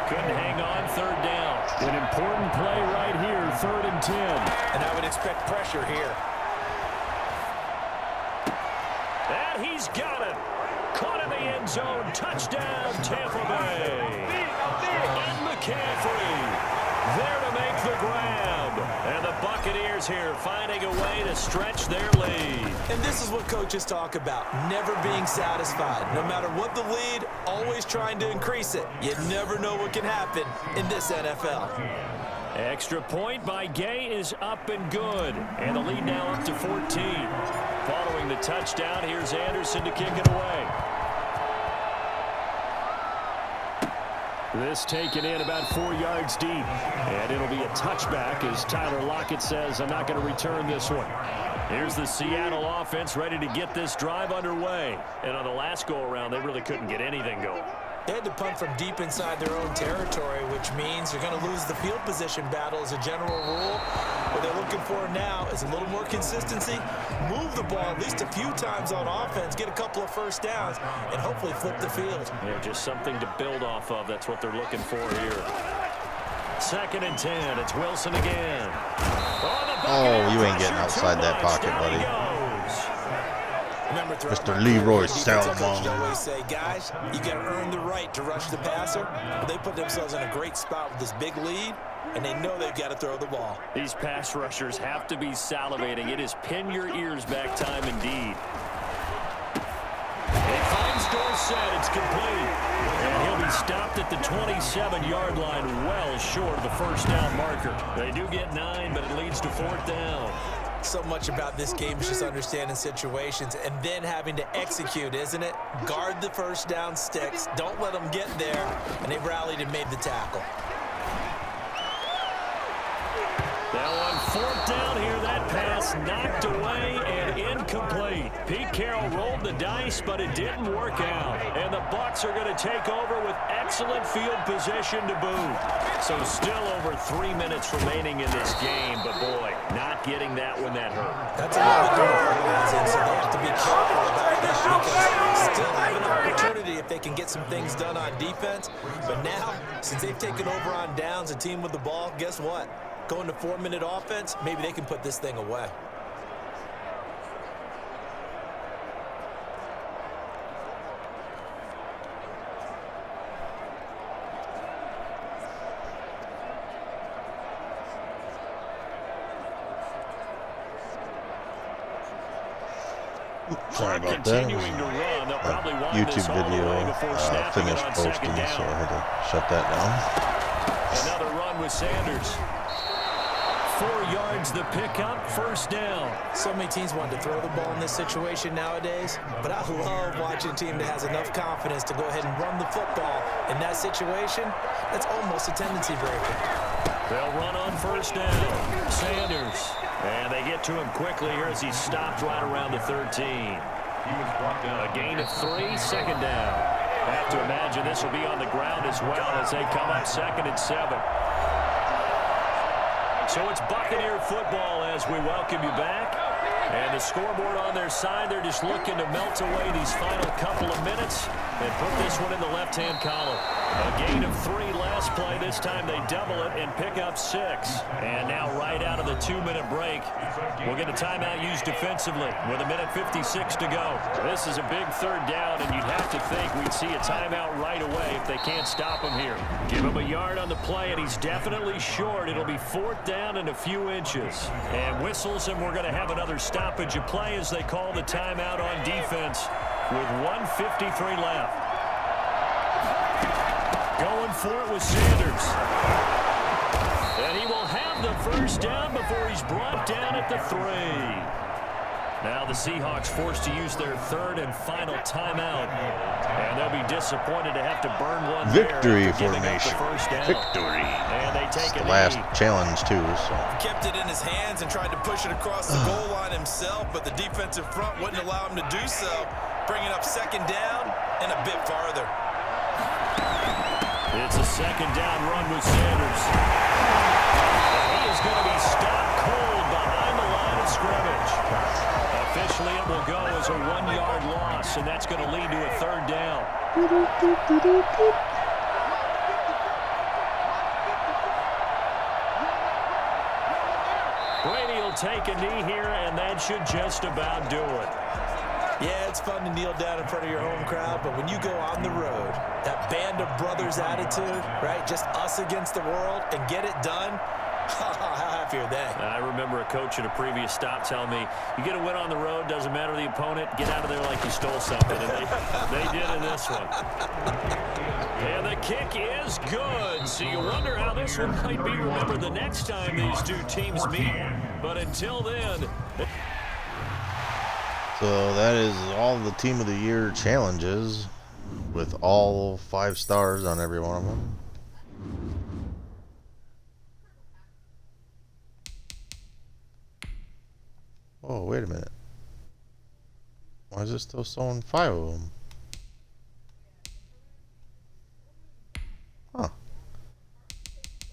Couldn't hang on, third down. An important play right here, 3rd and 10. And I would expect pressure here. And he's got it. Caught in the end zone. Touchdown, Tampa Bay. And McCaffrey there to make the grab. And the Buccaneers here finding a way to stretch their lead. And this is what coaches talk about, never being satisfied. No matter what the lead, always trying to increase it. You never know what can happen in this NFL. Extra point by Gay is up and good. And the lead now up to 14. Following the touchdown, here's Anderson to kick it away. This taken in about 4 yards deep. And it'll be a touchback as Tyler Lockett says, I'm not going to return this one. Here's the Seattle offense ready to get this drive underway. And on the last go-around, they really couldn't get anything going. They had to punt from deep inside their own territory, which means you're going to lose the field position battle as a general rule. What they're looking for now is a little more consistency, move the ball at least a few times on offense, get a couple of first downs, and hopefully flip the field. Yeah, just something to build off of. That's what they're looking for here. 2nd and 10. It's Wilson again. Oh, you ain't getting outside that pocket, buddy. Remember, Mr. Leroy Salmon. Salmon. Always say, guys, you got to earn the right to rush the passer. But they put themselves in a great spot with this big lead, and they know they've got to throw the ball. These pass rushers have to be salivating. It is pin your ears back time indeed. He finds Dorsett. It's complete. And he'll be stopped at the 27-yard line, well short of the first down marker. They do get 9, but it leads to 4th down. So much about this game is just understanding situations and then having to execute, isn't it? Guard the first down sticks. Don't let them get there. And they rallied and made the tackle. Now on 4th down here, that pass knocked away and incomplete. Pete Carroll rolled the dice, but it didn't work out. And the Bucs are going to take over with excellent field position to boot. So still over 3 minutes remaining in this game, but boy, not getting that one that hurt. That's a lot of organizing, so they have to be careful about that because they still have an opportunity if they can get some things done on defense. But now, since they've taken over on downs, a team with the ball, guess what? Going to 4-minute offense, maybe they can put this thing away. Sorry about that. Continuing to run, they'll probably want this YouTube all the video way before snapping it finished on posting, 2nd so I down. had to shut that down. Another run with Sanders. 4 yards the pickup, first down. So many teams want to throw the ball in this situation nowadays, but I love watching a team that has enough confidence to go ahead and run the football in that situation. That's almost a tendency breaker. They'll run on first down. Sanders. And they get to him quickly here as he stopped right around the 13. A gain of 3, 2nd down. I have to imagine this will be on the ground as well as they come up 2nd and 7. So it's Buccaneer football as we welcome you back. And the scoreboard on their side, they're just looking to melt away these final couple of minutes and put this one in the left-hand column. A gain of 3 last play. This time they double it and pick up 6. And now right out of the 2-minute break, we'll get a timeout used defensively with 1:56 to go. This is a big 3rd down, and you'd have to think we'd see a timeout right away if they can't stop him here. Give him a yard on the play, and he's definitely short. It'll be 4th down and a few inches. And whistles, and we're going to have another stoppage of play as they call the timeout on defense with 1:53 left. Going for it with Sanders. And he will have the 1st down before he's brought down at the 3. Now the Seahawks forced to use their 3rd and final timeout. And they'll be disappointed to have to burn one. Victory formation. Victory. And they take the last challenge too. So. Kept it in his hands and tried to push it across the goal line himself, but the defensive front wouldn't allow him to do so, bringing up 2nd down and a bit farther. It's a 2nd down run with Sanders. And he is going to be stopped cold behind the line of scrimmage. Officially, it will go as a 1-yard loss, and that's going to lead to a 3rd down. Brady will take a knee here, and that should just about do it. Yeah, it's fun to kneel down in front of your home crowd, but when you go on the road, that band of brothers attitude, right, just us against the world, and get it done, how happy are they? I remember a coach at a previous stop telling me, you get a win on the road, doesn't matter the opponent, get out of there like you stole something. And they did in this one. And the kick is good. So you wonder how this one might be remembered the next time these two teams meet. But until then... So that is all the Team of the Year challenges with all 5 stars on every one of them. Oh, wait a minute. Why is it still showing 5 of them? Huh.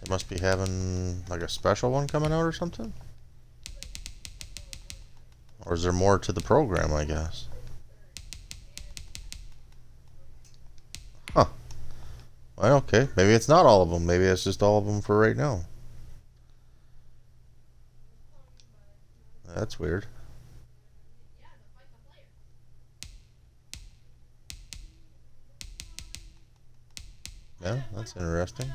It must be having like a special one coming out or something? Or is there more to the program, I guess? Huh. Well, okay. Maybe it's not all of them. Maybe it's just all of them for right now. That's weird. Yeah, that's interesting.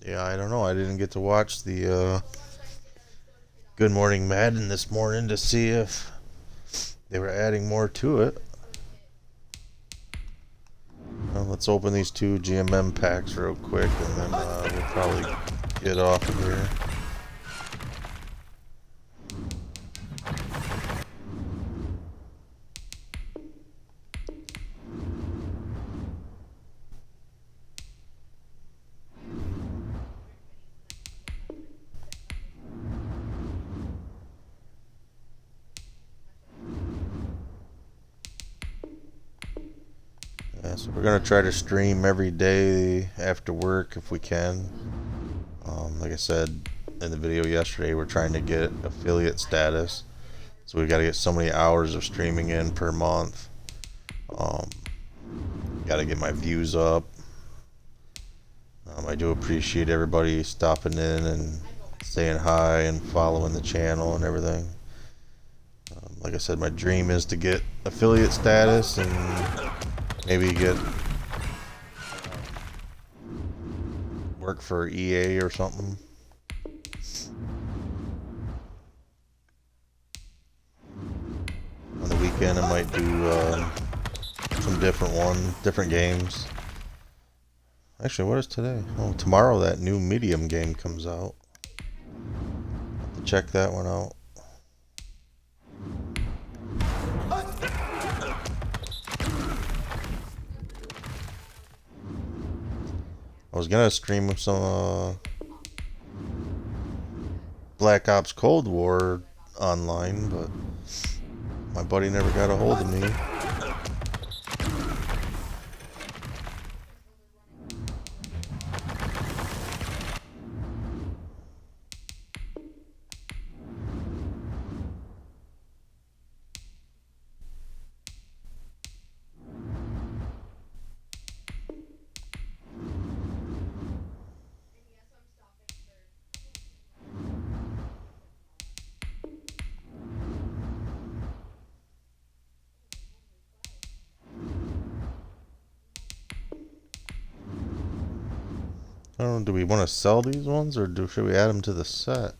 Yeah, I don't know. I didn't get to watch the Good Morning Madden this morning to see if they were adding more to it. Well, let's open these 2 GMM packs real quick, and then we'll probably get off of here. Yeah, so we're going to try to stream every day after work if we can. Like I said in the video yesterday, we're trying to get affiliate status. So we've got to get so many hours of streaming in per month. Got to get my views up. I do appreciate everybody stopping in and saying hi and following the channel and everything. Like I said, my dream is to get affiliate status and maybe get work for EA or something. On the weekend I might do some different games. Actually, what is today? Oh, tomorrow that new Medium game comes out. Have to check that one out. I was gonna stream some Black Ops Cold War online, but my buddy never got a hold of me. I don't know, do we want to sell these ones or should we add them to the set?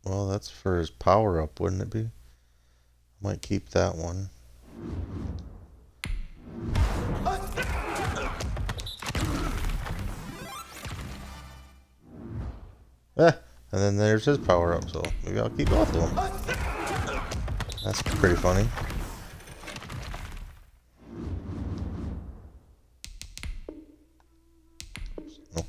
Well, that's for his power up, wouldn't it be? Might keep that one. And then there's his power up, so maybe I'll keep both of them. That's pretty funny. Oh.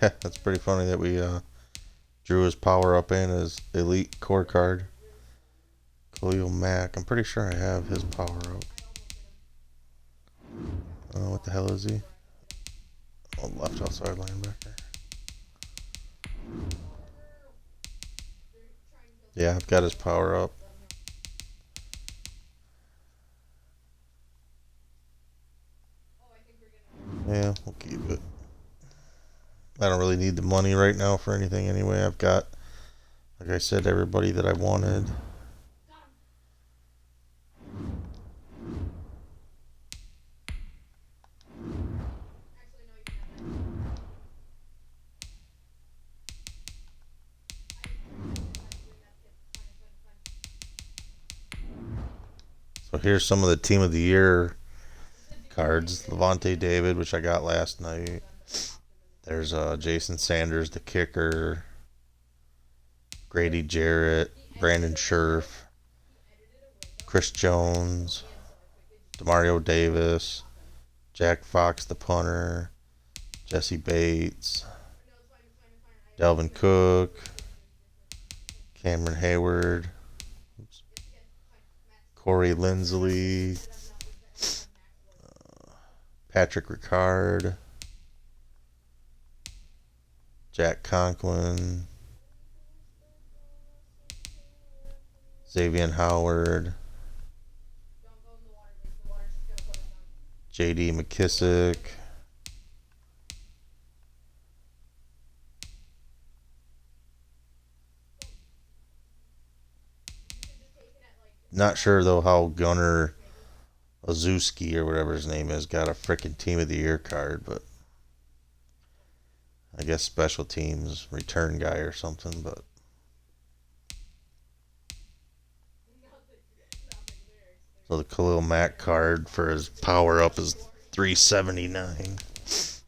Yeah, that's pretty funny that we drew his power up and his elite core card. Khalil Mack. I'm pretty sure I have his power up. What the hell is he? Oh, left outside linebacker. Yeah, I've got his power up. Yeah, we'll keep it. I don't really need the money right now for anything anyway. I've got, like I said, everybody that I wanted. So here's some of the Team of the Year cards. Levante David, which I got last night. There's Jason Sanders, the kicker. Grady Jarrett, Brandon Scherf, Chris Jones, Demario Davis, Jack Fox, the punter, Jesse Bates, Delvin Cook, Cameron Hayward, Corey Lindsley, Patrick Ricard, Jack Conklin, Xavier Howard, J.D. McKissick, not sure though how Gunnar Ozuski or whatever his name is got a freaking Team of the Year card, but I guess special teams return guy or something, but so the Khalil Mack card for his power up is $379.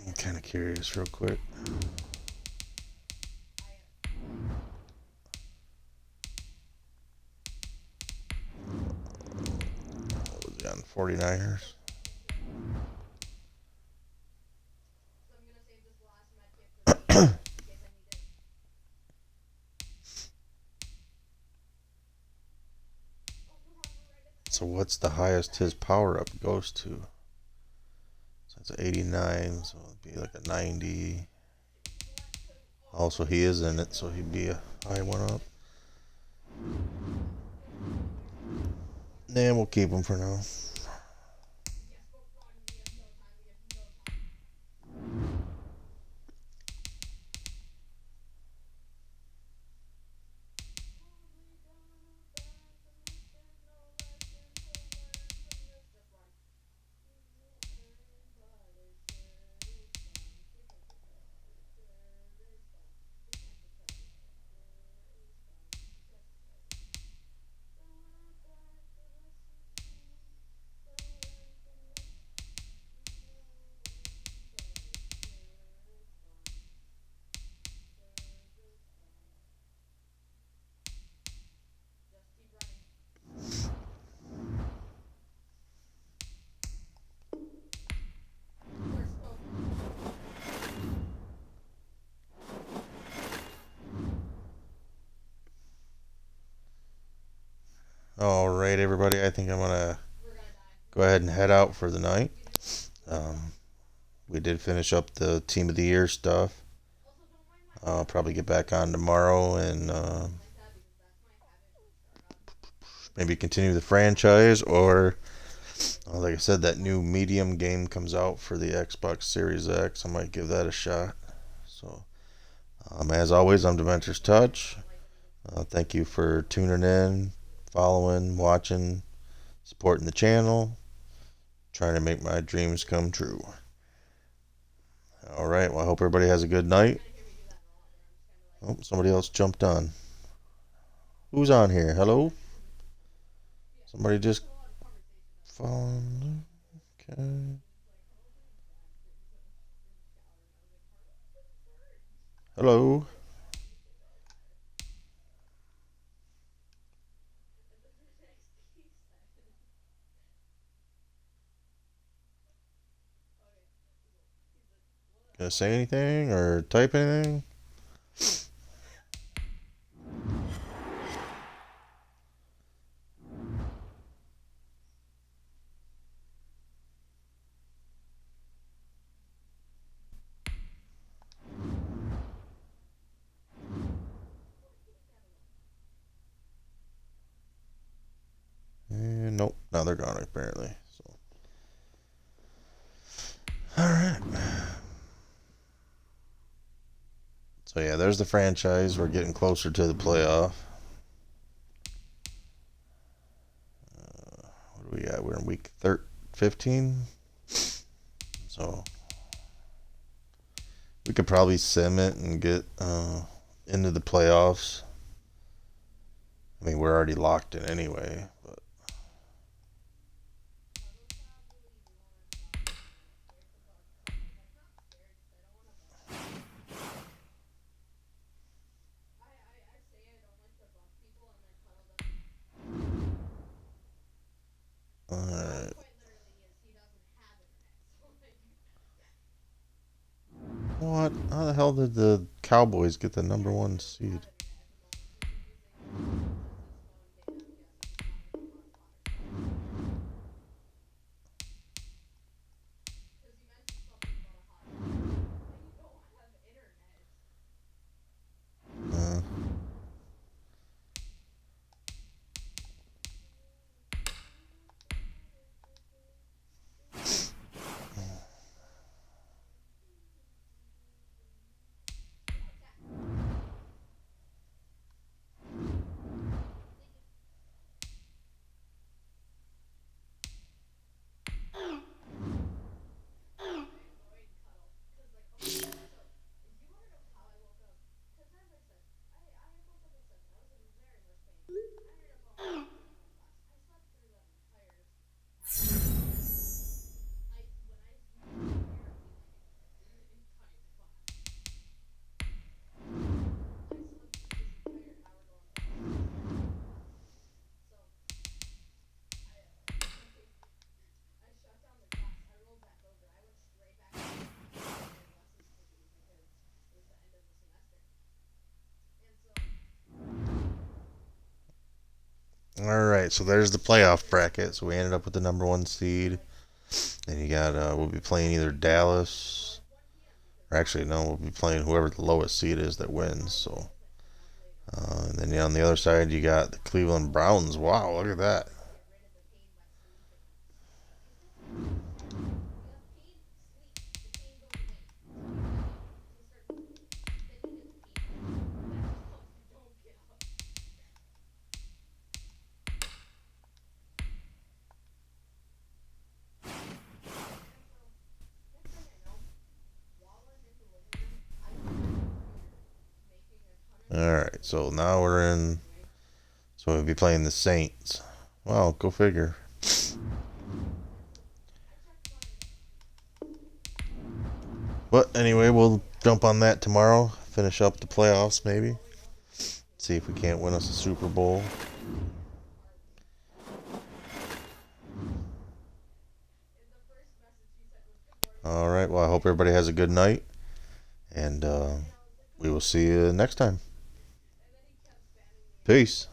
I'm kind of curious real quick. What was he on 49ers? So what's the highest his power up goes to? So it's 89, so it'd be like a 90. Also, he is in it, so he'd be a high one up. And we'll keep him for now. right, everybody. I think I'm going to go ahead and head out for the night. We did finish up the Team of the Year stuff. I'll probably get back on tomorrow and maybe continue the franchise, or like I said, that new Medium game comes out for the Xbox Series X. I might give that a shot. So, as always, I'm Dementor's Touch. Thank you for tuning in, following, watching, supporting the channel, trying to make my dreams come true. All right, well, I hope everybody has a good night. Oh, somebody else jumped on. Who's on here? Hello? Somebody just followed. Okay. Hello? Gonna say anything or type anything? Nope. Now they're gone apparently. So, all right. So yeah, there's the franchise. We're getting closer to the playoff. What do we got? We're in week 15. So we could probably sim it and get into the playoffs. I mean, we're already locked in anyway, but all right. What? How the hell did the Cowboys get the #1 seed? All right, so there's the playoff bracket. So we ended up with the #1 seed. And you got, we'll be playing either Dallas, or actually, no, we'll be playing whoever the lowest seed is that wins. So, and then on the other side, you got the Cleveland Browns. Wow, look at that. Alright, so now we're in. So we'll be playing the Saints. Wow, go figure. But anyway, we'll jump on that tomorrow. Finish up the playoffs, maybe. See if we can't win us a Super Bowl. Alright, well, I hope everybody has a good night. And we will see you next time. Peace.